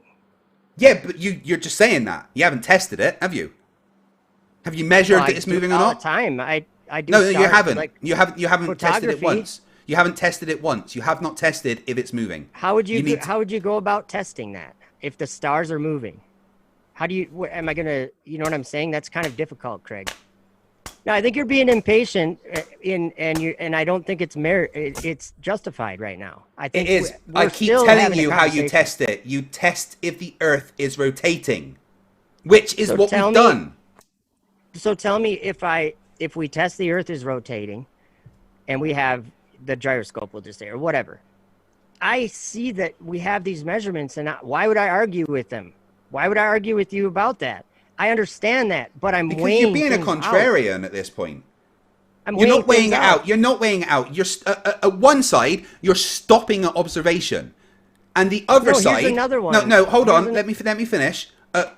Yeah, but you're just saying that. You haven't tested it, have you? Have you measured Well, that I it's do moving it or all not? the time. I do. No, you start, haven't. like, You haven't tested it photography. once. You haven't tested it once. You have not tested if it's moving. How would you need how would you go about testing that if the stars are moving? How do you am I gonna you know what I'm saying? That's kind of difficult, Craig. No, I think you're being impatient and I don't think it's justified right now. I It think is. we're I keep still telling having a you how you conversation. test it. You test if the Earth is rotating, which is So what tell we've me- done. So tell me if we test the Earth is rotating, and we have the gyroscope, we'll just say, or whatever. I see that we have these measurements, and why would I argue with them? Why would I argue with you about that? I understand that, but I'm Because weighing you're being a things out. contrarian at this point. I'm You're not weighing things it out. You're not weighing it out. You're at one side. You're stopping at observation. And the other here's side, another one. no, hold Here's on, let me finish.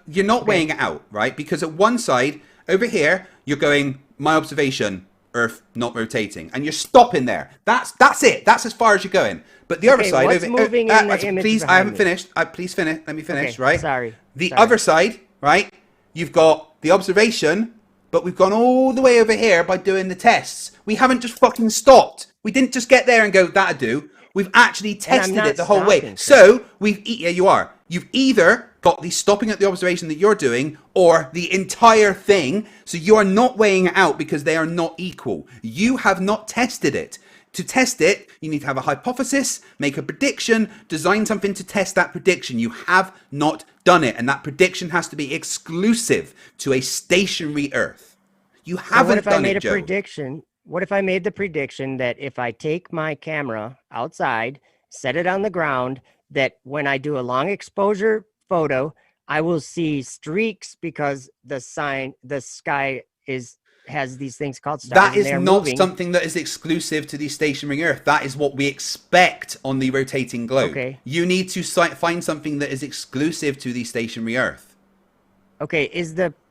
You're not weighing it out, right? Because at one side over here, you're going my observation, Earth not rotating, and you're stopping there. That's it. That's as far as you're going. But the other side, what's moving in the image please, I behind haven't me? finished. Please finish. Let me finish. Okay, right. sorry. The other side, right? You've got the observation, but we've gone all the way over here by doing the tests. We haven't just fucking stopped. We didn't just get there and go, that'll do. We've actually tested not it the whole way. stopping, So yeah, you are. You've either got the stopping at the observation that you're doing, or the entire thing. So you are not weighing it out because they are not equal. You have not tested it. To test it, you need to have a hypothesis, make a prediction, design something to test that prediction. You have not done it, and that prediction has to be exclusive to a stationary Earth. You haven't done it, Joe. What if I made the prediction that if I take my camera outside, set it on the ground, that when I do a long exposure photo, I will see streaks because the sky has these things called stars. That is not moving. Something that is exclusive to the stationary Earth. That is what we expect on the rotating globe. Okay. You need to find something that is exclusive to the stationary Earth. Okay,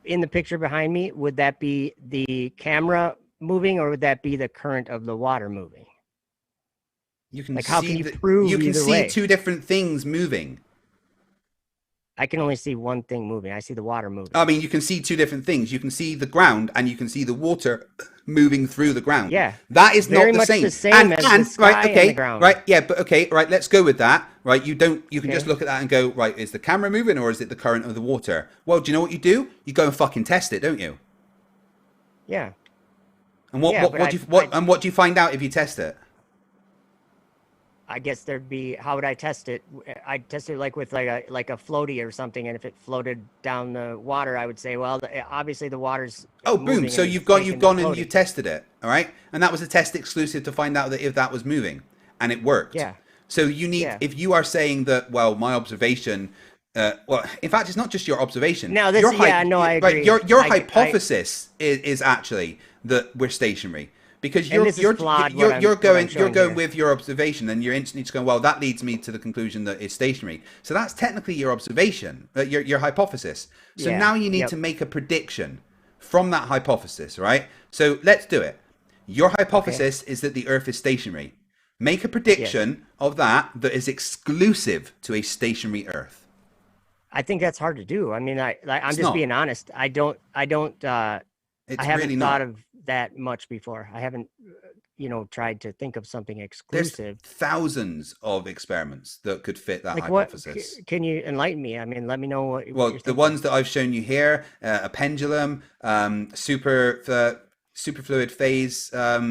in the picture behind me, would that be the camera moving, or would that be the current of the water moving? You can how can you prove you can either see way? two different things moving. I can only see one thing moving. I see the water moving. I mean, you can see two different things. You can see the ground, and you can see the water moving through the ground. Yeah, that is very not much same. the same as the sky right, okay, and the ground. right, yeah, but okay, right. Let's go with that. Right, you can Okay. just look at that and go, right, is the camera moving or is it the current of the water? Well, do you know what you do? You go and fucking test it, don't you? Yeah. And Yeah, what do you find out if you test it? I guess there'd be, how would I test it? I'd test it like with like a floaty or something, and if it floated down the water, I would say, well, obviously the water's Oh, boom! moving So and you've it's gone making the and you floaty. tested it, all right? And that was a test exclusive to find out that if that was moving, and it worked. Yeah. So you need, Yeah. if you are saying that, well, my observation, well, in fact, it's not just your observation. No, this- Your yeah, no, I agree. Right, your I- hypothesis is actually that we're stationary. Because And this is flawed, what I'm going showing here. with your observation, and you're instantly just going, well, that leads me to the conclusion that it's stationary. So that's technically your observation, your hypothesis. So Yeah, now you need yep. to make a prediction from that hypothesis, right? So let's do it. Your hypothesis is that the Earth is stationary. Make a prediction of that is exclusive to a stationary Earth. I think that's hard to do. I mean, I'm It's just not. being honest. I haven't really thought not. of that much before. I haven't, tried to think of something There's exclusive. thousands of experiments that could fit that Like what? hypothesis. Can you enlighten me? I mean, let me know what. Well, you're the thinking. ones that I've shown you here, a pendulum, superfluid phase. No, I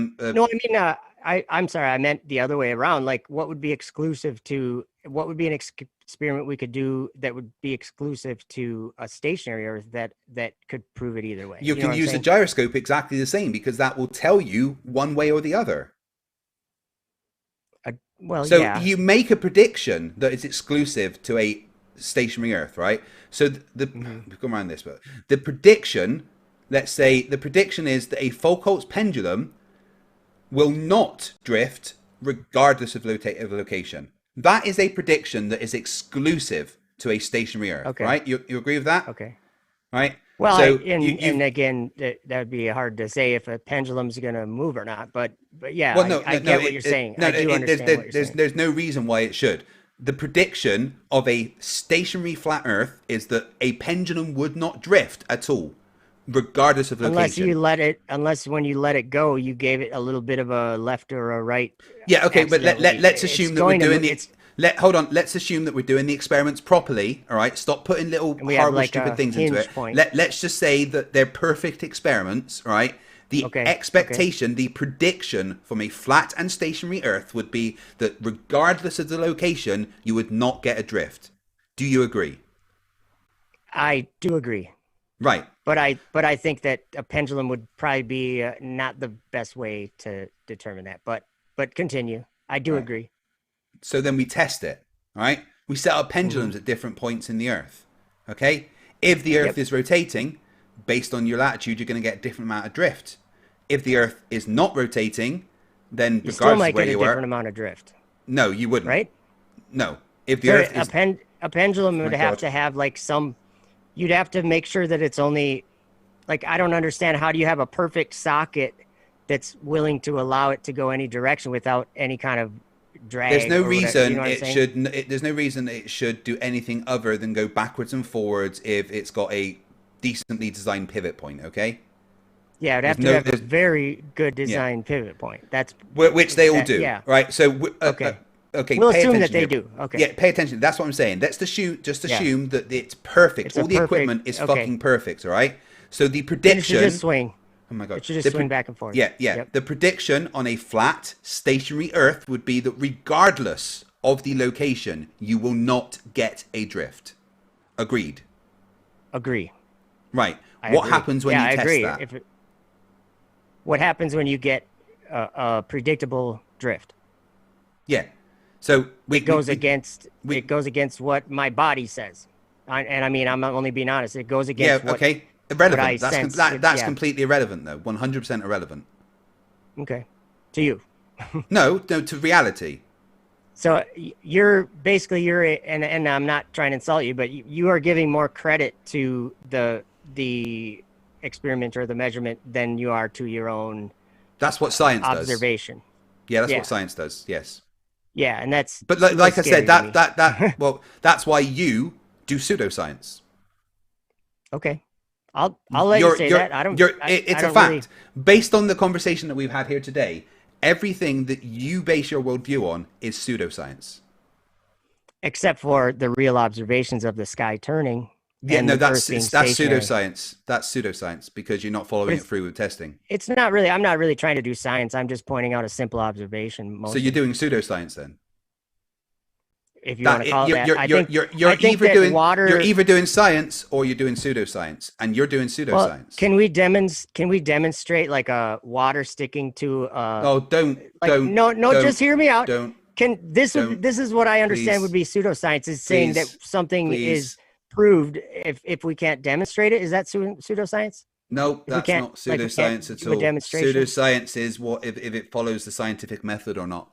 mean, I'm sorry. I meant the other way around. Like, what would be exclusive to? What would be an experiment we could do that would be exclusive to a stationary Earth that could prove it either way? You know can what I'm use a saying? gyroscope exactly the same because that will tell you one way or the other. Well, So yeah. you make a prediction that is exclusive to a stationary Earth, right? So we've gone around this, but the prediction, let's say the prediction is that a Foucault's pendulum will not drift regardless of location. That is a prediction that is exclusive to a stationary Earth, Okay. right? You agree with that? Okay. Right? Well, so and again, that would be hard to say if a pendulum's going to move or not. But yeah, well, I get what you're saying. I do understand what you're saying. There's no reason why it should. The prediction of a stationary flat Earth is that a pendulum would not drift at all, regardless of location. Unless when you let it go, you gave it a little bit of a left or a right. Yeah, okay, but let's It's assume that we're going to doing move- hold on. Let's assume that we're doing the experiments properly. All right, stop putting little we have horrible, like stupid a things into hinge it. point. Let's just say that they're perfect experiments. Right. The Okay, expectation, the prediction from a flat and stationary Earth would be that regardless of the location, you would not get a drift. Do you agree? I do agree. Right. But I think that a pendulum would probably be not the best way to determine that. But continue. I do agree. So then we test it, all right? We set up pendulums at different points in the Earth, okay? If the Earth is rotating, based on your latitude, you're going to get a different amount of drift. If the Earth is not rotating, then You still regardless might of where get a you different are, amount of drift, no, you wouldn't. right? No, If the So Earth is, a pendulum oh would my have God. to have like some. You'd have to make sure that it's only like I don't understand how do you have a perfect socket that's willing to allow it to go any direction without any kind of There's drag no or whatever. You reason know what I'm it saying? should. There's no reason it should do anything other than go backwards and forwards if it's got a decently designed pivot point. Okay. Yeah, it'd There's have to no. have a There's very good yeah. design pivot point. That's Which they all that. do, Yeah. right? So Okay. okay, We'll pay assume that attention they here. do. Okay. Yeah, pay attention. That's what I'm saying. Let's just Yeah. assume that it's perfect. It's a All the perfect- equipment is okay. fucking perfect. All right. So the And it prediction. should just swing. Oh my God. It should just The swing back and forth. Yeah, yeah. Yep. The prediction on a flat, stationary Earth would be that regardless of the location, you will not get a drift. Agreed. Agree. Right. I What agree. happens when Yeah, you I test agree. that? What happens when you get a predictable drift? Yeah. So It goes against what my body says. And I mean, I'm only being honest. It goes yeah. against what. Okay. I Irrelevant. sense. That's Yeah. completely irrelevant, though. 100% irrelevant. Okay. To you. No, to reality. So you're and I'm not trying to insult you, but you are giving more credit to the experiment or the measurement than you are to your own That's what science does. observation. Yeah, that's Yeah. what science does. Yes. Yeah, and that's. But like I said, scary to me. that well, that's why you do pseudoscience. Okay. I'll let you say that. I don't. It's I don't a fact. really- Based on the conversation that we've had here today, everything that you base your worldview on is pseudoscience. except for the real observations of the sky turning. Yeah, and no, the Earth being that's stationary. pseudoscience. That's pseudoscience because you're not following it through with testing. It's not really. I'm not really trying to do science. I'm just pointing out a simple observation. So Mostly. you're doing pseudoscience then. If you want to call it that, I think you're that either doing water. you're either doing science or you're doing pseudoscience, and you're doing pseudoscience. Well, can we demonstrate like a water sticking to? Oh, don't. No, don't, just hear me out. Don't. This is what I understand Please. would be pseudoscience is saying that Please. something Please. is proved if we can't demonstrate it. Is that pseudoscience? No, we that's can't, not like, we pseudoscience can't at do a all. demonstration? Pseudoscience is what if it follows the scientific method or not.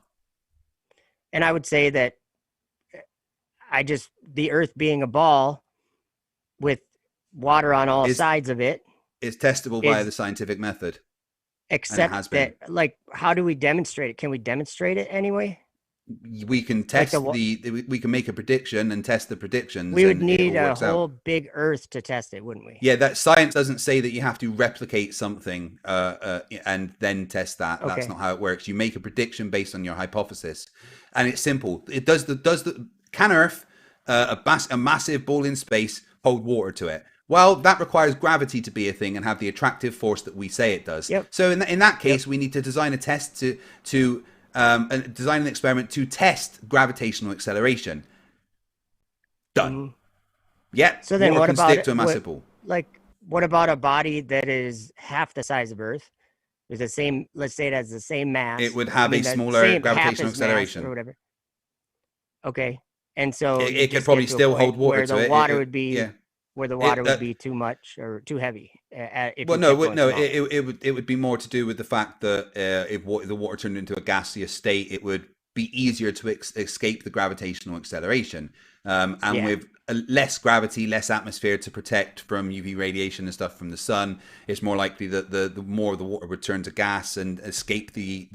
And I would say that the Earth being a ball with water on all sides of it, It's testable via the scientific method. except has been. that, like, how do we demonstrate it? Can we demonstrate it anyway? We can test Like we can make a prediction and test the predictions. We would and it need all a works out. whole big Earth to test it, wouldn't we? Yeah, that science doesn't say that you have to replicate something and then test that. That's Okay. not how it works. You make a prediction based on your hypothesis, and it's simple. It does can Earth, a massive ball in space, hold water to it? Well, that requires gravity to be a thing and have the attractive force that we say it does. Yep. So in that case, we need to design a test to design an experiment to test gravitational acceleration. Done. Mhm. Yeah. So then water what can about stick to a massive ball. what about a body that is half the size of Earth? With the same, let's say it has the same mass. It would have a that smaller same- half gravitational its mass acceleration. or whatever. Okay. And so It you could just probably get to a still point hold water where to the it. water would be yeah. where the water It- would be too much or too heavy. If Well, you no, kept going no. smaller. It would be more to do with the fact that if the water turned into a gaseous state, it would be easier to escape the gravitational acceleration. And Yeah. with less gravity, less atmosphere to protect from UV radiation and stuff from the sun, it's more likely that the more the water would turn to gas and escape the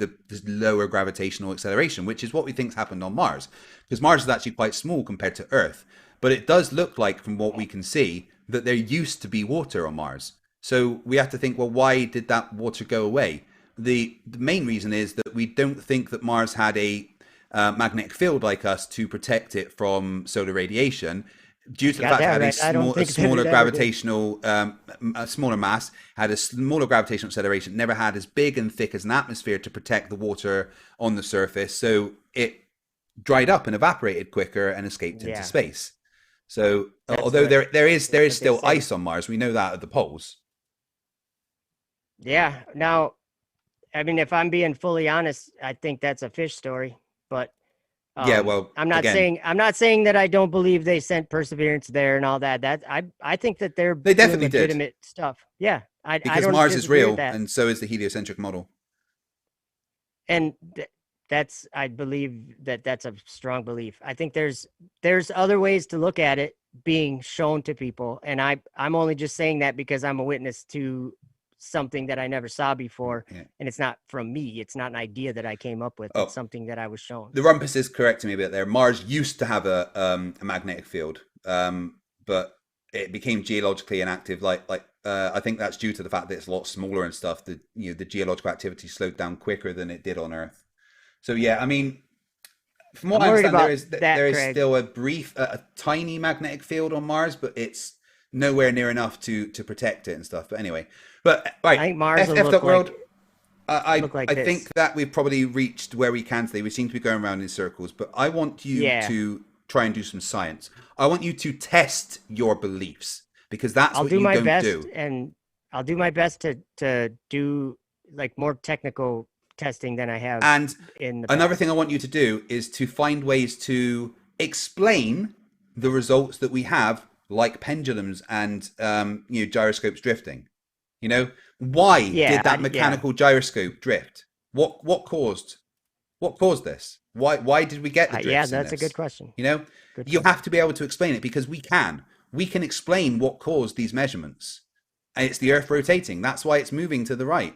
lower gravitational acceleration, which is what we think's happened on Mars, because Mars is actually quite small compared to Earth. But it does look like, from what we can see, that there used to be water on Mars. So we have to think, well, why did that water go away? The main reason is that we don't think that Mars had a magnetic field like us to protect it from solar radiation, due to the fact that it had a smaller gravitational, a smaller mass, had a smaller gravitational acceleration, never had as big and thick as an atmosphere to protect the water on the surface. So it dried up and evaporated quicker and escaped into space. So although there is still ice on Mars, we know that at the poles. Yeah. Now, I mean, if I'm being fully honest, I think that's a fish story. But yeah, well, I'm not saying that I don't believe they sent Perseverance there and all that. I think that they definitely doing legitimate stuff. Yeah, because I don't Mars is disagree with real, that. and so is the heliocentric model. And I believe that's a strong belief. I think there's other ways to look at it being shown to people, and I'm only just saying that because I'm a witness to something that I never saw before, and it's not from me. It's not an idea that I came up with. It's something that I was shown. The Rumpus is correcting me a bit there. Mars used to have a magnetic field, but it became geologically inactive. I think that's due to the fact that it's a lot smaller and stuff. The geological activity slowed down quicker than it did on Earth. So yeah, I mean, from what I understand, there is still a tiny magnetic field on Mars, but it's nowhere near enough to protect it and stuff. But anyway, right, I think Mars will look world. I this. think that we've probably reached where we can today. We seem to be going around in circles, but I want you to try and do some science. I want you to test your beliefs, because that's what you don't do. And I'll do my best to do like more technical testing than I have. And in the another past. thing I want you to do is to find ways to explain the results that we have, like pendulums and gyroscopes drifting. Why did that mechanical gyroscope drift? What caused this? Why did we get the drifts? Yeah, that's a good question. You have to be able to explain it, because we can explain what caused these measurements, and it's the Earth rotating. That's why it's moving to the right.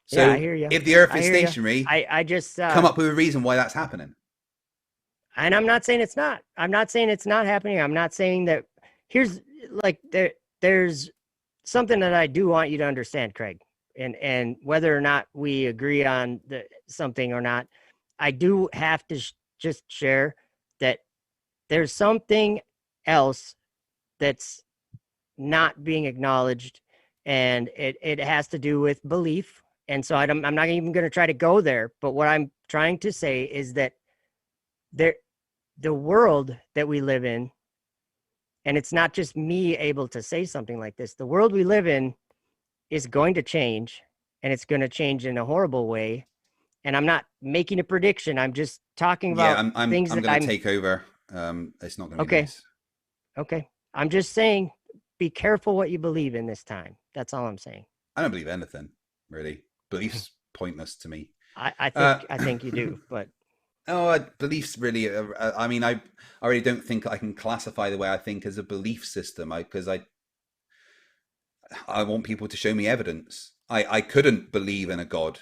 So I hear you. If the Earth is stationary, I just come up with a reason why that's happening. And I'm not saying it's not. I'm not saying it's not happening. I'm not saying that. There's something that I do want you to understand, Craig, and whether or not we agree on something or not, I do have to just share that there's something else that's not being acknowledged, and it has to do with belief. And so I'm not even going to try to go there. But what I'm trying to say is that the world that we live in, and it's not just me able to say something like this, the world we live in is going to change, and it's going to change in a horrible way. And I'm not making a prediction. I'm just talking about things I'm going to take over. It's not going to be nice. Okay. I'm just saying, be careful what you believe in this time. That's all I'm saying. I don't believe anything, really. Belief's pointless to me. I think you do, but beliefs really. I mean, I really don't think I can classify the way I think as a belief system. Because I want people to show me evidence. I couldn't believe in a God.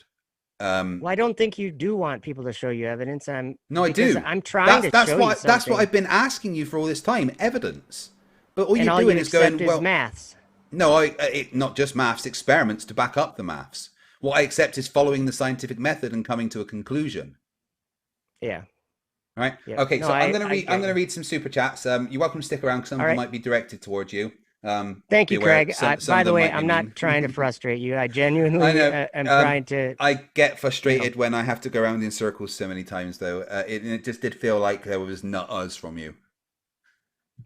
Well, I don't think you do want people to show you evidence. I do. I'm trying to show you something. That's what I've been asking you for all this time, evidence. But all you're doing is going, well, maths. No, not just maths, experiments to back up the maths. What I accept is following the scientific method and coming to a conclusion. Yeah. Right. Yeah. Okay. So I'm going to read some super chats. You're welcome to stick around, because some of them might be directed towards you. Thank you, Craig. By the way, I'm not trying to frustrate you. I genuinely am trying to. I get frustrated when I have to go around in circles so many times, though. It just did feel like there was not us from you.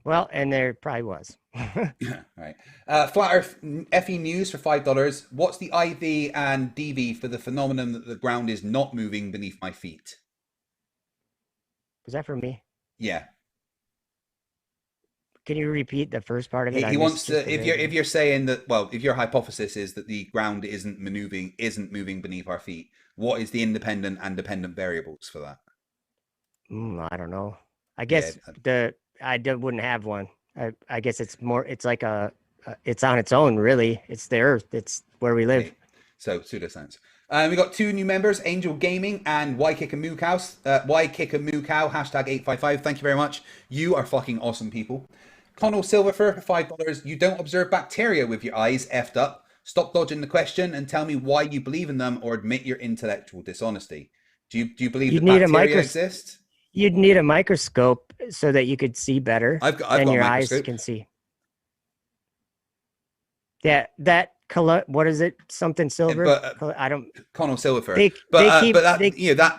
Well, and there probably was. Right. Flat Earth FE News for $5. What's the IV and DV for the phenomenon that the ground is not moving beneath my feet? Was that for me? Yeah. Can you repeat the first part of it? He wants to. If you're saying that, well, if your hypothesis is that the ground isn't moving beneath our feet, what is the independent and dependent variables for that? I don't know. I guess I wouldn't have one. I guess it's more. It's like it's on its own, really. It's the Earth. It's where we live. Okay. So pseudoscience. We got 2 new members, Angel Gaming and Why Kick a Moo Cow. Why Kick a Moo Cow, #855. Thank you very much. You are fucking awesome people. Connell Silverfer for $5. You don't observe bacteria with your eyes effed up. Stop dodging the question and tell me why you believe in them, or admit your intellectual dishonesty. Do you believe that bacteria exist? You'd need a microscope so that you could see better. I've got your a eyes microscope. Can see. Yeah, that color. What is it? Something silver. But, I don't. Connell Silverfer.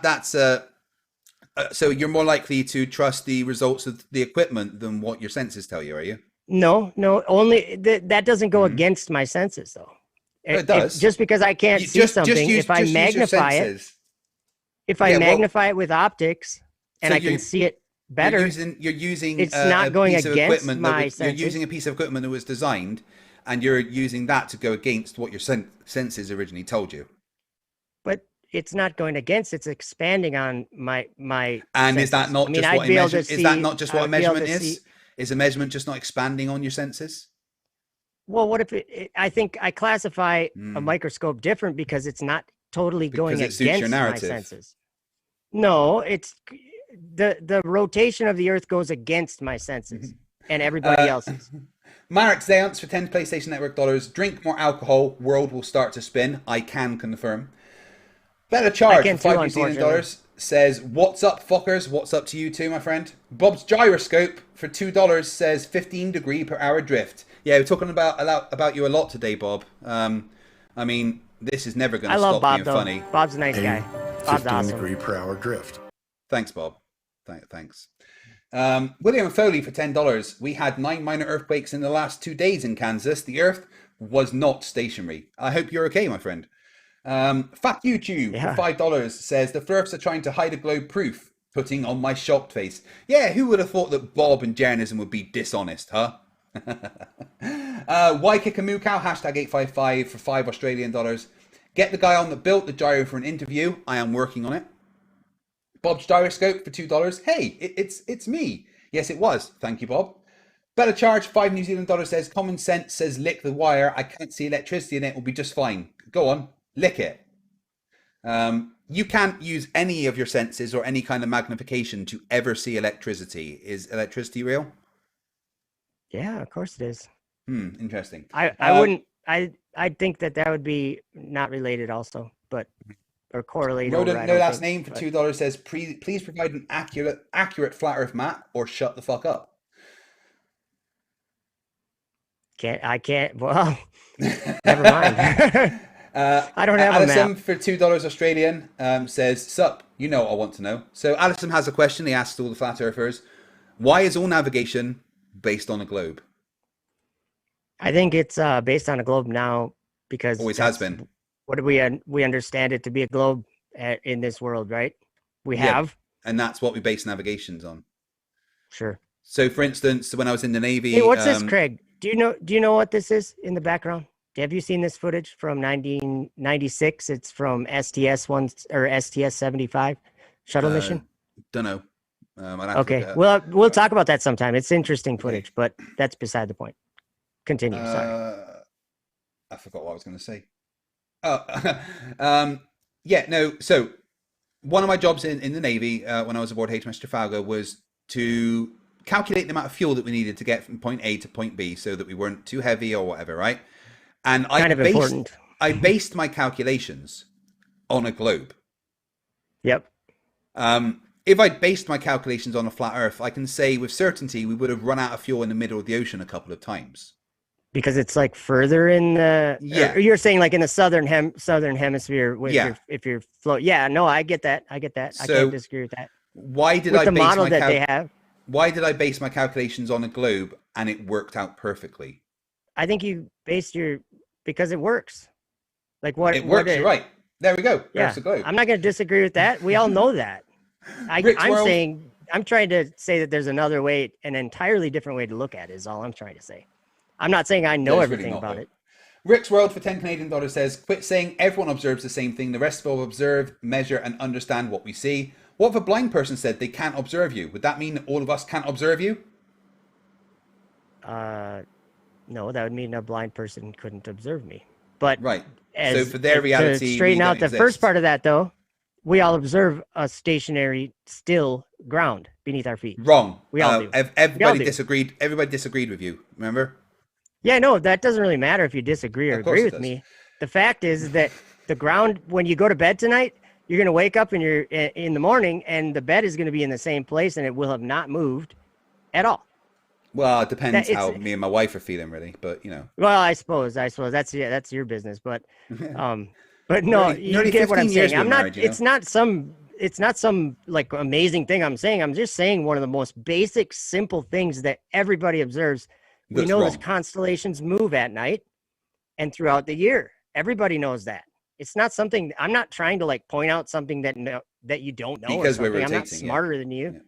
That's so you're more likely to trust the results of the equipment than what your senses tell you, are you? No. Only that doesn't go against my senses, though. It does. Just because I can't see something, if I magnify it, magnify it with optics, and I can see it better. You're using it's not going against my senses. You're using a piece of equipment that was designed, and you're using that to go against what your senses originally told you. But it's not going against, it's expanding on my And senses. is that not I mean, just I'd what a be able measurement to is? That see- not just what a I'd be able measurement to is? see- Is a measurement just not expanding on your senses? Well, what if I think I classify a microscope different because it's not totally going Because it suits your against my narrative. senses. No, it's the rotation of the Earth goes against my senses and everybody else's. Marek Zeance for 10 PlayStation Network dollars. Drink more alcohol, world will start to spin. I can confirm. Better Charge can for 5 too, New Zealand unfortunately. dollars says, what's up, fuckers? What's up to you too, my friend? Bob's Gyroscope for $2 says 15 degree per hour drift. Yeah, we're talking about you a lot today, Bob. I mean, this is never going I to love stop Bob being though. funny. Bob's a nice guy. A Bob's 15 awesome. degree per hour drift. Thanks, Bob. Thanks. William Foley for $10. We had 9 minor earthquakes in the last 2 days in Kansas. The Earth was not stationary. I hope you're okay, my friend. Fat YouTube Yeah. for $5 says the Flerfs are trying to hide a globe proof, putting on my shocked face. Yeah, who would have thought that Bob and Jeranism would be dishonest, huh? Waikikamukow, hashtag 855 for $5 Australian. Get the guy on that built the gyro for an interview. I am working on it. Bob's Gyroscope for $2. Hey, it's me. Yes, it was. Thank you, Bob. Better Charge, 5 New Zealand dollars says, common sense says lick the wire. I can't see electricity in it. Will be just fine. Go on, lick it. You can't use any of your senses or any kind of magnification to ever see electricity. Is electricity real? Yeah, of course it is. Interesting. I wouldn't. I think that would be not related also, but or correlated. Rodent, no last name for $2 says, please provide an accurate flat Earth map or shut the fuck up. I can't. Well, never mind. I don't have a Alison map. for $2 Australian says, sup, you know what I want to know. So Alison has a question. He asks all the flat earthers, why is all navigation based on a globe? I think it's based on a globe now because Always has been. What do we understand it to be a globe in this world, right? We Yeah, have. and that's what we base navigations on. Sure. So for instance, when I was in the Navy. Hey, what's this, Craig? Do you know what this is in the background? Have you seen this footage from 1996? It's from STS-75 shuttle mission. Don't know. Okay. Well, we'll talk about that sometime. It's interesting footage, but that's beside the point. Continue. Sorry. I forgot what I was going to say. Yeah, no. So one of my jobs in the Navy when I was aboard HMS Trafalgar was to calculate the amount of fuel that we needed to get from point A to point B so that we weren't too heavy or whatever, right? And Important. I based my calculations on a globe. Yep. If I'd based my calculations on a flat Earth, I can say with certainty we would have run out of fuel in the middle of the ocean a couple of times. Because it's like further in the. Yeah. Or you're saying like in the southern hemisphere. Yeah. If you're float. Yeah. No, I get that. I So, can't disagree with that. Why did With I the base model my that they have. Why did I base my calculations on a globe and it worked out perfectly? I think you based because it works. Like what It works. You're right. There we go. Yeah. There's the globe. I'm not going to disagree with that. We all know that. Rick's World. I'm trying to say that there's another way, an entirely different way to look at it is all I'm trying to say. I'm not saying I know There's really everything not, about though. it. Rick's World for 10 Canadian dollars says, quit saying everyone observes the same thing. The rest of us observe, measure, and understand what we see. What if a blind person said they can't observe you? Would that mean that all of us can't observe you? No, that would mean a blind person couldn't observe me. But Right. So for their to reality, straighten we out don't the exist. first part of that, though, we all observe a stationary, still ground beneath our feet. Wrong. We all do. Everybody do. disagreed. Everybody disagreed with you. Remember? Yeah, no, that doesn't really matter if you disagree or Of course agree it with does. me. The fact is that the ground, when you go to bed tonight, you're going to wake up in the morning and the bed is going to be in the same place and it will have not moved at all. Well, it depends That- how it's- me and my wife are feeling, really. But you know, Well, I suppose that's your business, but no, Nearly you get what I'm 15 years saying. I'm we've not. married, you know? It's not some like amazing thing I'm saying. I'm just saying one of the most basic, simple things that everybody observes. We That's know wrong. those constellations move at night and throughout the year. Everybody knows that. It's not something. I'm not trying to like point out something that you don't know. Because or we're something. I'm not rotating, yeah. smarter than you. Yeah.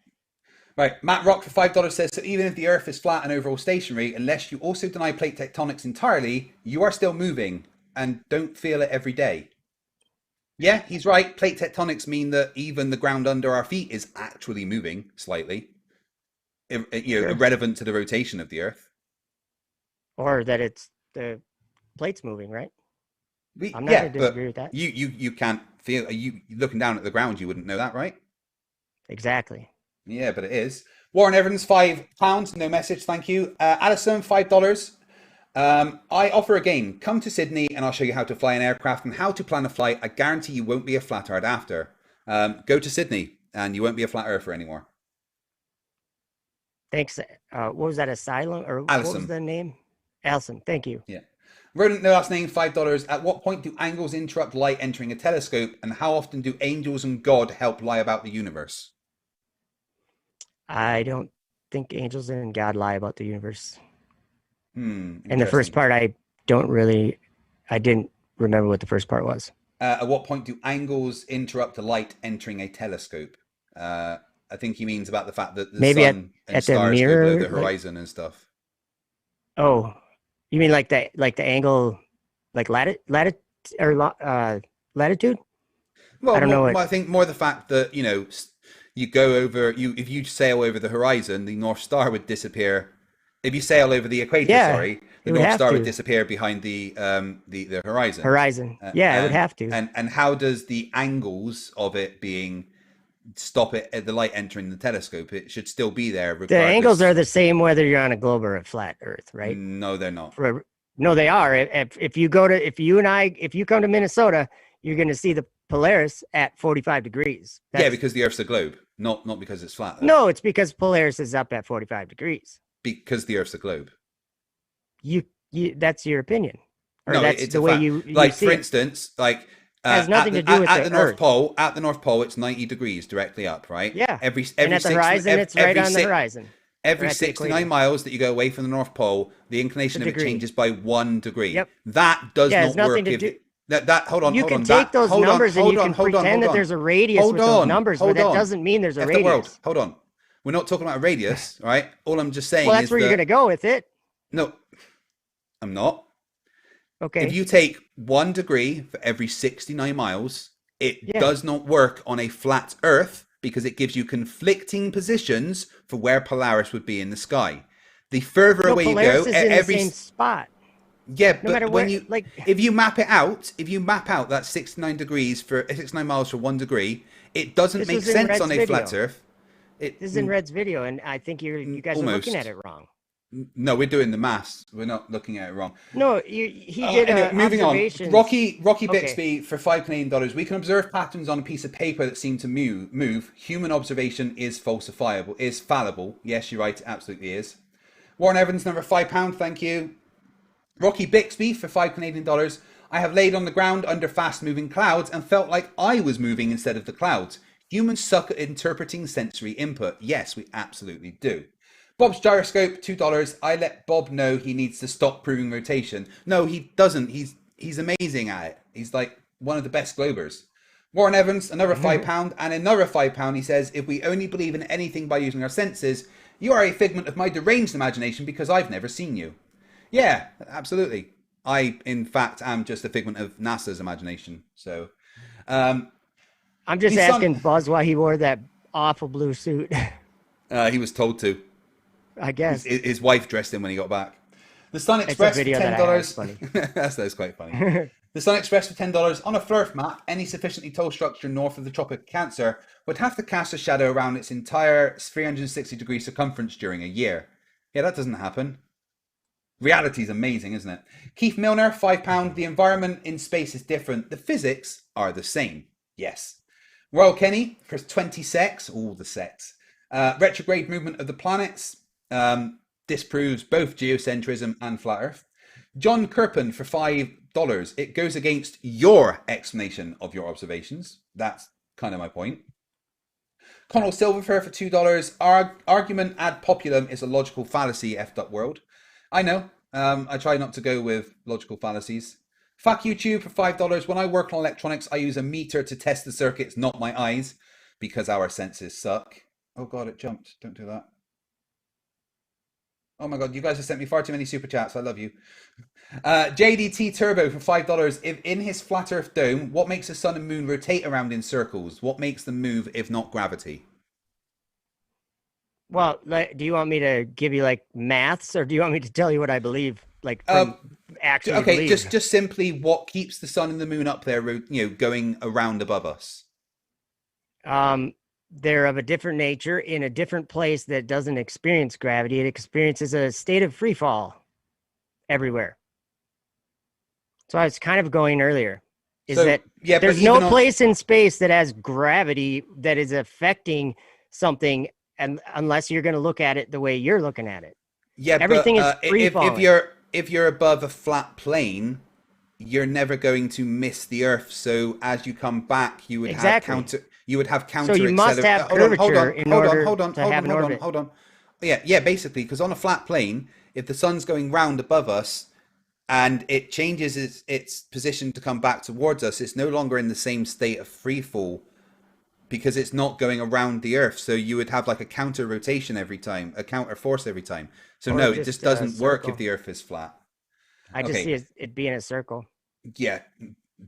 Right, Matt Rock for $5 says, so even if the Earth is flat and overall stationary, unless you also deny plate tectonics entirely, you are still moving and don't feel it every day. Yeah, he's right. Plate tectonics mean that even the ground under our feet is actually moving slightly, Sure. irrelevant to the rotation of the Earth. Or that it's the plate's moving, right? I'm not Yeah, going to but disagree with that. you can't feel you looking down at the ground. You wouldn't know that, right? Exactly. Yeah, but it is. Warren Evans, £5. No message, thank you. Alison, $5. I offer a game. Come to Sydney and I'll show you how to fly an aircraft and how to plan a flight. I guarantee you won't be a flat earth after. Go to Sydney and you won't be a flat earther anymore. Thanks. What was that, Asylum? Or what was Alison. the name? Alison, thank you. Yeah. Rodent, no last name, $5. At what point do angles interrupt light entering a telescope? And how often do angels and God help lie about the universe? I don't think angels and God lie about the universe. And the Interesting. first part, I didn't remember what the first part was. At what point do angles interrupt the light entering a telescope? I think he means about the fact that the Maybe sun and at the stars mirror, go below the like- horizon and stuff. Oh, you mean like the angle, like latitude? Well, I don't know I think more the fact that you go over if you sail over the horizon, the North Star would disappear. If you sail over the equator, Yeah, sorry, the it would North have Star to. would disappear behind the horizon. Horizon. Yeah, it would have to. And how does the angles of it being stop it at the light entering the telescope? It should still be there. The Regardless. angles are the same whether you're on a globe or a flat Earth, right? No, they're not. No, they are. If you come to Minnesota, you're going to see the Polaris at 45 degrees. Yeah, because the Earth's a globe, not because it's flat. Though. No, it's because Polaris is up at 45 degrees. Because the Earth's a globe. You that's your opinion, or No, that's it's the a way fact. you like see for it. instance, like Has nothing to do with at the the North Earth. Pole. At the North Pole, it's 90 degrees directly up, right? Yeah. Every And at the horizon, it's right on the horizon. Every Or at the 69 equator. miles that you go away from the North Pole, the inclination of it degree. changes by 1 degree. Yep. That does Yeah, it not has nothing work. to If do- it- that hold on, You hold can on. take that, those hold on, numbers and hold you on, can hold on, pretend hold that on. there's a radius Hold with those on, numbers, hold but that on. doesn't mean there's a F the radius. world. Hold on. We're not talking about a radius, right? All I'm just saying Well, is that's where you're going to go with it. No, I'm not. Okay. If you take 1 degree for every 69 miles, it Yeah. does not work on a flat Earth because it gives you conflicting positions for where Polaris would be in the sky. The further away Polaris you is go, in every the same spot. yeah, no matter but when where- you like- if you map out that 69 degrees for 69 miles for 1 degree, it doesn't This make was in sense Red's on a flat video. Earth. It, This is in Red's video, and I think you guys are looking almost. at it wrong. No, we're doing the maths. We're not looking at it wrong. No, he did Anyway, moving on. observations. Rocky Okay. Bixby for $5 Canadian. We can observe patterns on a piece of paper that seem to move. Human observation is falsifiable, is fallible. Yes, you're right. It absolutely is. Warren Evans, number £5. Thank you. Rocky Bixby for $5 Canadian. I have laid on the ground under fast-moving clouds and felt like I was moving instead of the clouds. Humans suck at interpreting sensory input. Yes, we absolutely do. Bob's Gyroscope, $2. I let Bob know he needs to stop proving rotation. No, he doesn't. He's amazing at it. He's like one of the best globers. Warren Evans, another £5, and another £5. He says, if we only believe in anything by using our senses, you are a figment of my deranged imagination because I've never seen you. Yeah, absolutely. I, in fact, am just a figment of NASA's imagination. So, I'm just His son- asking Buzz why he wore that awful blue suit. he was told to. I guess. His wife dressed him when he got back. The Sun Express for video that I $10. have, That's quite funny. The Sun Express for $10. On a Flerf map, any sufficiently tall structure north of the Tropic of Cancer would have to cast a shadow around its entire 360-degree circumference during a year. Yeah, that doesn't happen. Reality is amazing, isn't it? Keith Milner, £5. The environment in space is different. The physics are the same. Yes. Royal Kenny for 20 secs. All the secs. Retrograde movement of the planets. Disproves both geocentrism and flat Earth. John Kirpin for $5. It goes against your explanation of your observations. That's kind of my point. Connell Silverfair for $2. Argument ad populum is a logical fallacy, F.world. I know. I try not to go with logical fallacies. Fuck YouTube for $5. When I work on electronics, I use a meter to test the circuits, not my eyes, because our senses suck. Oh God, it jumped. Don't do that. Oh my god, you guys have sent me far too many super chats. I love you. JDT Turbo for $5. If in his flat Earth dome, what makes the sun and moon rotate around in circles? What makes them move if not gravity? Well, do you want me to give you like maths, or do you want me to tell you what I believe? Like, actually, Okay, believe? just simply what keeps the sun and the moon up there, going around above us. They're of a different nature in a different place that doesn't experience gravity. It experiences a state of free fall everywhere. So I was kind of going earlier, is that there's no place in space that has gravity that is affecting something, and unless you're going to look at it the way you're looking at it. Yeah, everything is free falling. If you're above a flat plane, you're never going to miss the Earth. So as you come back, you would have counter. You would have counter. So you must have curvature in order to have an orbit. Hold on. Yeah, basically, because on a flat plane, if the sun's going round above us and it changes its position to come back towards us, it's no longer in the same state of free fall because it's not going around the Earth. So you would have like a counter rotation every time, a counter force every time. So no, it just doesn't work if the Earth is flat. I just see it being a circle. Yeah,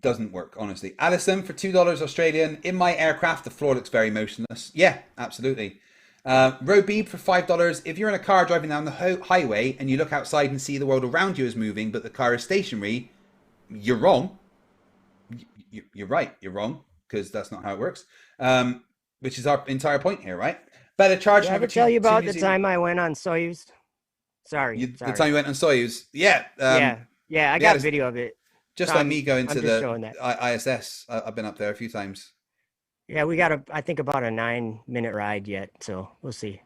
doesn't work, honestly. Alison, for $2 Australian, in my aircraft, the floor looks very motionless. Yeah, absolutely. Robeeb for $5. If you're in a car driving down the highway and you look outside and see the world around you is moving, but the car is stationary, you're wrong. You're right. You're wrong, because that's not how it works. Which is our entire point here, right? Better charge. Did I ever tell you about the time I went on Soyuz? Sorry. The time you went on Soyuz. Yeah. Yeah, I got a video of it. Just like me going to the ISS. I've been up there a few times. Yeah, we got I think about a 9-minute ride yet, so we'll see.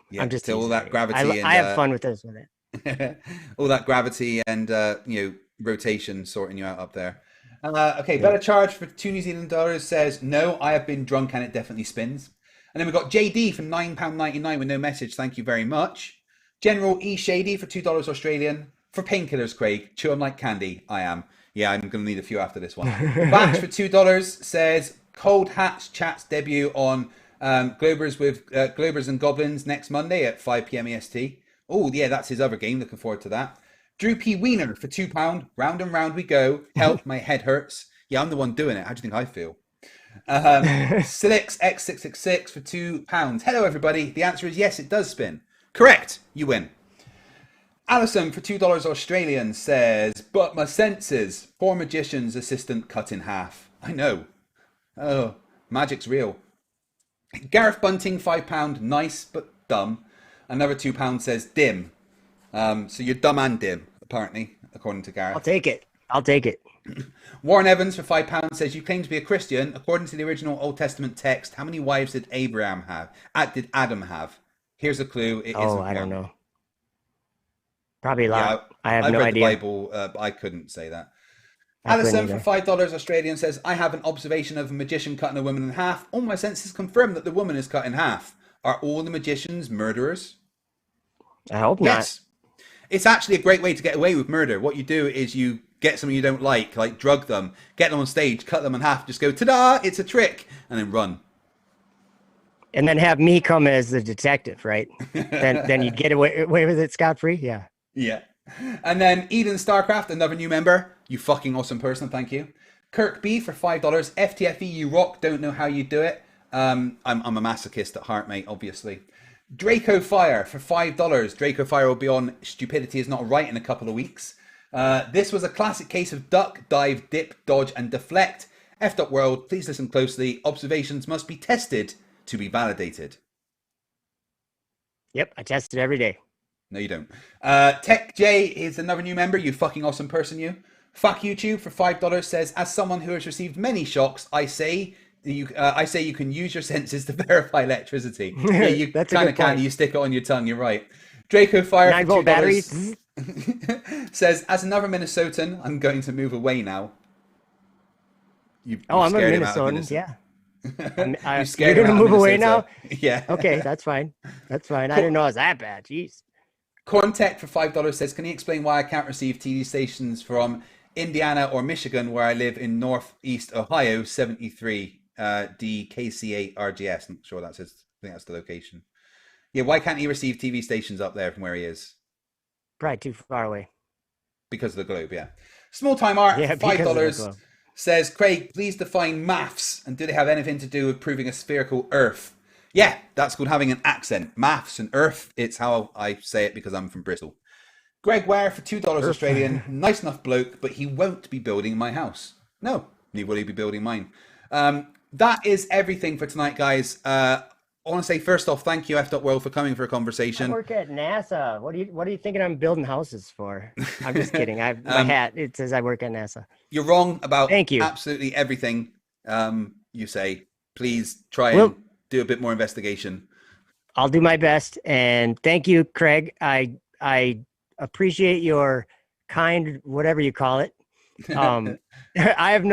Yeah, I'm just all that gravity. I have fun with this with it. All that gravity and rotation sorting you out up there. Okay, better charge for $2 New Zealand says no. I have been drunk and it definitely spins. And then we've got JD for £9.99 with no message. Thank you very much. General E Shady for $2 Australian. For painkillers, Craig, chew them like candy. I am. Yeah, I'm going to need a few after this one. Batch for $2 says Cold Hats chats debut on Globers and Goblins next Monday at 5 p.m. EST. Oh, yeah, that's his other game. Looking forward to that. Drew P. Wiener for £2. Round and round we go. Help, my head hurts. Yeah, I'm the one doing it. How do you think I feel? Silix X666 for £2. Hello, everybody. The answer is yes, it does spin. Correct. You win. Alison for $2 Australian says, but my senses, poor magician's assistant cut in half. I know. Oh, magic's real. Gareth Bunting, £5, nice but dumb. Another £2 says dim. So you're dumb and dim, apparently, according to Gareth. I'll take it. Warren Evans for £5 says, you claim to be a Christian. According to the original Old Testament text, how many wives did Abraham have? Did Adam have? Here's a clue. It isn't I don't one. know. Probably a lot. I have no idea. I read the Bible, but I couldn't say that. Alison for $5 Australian says, I have an observation of a magician cutting a woman in half. All my senses confirm that the woman is cut in half. Are all the magicians murderers? I hope not. Yes. It's actually a great way to get away with murder. What you do is you get someone you don't like drug them, get them on stage, cut them in half, just go, ta-da, it's a trick, and then run. And then have me come as the detective, right? then you'd get away with it scot-free? Yeah. Yeah. And then Eden Starcraft, another new member. You fucking awesome person, thank you. Kirk B for $5. FTFE, you rock, don't know how you do it. I'm a masochist at heart, mate, obviously. Draco Fire for $5. Draco Fire will be on Stupidity is Not Right in a couple of weeks. This was a classic case of duck, dive, dip, dodge, and deflect. F.World, please listen closely. Observations must be tested to be validated. Yep, I test it every day. No, you don't. Tech J is another new member. You fucking awesome person, you. Fuck YouTube for $5 says, as someone who has received many shocks, I say you can use your senses to verify electricity. Yeah, you kind of can. You stick it on your tongue. You're right. Draco Fire 9-volt batteries says, as another Minnesotan, I'm going to move away now. I'm a Minnesotan. Yeah. You're going to move away now? Yeah. Okay, that's fine. That's fine. I didn't know it was that bad. Jeez. Corntech for $5 says, can you explain why I can't receive TV stations from Indiana or Michigan, where I live in Northeast Ohio, 73 DKC8 RGS? I'm not sure that says, I think that's the location. Yeah, why can't he receive TV stations up there from where he is? Probably too far away. Because of the globe, yeah. Small Time Art, Yeah, $5, because of the globe. says, Craig, please define maths, and do they have anything to do with proving a spherical Earth? Yeah, that's called having an accent. Maths and Earth, it's how I say it because I'm from Bristol. Greg Ware for $2 Australian, nice enough bloke, but he won't be building my house. No, neither will he be building mine. That is everything for tonight, guys. I want to say first off, thank you, F.World, for coming for a I conversation. work at NASA. What are you thinking I'm building houses for? I'm just kidding. My hat, it says I work at NASA. You're wrong about Thank you. absolutely everything you say. Please try and do a bit more investigation. I'll do my best, and thank you, Craig. I appreciate your kind, whatever you call it. I have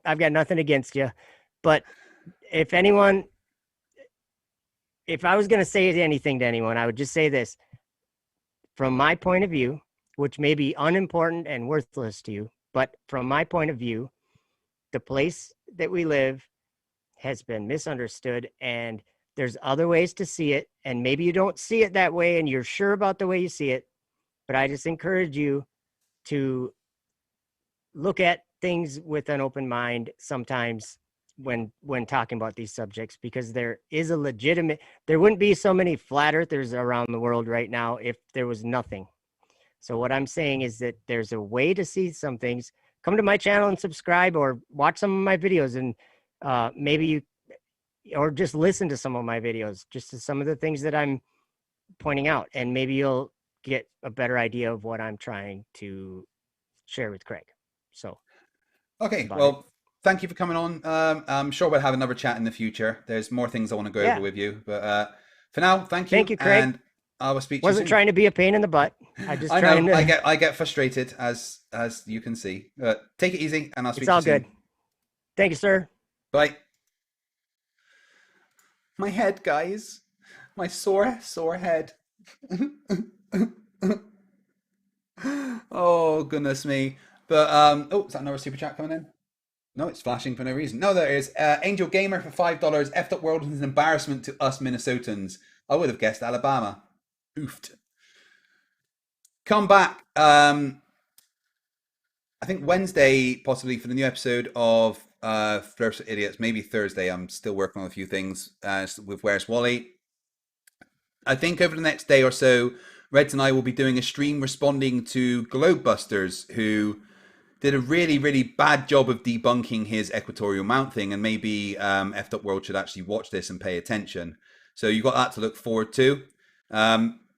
I've got nothing against you, but if I was going to say anything to anyone, I would just say this. From my point of view, which may be unimportant and worthless to you, but from my point of view, the place that we live has been misunderstood, and there's other ways to see it, and maybe you don't see it that way and you're sure about the way you see it, but I just encourage you to look at things with an open mind sometimes when talking about these subjects, because there wouldn't be so many flat earthers around the world right now if there was nothing. So what I'm saying is that there's a way to see some things. Come to my channel and subscribe, or watch some of my videos, and or just listen to some of my videos, just to some of the things that I'm pointing out, and maybe you'll get a better idea of what I'm trying to share with Craig. So, okay, well, thank you for coming on. I'm sure we'll have another chat in the future. There's more things I want to go over with you, but for now, thank you. Thank you, Craig. And I will speak to you Wasn't soon. trying to be a pain in the butt. I know. I get frustrated, as you can see. Take it easy, and I'll speak to you soon. It's all good. Thank you, sir. Bye. My head, guys. My sore head. Oh, goodness me. But, is that another super chat coming in? No, it's flashing for no reason. No, there is. Angel Gamer for $5. F.World is an embarrassment to us Minnesotans. I would have guessed Alabama. Oofed. Come back. I think Wednesday, possibly, for the new episode of Flerfs for Idiots. Maybe Thursday. I'm still working on a few things with Where's Wally. I think over the next day or so, Reds and I will be doing a stream responding to Globebusters, who did a really, really bad job of debunking his equatorial mount thing, and maybe F.World should actually watch this and pay attention. So you've got that to look forward to.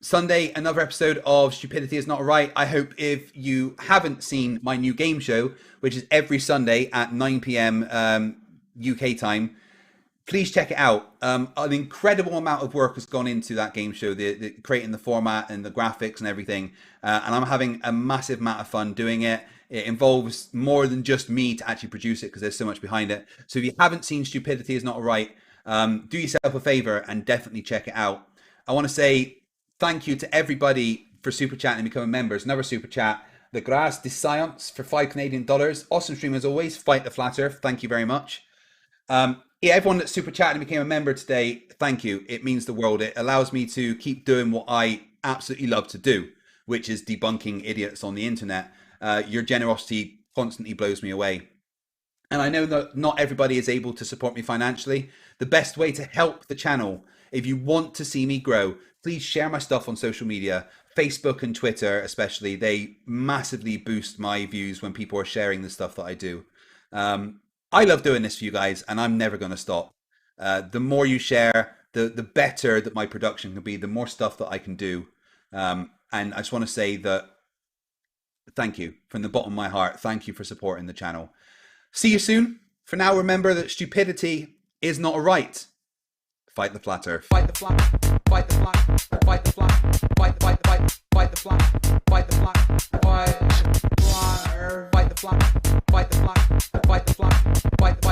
Sunday, another episode of Stupidity Is Not Right. I hope if you haven't seen my new game show, which is every Sunday at 9 p.m. UK time, please check it out. An incredible amount of work has gone into that game show, the creating the format and the graphics and everything. And I'm having a massive amount of fun doing it. It involves more than just me to actually produce it, because there's so much behind it. So if you haven't seen Stupidity Is Not Right, do yourself a favor and definitely check it out. I want to say thank you to everybody for super chatting and becoming members. Another super chat, the Grass de Science for $5 Canadian. Awesome stream as always. Fight the Flat Earth. Thank you very much. Everyone that super chatted and became a member today, thank you. It means the world. It allows me to keep doing what I absolutely love to do, which is debunking idiots on the internet. Your generosity constantly blows me away. And I know that not everybody is able to support me financially. The best way to help the channel, if you want to see me grow, please share my stuff on social media, Facebook and Twitter especially. They massively boost my views when people are sharing the stuff that I do. I love doing this for you guys, and I'm never going to stop. The more you share, the better that my production can be, the more stuff that I can do. And I just want to say that thank you from the bottom of my heart. Thank you for supporting the channel. See you soon. For now, remember that stupidity is not a right. Fight the flat earth. Fight the flat. Fight the flat. Fight the flat. Fight the flat. Fight the flat. Fight the flat. Fight the flat. Fight the flat. Fight the flat. Fight the flat.